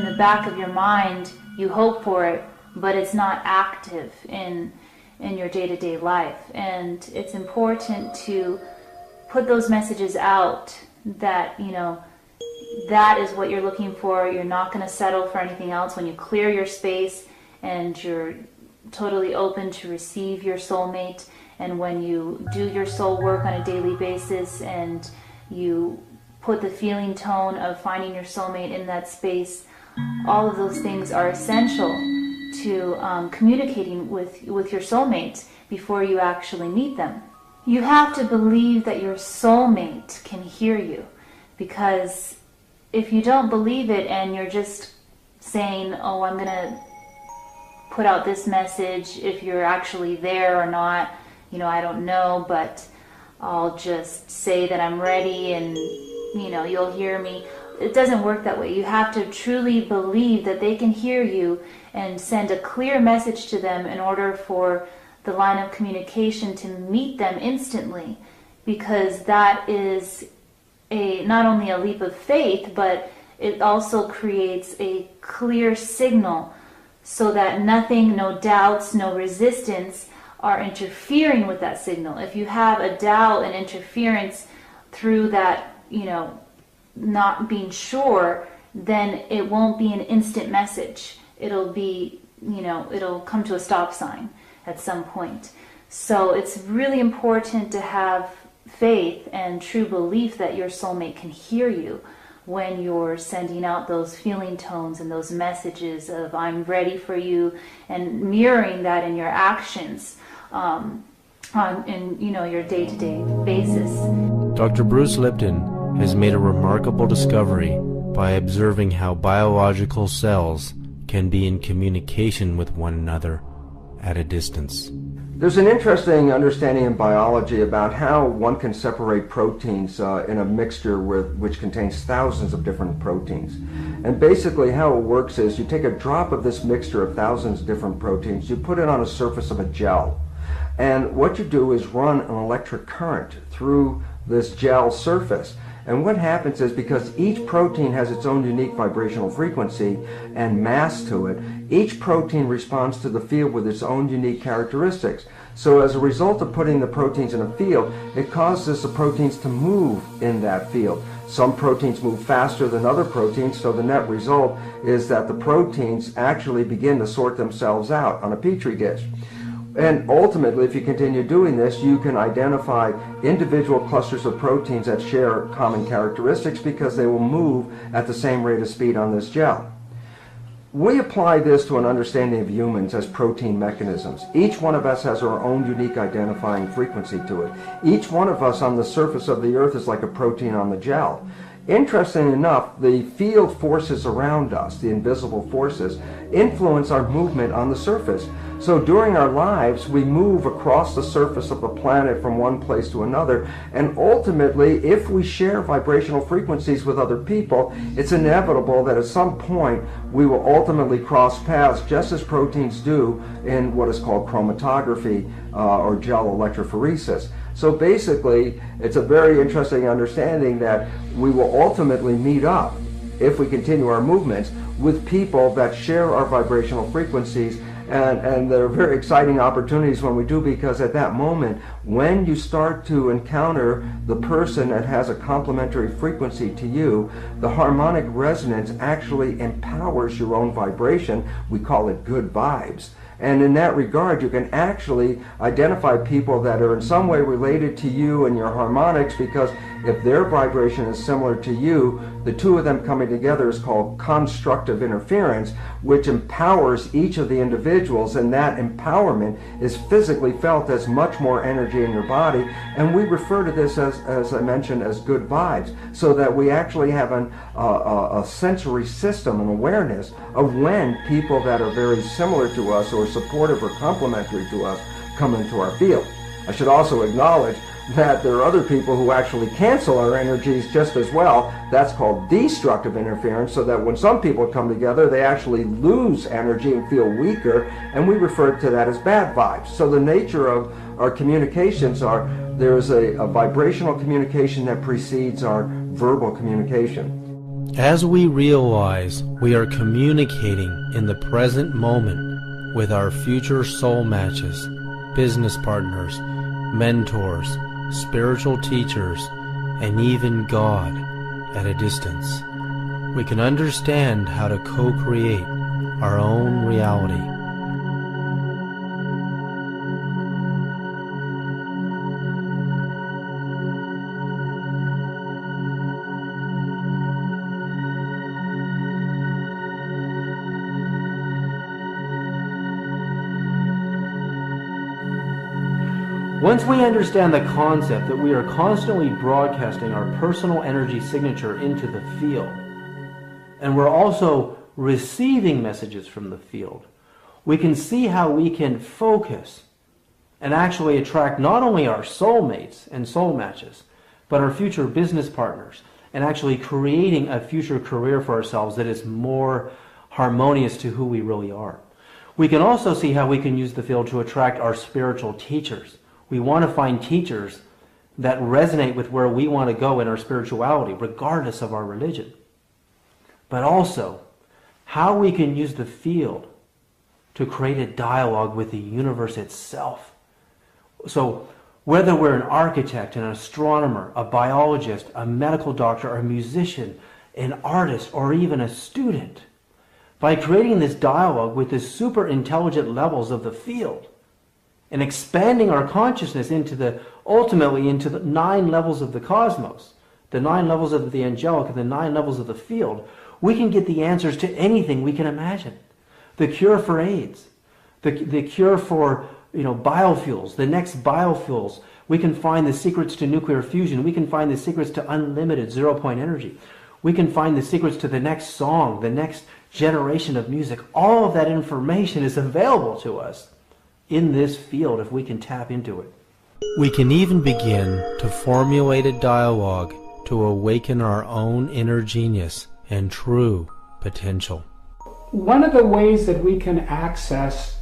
[SPEAKER 9] the back of your mind you hope for it, but it's not active in your day-to-day life. And it's important to put those messages out that that is what you're looking for. You're not going to settle for anything else when you clear your space and you're totally open to receive your soulmate, and when you do your soul work on a daily basis and you put the feeling tone of finding your soulmate in that space. All of those things are essential to communicating with your soulmate before you actually meet them. You have to believe that your soulmate can hear you, because if you don't believe it and you're just saying, oh, I'm going to put out this message, if you're actually there or not, I don't know, but I'll just say that I'm ready and you'll hear me. It doesn't work that way. You have to truly believe that they can hear you and send a clear message to them in order for the line of communication to meet them instantly, because that is not only a leap of faith, but it also creates a clear signal so that nothing, no doubts, no resistance are interfering with that signal. If you have a doubt and interference through that, not being sure, then it won't be an instant message. It'll be, it'll come to a stop sign at some point. So it's really important to have faith and true belief that your soulmate can hear you when you're sending out those feeling tones and those messages of I'm ready for you, and mirroring that in your actions on your day-to-day basis.
[SPEAKER 7] Dr. Bruce Lipton has made a remarkable discovery by observing how biological cells can be in communication with one another at a distance.
[SPEAKER 2] There's an interesting understanding in biology about how one can separate proteins in a mixture which contains thousands of different proteins. And basically how it works is you take a drop of this mixture of thousands of different proteins, you put it on a surface of a gel. And what you do is run an electric current through this gel surface. And what happens is, because each protein has its own unique vibrational frequency and mass to it, each protein responds to the field with its own unique characteristics. So as a result of putting the proteins in a field, it causes the proteins to move in that field. Some proteins move faster than other proteins, so the net result is that the proteins actually begin to sort themselves out on a petri dish. And ultimately, if you continue doing this, you can identify individual clusters of proteins that share common characteristics because they will move at the same rate of speed on this gel. We apply this to an understanding of humans as protein mechanisms. Each one of us has our own unique identifying frequency to it. Each one of us on the surface of the earth is like a protein on the gel. Interestingly enough, the field forces around us, the invisible forces, influence our movement on the surface. So during our lives, we move across the surface of the planet from one place to another, and ultimately, if we share vibrational frequencies with other people, it's inevitable that at some point we will ultimately cross paths, just as proteins do in what is called chromatography or gel electrophoresis. So basically, it's a very interesting understanding that we will ultimately meet up, if we continue our movements, with people that share our vibrational frequencies. And there are very exciting opportunities when we do, because at that moment, when you start to encounter the person that has a complementary frequency to you, the harmonic resonance actually empowers your own vibration. We call it good vibes. And in that regard, you can actually identify people that are in some way related to you and your harmonics, because if their vibration is similar to you, the two of them coming together is called constructive interference, which empowers each of the individuals, and that empowerment is physically felt as much more energy in your body. And we refer to this as I mentioned, as good vibes, so that we actually have a sensory system and awareness of when people that are very similar to us or supportive or complementary to us come into our field. I should also acknowledge that there are other people who actually cancel our energies just as well. That's called destructive interference, so that when some people come together, they actually lose energy and feel weaker, and we refer to that as bad vibes. So the nature of our communications are, there is a vibrational communication that precedes our verbal communication.
[SPEAKER 7] As we realize we are communicating in the present moment with our future soul matches, business partners, mentors, spiritual teachers, and even God at a distance, we can understand how to co-create our own reality.
[SPEAKER 4] Once we understand the concept that we are constantly broadcasting our personal energy signature into the field, and we're also receiving messages from the field, we can see how we can focus and actually attract not only our soulmates and soul matches, but our future business partners, and actually creating a future career for ourselves that is more harmonious to who we really are. We can also see how we can use the field to attract our spiritual teachers. We want to find teachers that resonate with where we want to go in our spirituality, regardless of our religion. But also, how we can use the field to create a dialogue with the universe itself. So, whether we're an architect, an astronomer, a biologist, a medical doctor, a musician, an artist, or even a student, by creating this dialogue with the super intelligent levels of the field, and expanding our consciousness ultimately into the 9 levels of the cosmos, the 9 levels of the angelic and the 9 levels of the field, we can get the answers to anything we can imagine. The cure for AIDS, the cure for biofuels, the next biofuels. We can find the secrets to nuclear fusion. We can find the secrets to unlimited zero-point energy. We can find the secrets to the next song, the next generation of music. All of that information is available to us in this field if we can tap into it.
[SPEAKER 7] We can even begin to formulate a dialogue to awaken our own inner genius and true potential.
[SPEAKER 8] One of the ways that we can access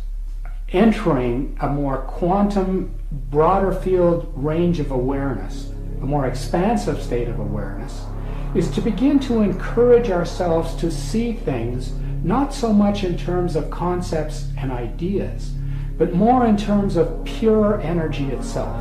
[SPEAKER 8] entering a more quantum, broader field range of awareness, a more expansive state of awareness, is to begin to encourage ourselves to see things not so much in terms of concepts and ideas, but more in terms of pure energy itself.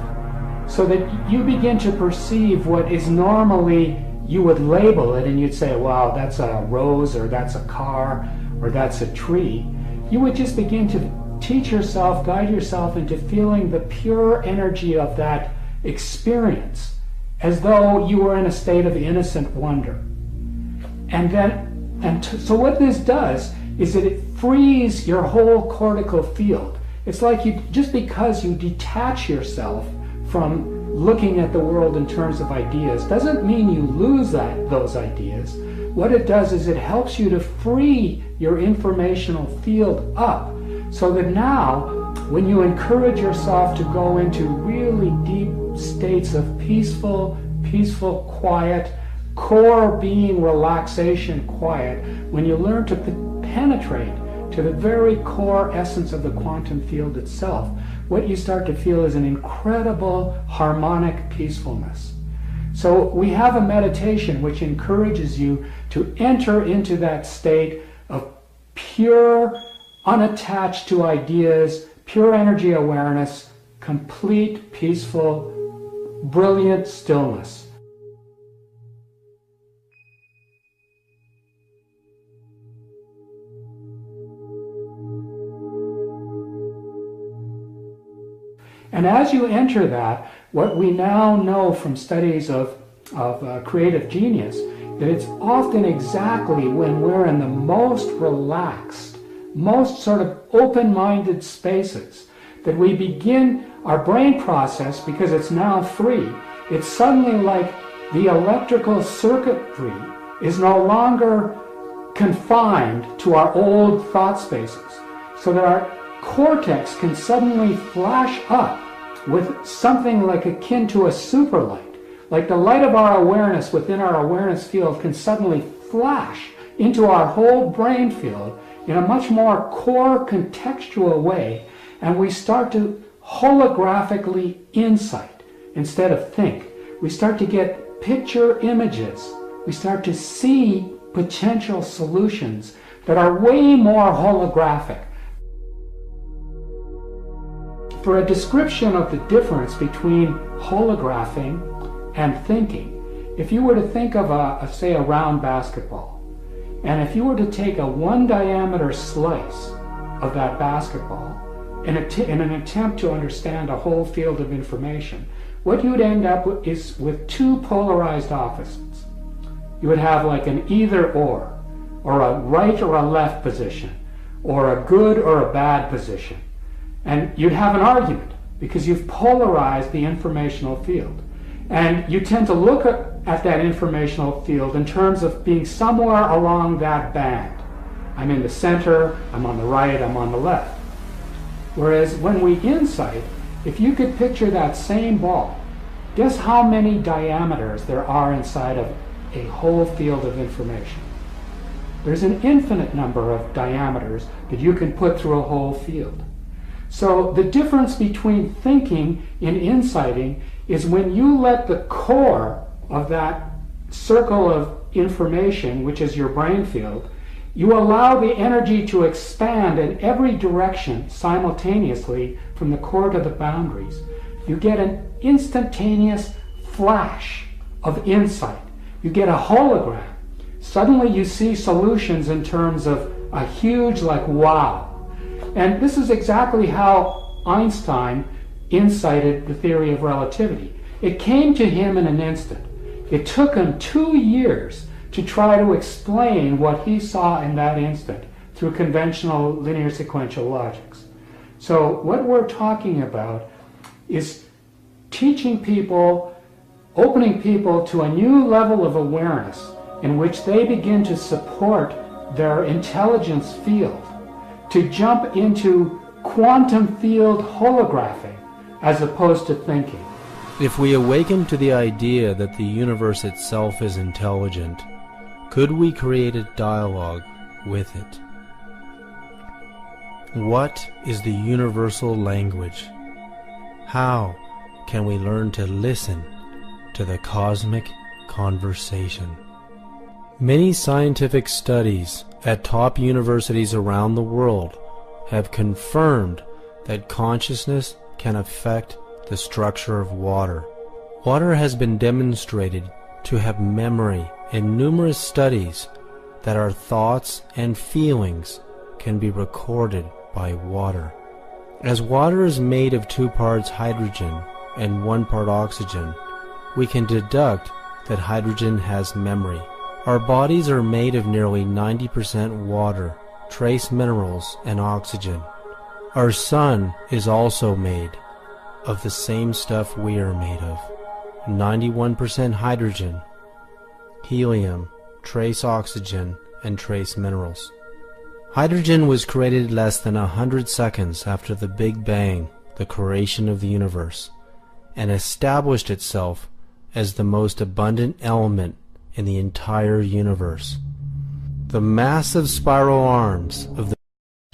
[SPEAKER 8] So that you begin to perceive what is normally, you would label it and you'd say, wow, that's a rose, or that's a car, or that's a tree. You would just begin to teach yourself, guide yourself into feeling the pure energy of that experience, as though you were in a state of innocent wonder. So what this does is that it frees your whole cortical field. It's like just because you detach yourself from looking at the world in terms of ideas doesn't mean you lose those ideas. What it does is it helps you to free your informational field up, so that now when you encourage yourself to go into really deep states of peaceful, quiet, core being relaxation quiet, when you learn to penetrate to the very core essence of the quantum field itself, what you start to feel is an incredible harmonic peacefulness. So we have a meditation which encourages you to enter into that state of pure, unattached to ideas, pure energy awareness, complete, peaceful, brilliant stillness. And as you enter that, what we now know from studies of creative genius, that it's often exactly when we're in the most relaxed, most sort of open-minded spaces that we begin our brain process, because it's now free. It's suddenly like the electrical circuitry is no longer confined to our old thought spaces, so that our cortex can suddenly flash up with something like akin to a super light. Like the light of our awareness within our awareness field can suddenly flash into our whole brain field in a much more core contextual way, and we start to holographically insight instead of think. We start to get picture images. We start to see potential solutions that are way more holographic. For a description of the difference between holographing and thinking, if you were to think of say a round basketball, and if you were to take a 1 diameter slice of that basketball in an attempt to understand a whole field of information, what you would end up with is with two polarized opposites. You would have like an either or a right or a left position, or a good or a bad position. And you'd have an argument because you've polarized the informational field. And you tend to look at that informational field in terms of being somewhere along that band. I'm in the center, I'm on the right, I'm on the left. Whereas when we insight, if you could picture that same ball, guess how many diameters there are inside of a whole field of information? There's an infinite number of diameters that you can put through a whole field. So the difference between thinking and insighting is when you let the core of that circle of information, which is your brain field, you allow the energy to expand in every direction simultaneously from the core to the boundaries. You get an instantaneous flash of insight. You get a hologram. Suddenly you see solutions in terms of a huge, like, wow. And this is exactly how Einstein incited the theory of relativity. It came to him in an instant. It took him 2 years to try to explain what he saw in that instant through conventional linear sequential logics. So what we're talking about is teaching people, opening people to a new level of awareness in which they begin to support their intelligence field, to jump into quantum field holographing as opposed to thinking.
[SPEAKER 7] If we awaken to the idea that the universe itself is intelligent, could we create a dialogue with it? What is the universal language? How can we learn to listen to the cosmic conversation? Many scientific studies at top universities around the world have confirmed that consciousness can affect the structure of water. Water has been demonstrated to have memory in numerous studies that our thoughts and feelings can be recorded by water. As water is made of 2 parts hydrogen and 1 part oxygen, we can deduct that hydrogen has memory. Our bodies are made of nearly 90% water, trace minerals, and oxygen. Our sun is also made of the same stuff we are made of, 91% hydrogen, helium, trace oxygen, and trace minerals. Hydrogen was created less than 100 seconds after the Big Bang, the creation of the universe, and established itself as the most abundant element in the entire universe. The massive spiral arms of the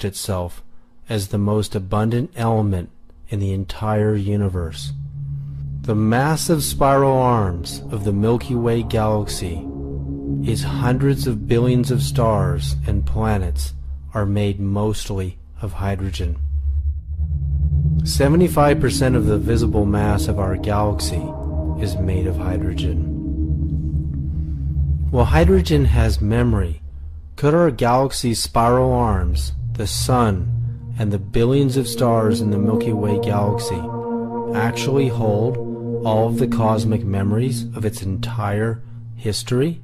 [SPEAKER 7] itself as the most abundant element in the entire universe. The massive spiral arms of the Milky Way galaxy is hundreds of billions of stars and planets are made mostly of hydrogen. 75% of the visible mass of our galaxy is made of hydrogen. While hydrogen has memory, could our galaxy's spiral arms, the Sun, and the billions of stars in the Milky Way galaxy actually hold all of the cosmic memories of its entire history?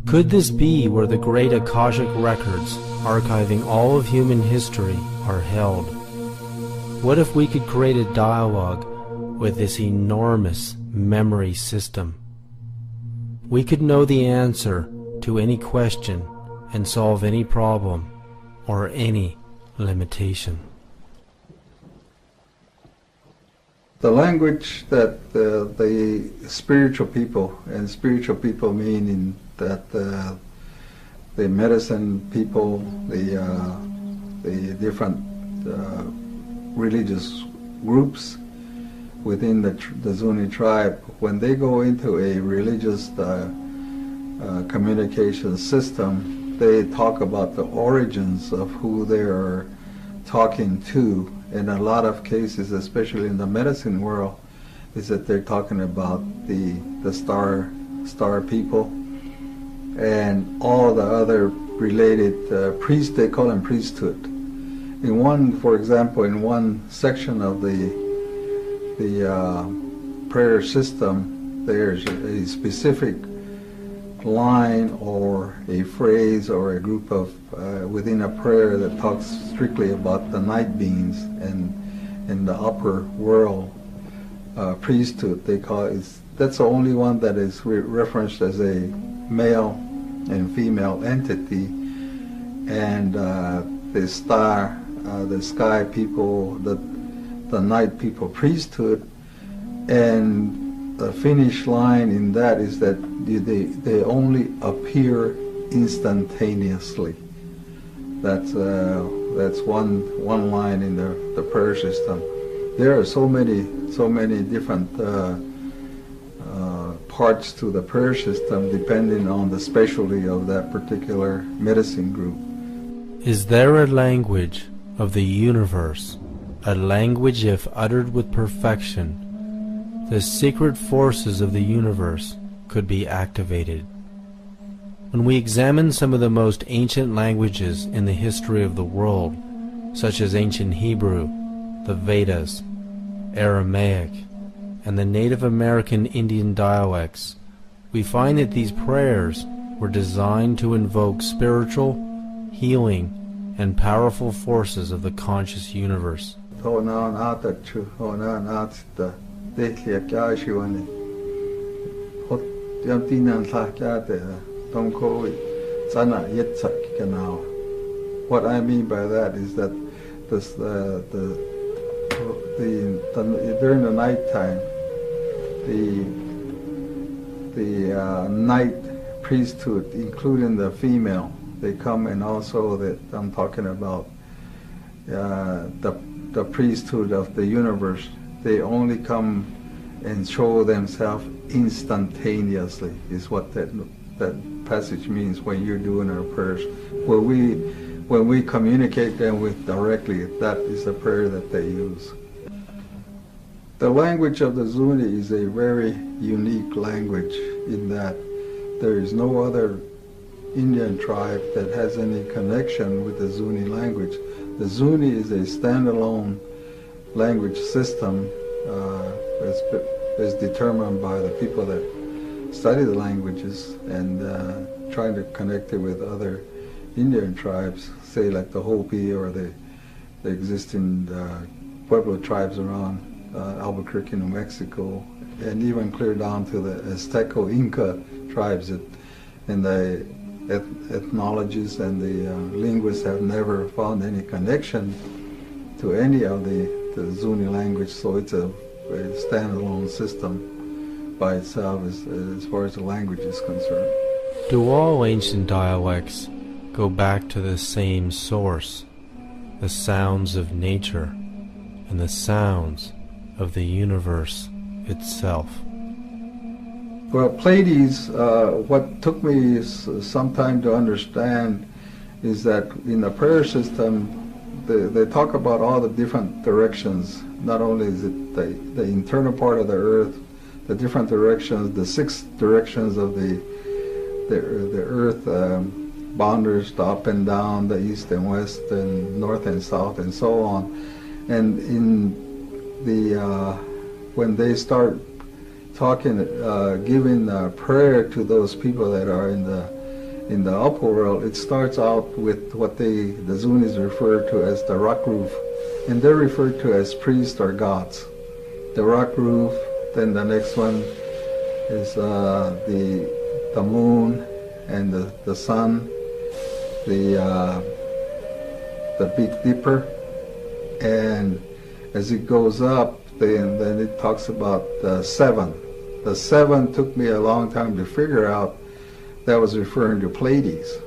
[SPEAKER 7] Could this be where the great Akashic records archiving all of human history are held? What if we could create a dialogue with this enormous memory system? We could know the answer to any question and solve any problem or any limitation.
[SPEAKER 19] The language that the spiritual people, and spiritual people meaning that the medicine people, the different religious groups within the Zuni tribe, when they go into a religious communication system, they talk about the origins of who they are talking to. In a lot of cases, especially in the medicine world, is that they're talking about the star people and all the other related priests. They call them priesthood. In one, for example, in one section of the prayer system, there's a specific line or a phrase or a group of within a prayer that talks strictly about the night beings and in the upper world priesthood. They call it. That's the only one that is referenced as a male and female entity, and the sky people, the night people priesthood, and the finish line in that is that they only appear instantaneously. That's one line in the prayer system. There are so many different parts to the prayer system depending on the specialty of that particular medicine group.
[SPEAKER 7] Is there a language of the universe, a language if uttered with perfection, the secret forces of the universe could be activated? When we examine some of the most ancient languages in the history of the world, such as ancient Hebrew, the Vedas, Aramaic, and the Native American Indian dialects, we find that these prayers were designed to invoke spiritual, healing, and powerful forces of the conscious universe.
[SPEAKER 19] What I mean by that is that during the nighttime, the night priesthood, including the female, they come, and also that I'm talking about the priesthood of the universe. They only come and show themselves instantaneously, is what that passage means when you're doing our prayers. When we communicate them with directly, that is the prayer that they use. The language of the Zuni is a very unique language in that there is no other Indian tribe that has any connection with the Zuni language. The Zuni is a standalone language system as determined by the people that study the languages and trying to connect it with other Indian tribes, say like the Hopi or the existing Pueblo tribes around Albuquerque, New Mexico, and even clear down to the Azteco Inca tribes. And the ethnologists and the linguists have never found any connection to any of the Zuni language, so it's a standalone system by itself as far as the language is concerned.
[SPEAKER 7] Do all ancient dialects go back to the same source, the sounds of nature and the sounds of the universe itself?
[SPEAKER 19] Well, Pleiades, what took me some time to understand is that in the prayer system, they talk about all the different directions. Not only is it the internal part of the earth, the different directions, the 6 directions of the earth, boundaries, the up and down, the east and west, and north and south, and so on. And in the when they start talking, giving prayer to those people that are in the upper world, it starts out with what the Zunis refer to as the rock roof, and they're referred to as priests or gods. The rock roof, then the next one is the moon and the sun, the Big Dipper, and as it goes up, then it talks about the 7. The 7 took me a long time to figure out that was referring to Pleiades.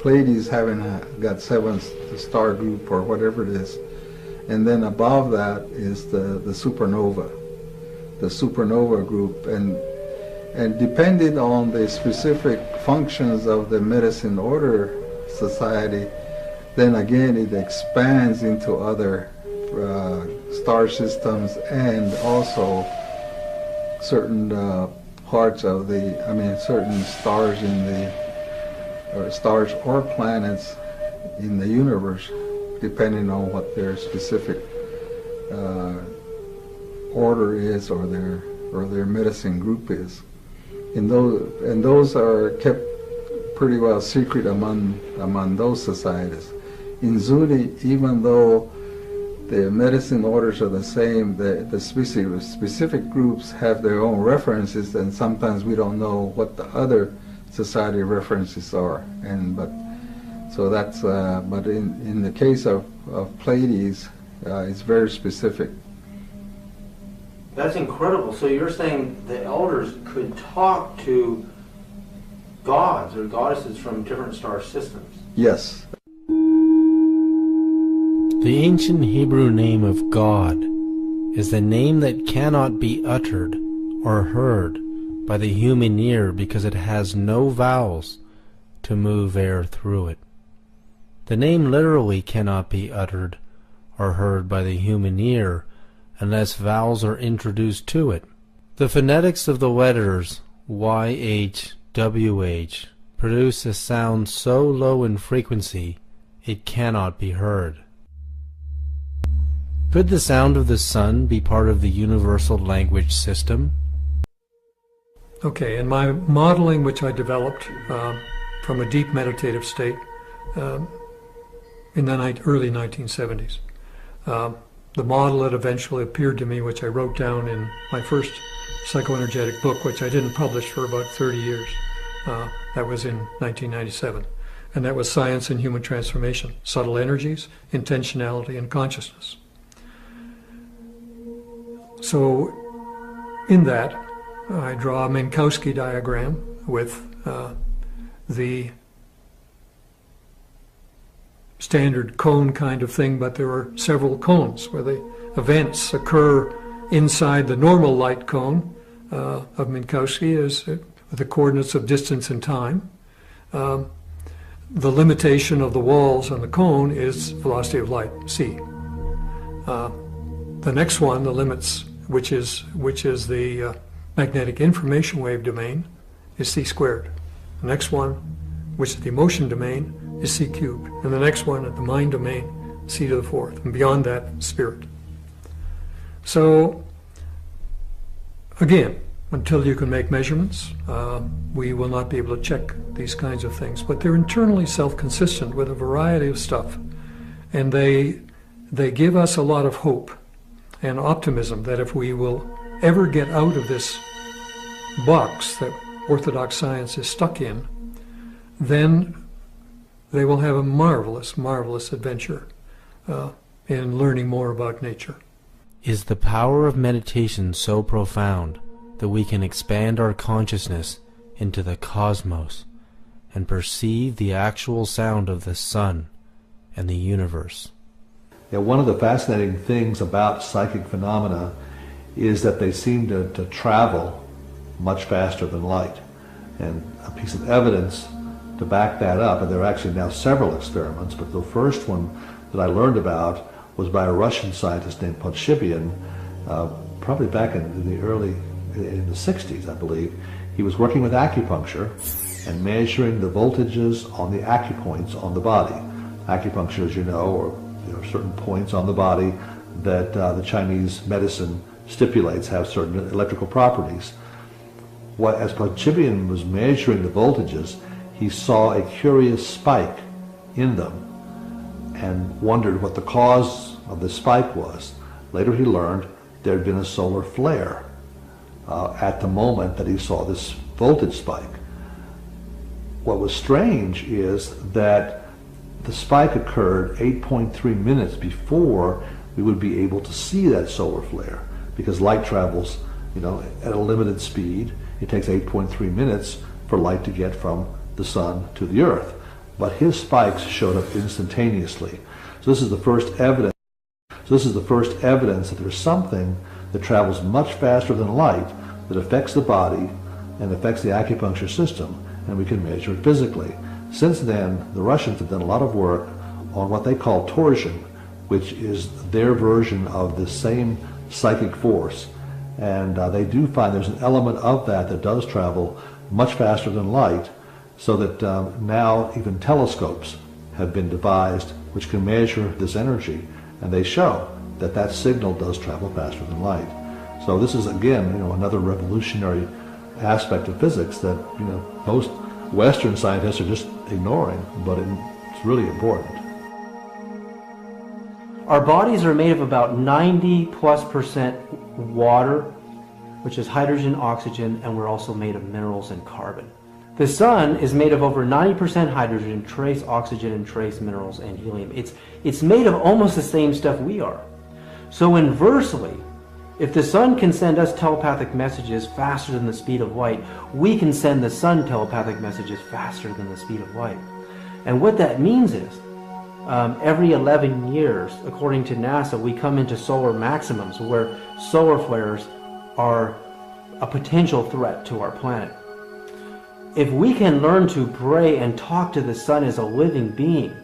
[SPEAKER 19] Pleiades having got 7 star group or whatever it is. And then above that is the supernova group. And depending on the specific functions of the Medicine Order Society, then again it expands into other star systems and also certain parts of certain stars stars or planets in the universe, depending on what their specific order is or their medicine group is. And those are kept pretty well secret among those societies. In Zuni, even though the medicine orders are the same, the specific groups have their own references, and sometimes we don't know what the other society references are. But in the case of Pleiades, it's very specific.
[SPEAKER 4] That's incredible. So you're saying the elders could talk to gods or goddesses from different star systems?
[SPEAKER 19] Yes.
[SPEAKER 7] The ancient Hebrew name of God is the name that cannot be uttered or heard by the human ear because it has no vowels to move air through it. The name literally cannot be uttered or heard by the human ear unless vowels are introduced to it. The phonetics of the letters YH, WH produce a sound so low in frequency it cannot be heard. Could the sound of the sun be part of the universal language system?
[SPEAKER 3] Okay, in my modeling, which I developed from a deep meditative state, in the early 1970s. The model that eventually appeared to me, which I wrote down in my first psychoenergetic book, which I didn't publish for about 30 years, that was in 1997. And that was Science and Human Transformation, Subtle Energies, Intentionality, and Consciousness. So in that, I draw a Minkowski diagram with the standard cone kind of thing, but there are several cones where the events occur inside the normal light cone of Minkowski is the coordinates of distance and time. The limitation of the walls on the cone is velocity of light, c. The next one, the limits, which is the magnetic information wave domain, is c squared. The next one, which is the emotion domain, is c cubed. And the next one, at the mind domain, c to the fourth. And beyond that, spirit. So, again, until you can make measurements, we will not be able to check these kinds of things. But they're internally self-consistent with a variety of stuff. And they give us a lot of hope and optimism that if we will ever get out of this box that orthodox science is stuck in, then they will have a marvelous, marvelous adventure in learning more about nature.
[SPEAKER 7] Is the power of meditation so profound that we can expand our consciousness into the cosmos and perceive the actual sound of the sun and the universe?
[SPEAKER 1] Yeah, one of the fascinating things about psychic phenomena is that they seem to travel much faster than light. And a piece of evidence to back that up, and there are actually now several experiments, but the first one that I learned about was by a Russian scientist named Podshibian, probably back in the 60s, I believe. He was working with acupuncture and measuring the voltages on the acupoints on the body. Acupuncture, as you know, there are certain points on the body that the Chinese medicine stipulates have certain electrical properties. As Podshibian was measuring the voltages, he saw a curious spike in them and wondered what the cause of the spike was. Later he learned there had been a solar flare at the moment that he saw this voltage spike. What was strange is that the spike occurred 8.3 minutes before we would be able to see that solar flare, because light travels, at a limited speed. It takes 8.3 minutes for light to get from the sun to the earth. But his spikes showed up instantaneously. So this is the first evidence. That there's something that travels much faster than light that affects the body and affects the acupuncture system, and we can measure it physically. Since then, the Russians have done a lot of work on what they call torsion, which is their version of the same psychic force. And they do find there's an element of that does travel much faster than light, so that now even telescopes have been devised which can measure this energy, and they show that signal does travel faster than light. So this is, again, another revolutionary aspect of physics that most Western scientists are just ignoring, but it's really important.
[SPEAKER 4] Our bodies are made of about 90+% water, which is hydrogen, oxygen, and we're also made of minerals and carbon. The sun is made of over 90% hydrogen, trace oxygen, and trace minerals and helium. It's made of almost the same stuff we are. So inversely, if the sun can send us telepathic messages faster than the speed of light, we can send the sun telepathic messages faster than the speed of light. And what that means is, every 11 years, according to NASA, we come into solar maximums where solar flares are a potential threat to our planet. If we can learn to pray and talk to the sun as a living being,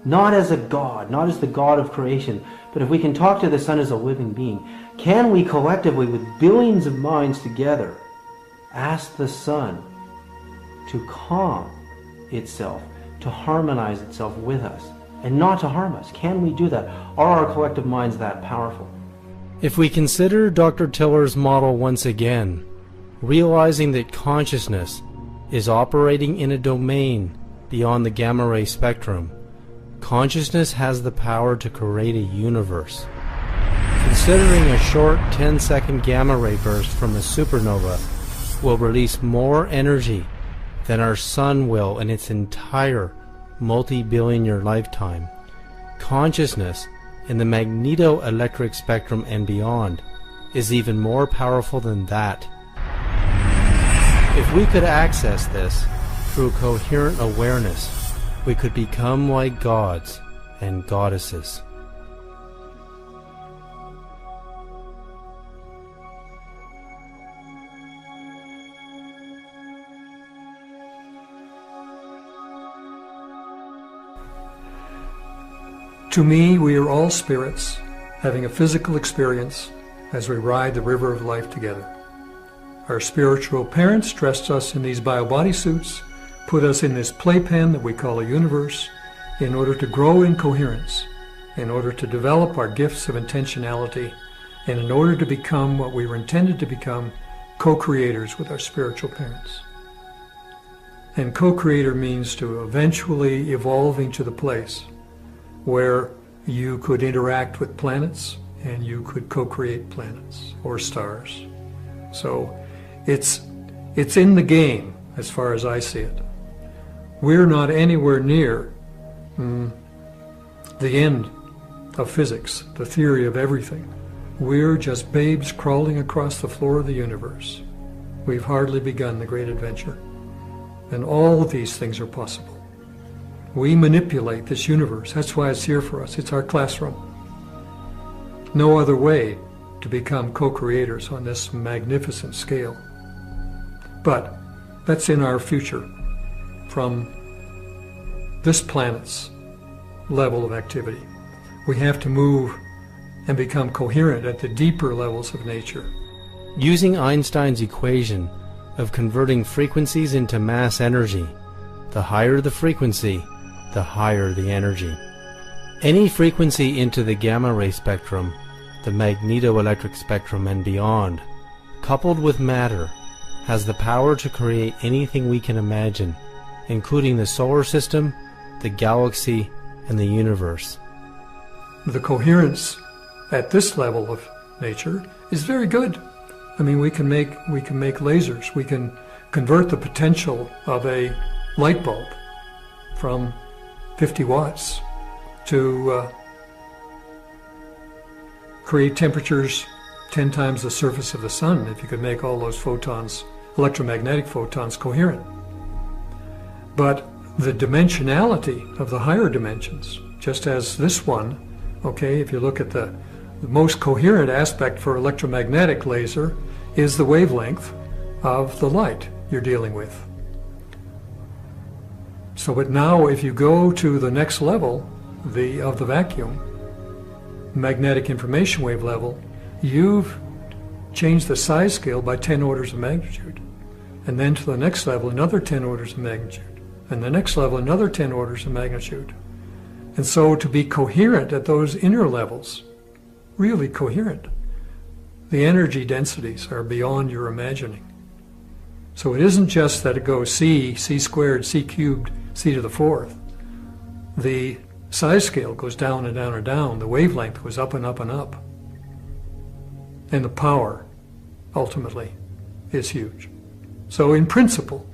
[SPEAKER 4] not as a god, not as the god of creation, but if we can talk to the sun as a living being, can we collectively, with billions of minds together, ask the sun to calm itself, to harmonize itself with us, and not to harm us? Can we do that? Are our collective minds that powerful?
[SPEAKER 7] If we consider Dr. Tiller's model once again, realizing that consciousness is operating in a domain beyond the gamma ray spectrum, Consciousness has the power to create a universe. Considering a short 10-second gamma ray burst from a supernova will release more energy than our sun will in its entire multi-billion-year lifetime, consciousness in the magneto-electric spectrum and beyond is even more powerful than that. If we could access this through coherent awareness, we could become like gods and goddesses.
[SPEAKER 3] To me, we are all spirits having a physical experience as we ride the river of life together. Our spiritual parents dressed us in these bio-body suits, put us in this playpen that we call a universe, in order to grow in coherence, in order to develop our gifts of intentionality, and in order to become what we were intended to become, co-creators with our spiritual parents. And co-creator means to eventually evolving to the place where you could interact with planets and you could co-create planets or stars. So it's in the game as far as I see it. We're not anywhere near the end of physics, the theory of everything. We're just babes crawling across the floor of the universe. We've hardly begun the great adventure. And all of these things are possible. We manipulate this universe. That's why it's here for us. It's our classroom. No other way to become co-creators on this magnificent scale. But that's in our future from this planet's level of activity. We have to move and become coherent at the deeper levels of nature.
[SPEAKER 7] Using Einstein's equation of converting frequencies into mass energy, the higher the frequency, the higher the energy. Any frequency into the gamma ray spectrum, the magneto-electric spectrum and beyond, coupled with matter, has the power to create anything we can imagine, including the solar system, the galaxy, and the universe.
[SPEAKER 3] The coherence at this level of nature is very good. I mean, we can make lasers. We can convert the potential of a light bulb from 50 watts to create temperatures 10 times the surface of the sun if you could make all those photons, electromagnetic photons, coherent. But the dimensionality of the higher dimensions, just as this one, okay, if you look at the most coherent aspect for electromagnetic laser is the wavelength of the light you're dealing with. So, but now if you go to the next level, of the vacuum, magnetic information wave level, you've changed the size scale by 10 orders of magnitude. And then to the next level, another 10 orders of magnitude. And the next level, another 10 orders of magnitude. And so to be coherent at those inner levels, really coherent, the energy densities are beyond your imagining. So it isn't just that it goes c squared, c cubed, c to the fourth. The size scale goes down and down and down. The wavelength goes up and up and up. And the power, ultimately, is huge. So in principle,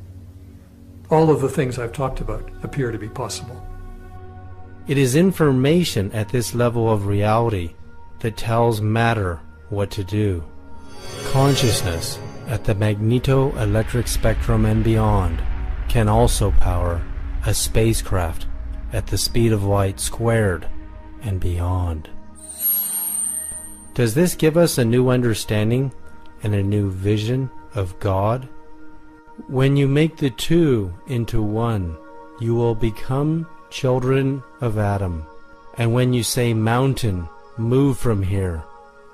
[SPEAKER 3] all of the things I've talked about appear to be possible.
[SPEAKER 7] It is information at this level of reality that tells matter what to do. Consciousness at the magneto-electric spectrum and beyond can also power a spacecraft at the speed of light squared and beyond. Does this give us a new understanding and a new vision of God? When you make the two into one, you will become children of Adam. And when you say, mountain, move from here,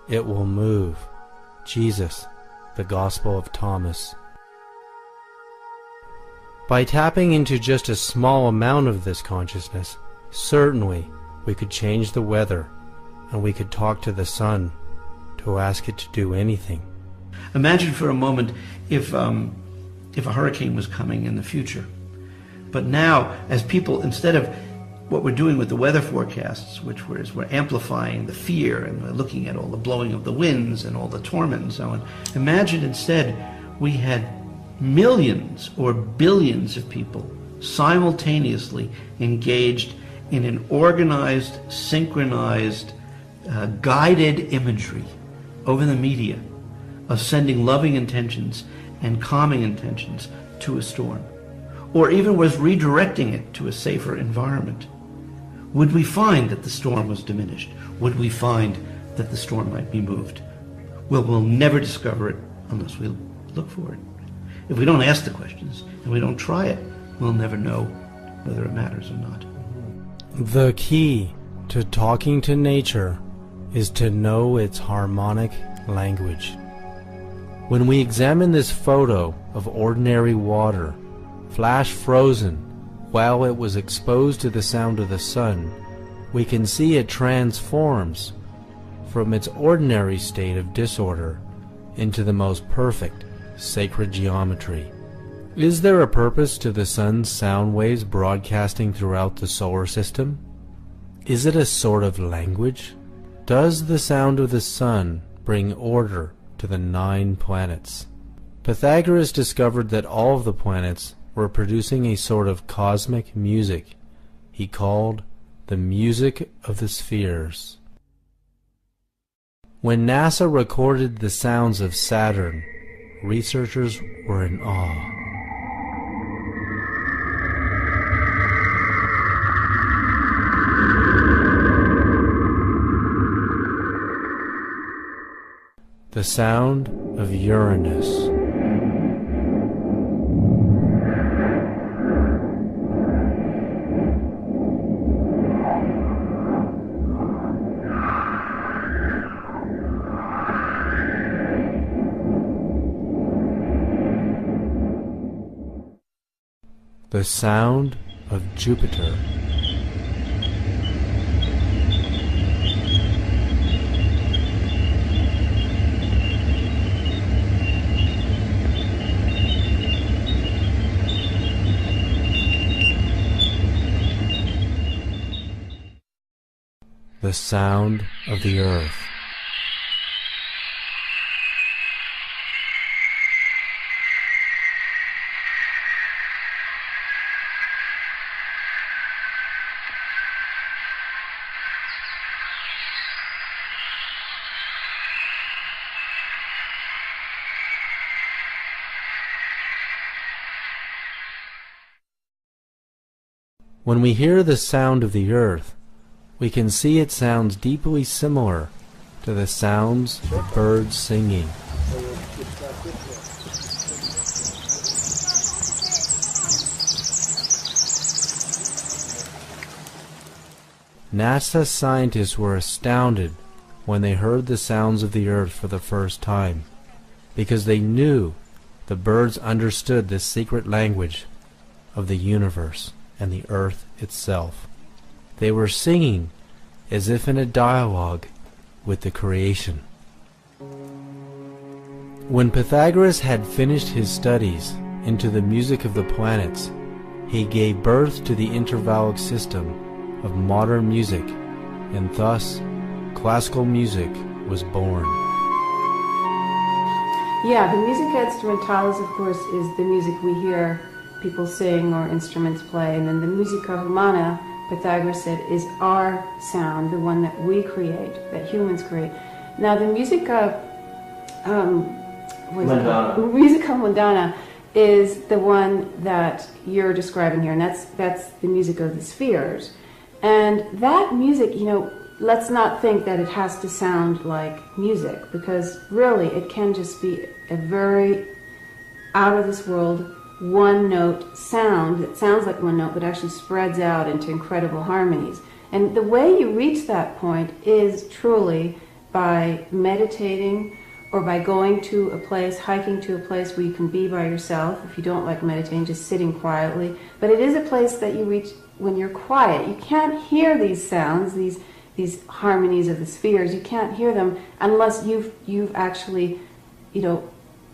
[SPEAKER 7] it will move. Jesus, the Gospel of Thomas. By tapping into just a small amount of this consciousness, certainly we could change the weather, and we could talk to the sun to ask it to do anything.
[SPEAKER 18] Imagine for a moment if a hurricane was coming in the future. But now, as people, instead of what we're doing with the weather forecasts, which is we're amplifying the fear and we're looking at all the blowing of the winds and all the torment and so on. Imagine instead we had millions or billions of people simultaneously engaged in an organized, synchronized, guided imagery over the media of sending loving intentions and calming intentions to a storm, or even was redirecting it to a safer environment. Would we find that the storm was diminished? Would we find that the storm might be moved? Well, we'll never discover it unless we look for it. If we don't ask the questions and we don't try it, we'll never know whether it matters or not.
[SPEAKER 7] The key to talking to nature is to know its harmonic language. When we examine this photo of ordinary water, flash frozen while it was exposed to the sound of the sun, we can see it transforms from its ordinary state of disorder into the most perfect sacred geometry. Is there a purpose to the sun's sound waves broadcasting throughout the solar system? Is it a sort of language? Does the sound of the sun bring order to the 9 planets? Pythagoras discovered that all of the planets were producing a sort of cosmic music he called the music of the spheres. When NASA recorded the sounds of Saturn, researchers were in awe. The sound of Uranus. The sound of Jupiter. The sound of the earth. When we hear the sound of the earth, we can see it sounds deeply similar to the sounds of birds singing. NASA scientists were astounded when they heard the sounds of the earth for the first time, because they knew the birds understood the secret language of the universe and the earth itself. They were singing as if in a dialogue with the creation. When Pythagoras had finished his studies into the music of the planets, he gave birth to the intervallic system of modern music, and thus classical music was born.
[SPEAKER 13] Yeah, the musica instrumentalis, of course, is the music we hear people sing or instruments play, and then the musica humana, Pythagoras said, is our sound, the one that we create, that humans create. Now the musica musica mundana is the one that you're describing here, and that's the music of the spheres. And that music, you know, let's not think that it has to sound like music, because really it can just be a very out of this world one-note sound that sounds like one note but actually spreads out into incredible harmonies. And the way you reach that point is truly by meditating or by going to a place, hiking to a place where you can be by yourself. If you don't like meditating, just sitting quietly. But it is a place that you reach when you're quiet. You can't hear these sounds, these harmonies of the spheres. You can't hear them unless you've actually, you know,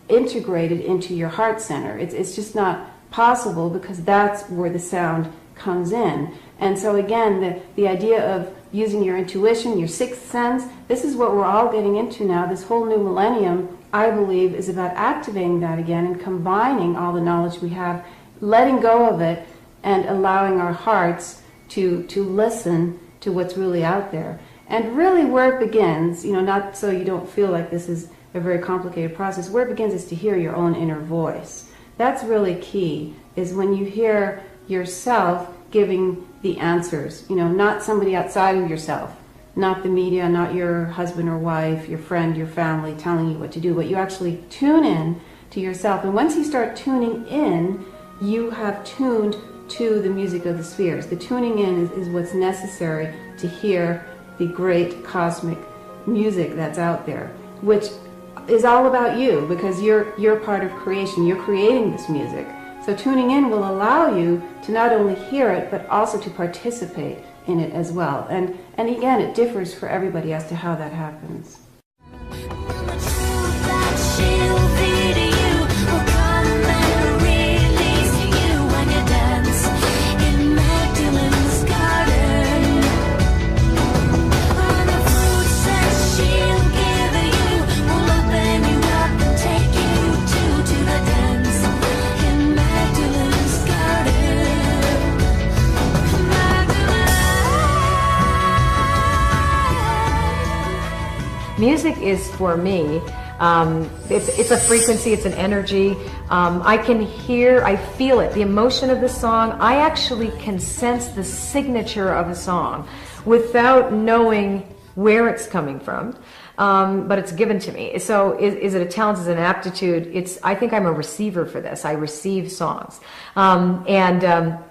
[SPEAKER 13] integrated into your heart center. It's just not possible, because that's where the sound comes in. And so again, the idea of using your intuition, your sixth sense, this is what we're all getting into now. This whole new millennium, I believe, is about activating that again and combining all the knowledge we have, letting go of it, and allowing our hearts to listen to what's really out there. And really where it begins, not so you don't feel like this is a very complicated process, where it begins is to hear your own inner voice. That's really key, is when you hear yourself giving the answers, not somebody outside of yourself, not the media, not your husband or wife, your friend, your family telling you what to do, but you actually tune in to yourself. And once you start tuning in, you have tuned to the music of the spheres. The tuning in is what's necessary to hear the great cosmic music that's out there, which is all about you, because you're part of creation. You're creating this music. So tuning in will allow you to not only hear it, but also to participate in it as well. And again, it differs for everybody as to how that happens.
[SPEAKER 20] Music is, for me, it's a frequency, it's an energy. I can hear, I feel it, the emotion of the song. I actually can sense the signature of a song without knowing where it's coming from, but it's given to me. So is it a talent, is it an aptitude? I think I'm a receiver for this. I receive songs. I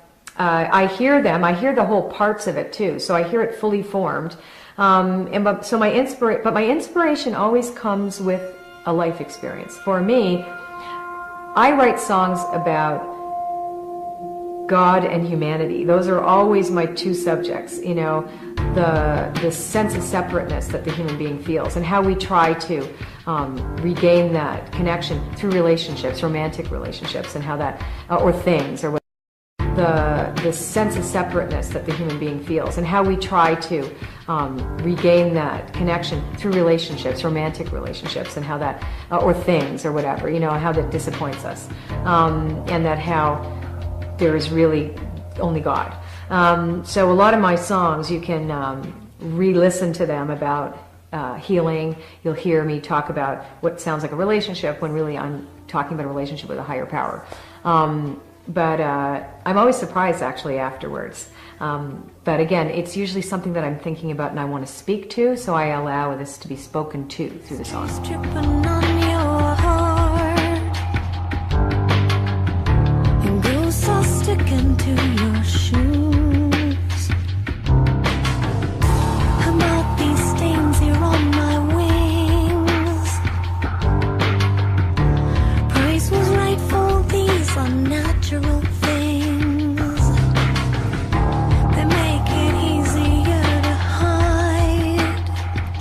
[SPEAKER 20] hear them, I hear the whole parts of it too, so I hear it fully formed. So my inspiration always comes with a life experience. For me, I write songs about God and humanity. Those are always my two subjects, the sense of separateness that the human being feels and how we try to regain that connection through relationships, romantic relationships, and how that, or things, or the sense of separateness that the human being feels and how we try to regain that connection through relationships, romantic relationships, and how that, or things, or whatever, how that disappoints us, and that how there is really only God. So a lot of my songs, you can re-listen to them about healing. You'll hear me talk about what sounds like a relationship when really I'm talking about a relationship with a higher power. But I'm always surprised, actually, afterwards. But again, it's usually something that I'm thinking about and I want to speak to, so I allow this to be spoken to through the song.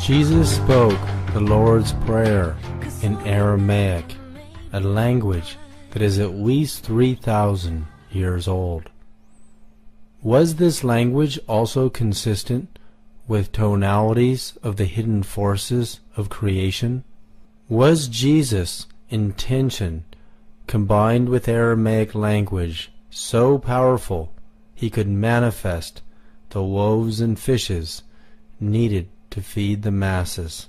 [SPEAKER 7] Jesus spoke the Lord's Prayer in Aramaic, a language that is at least 3,000 years old. Was this language also consistent with tonalities of the hidden forces of creation? Was Jesus' intention combined with Aramaic language so powerful he could manifest the loaves and fishes needed to feed the masses?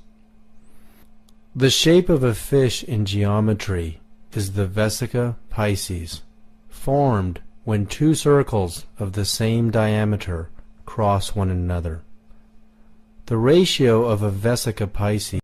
[SPEAKER 7] The shape of a fish in geometry is the Vesica Pisces, formed when two circles of the same diameter cross one another. The ratio of a Vesica Pisces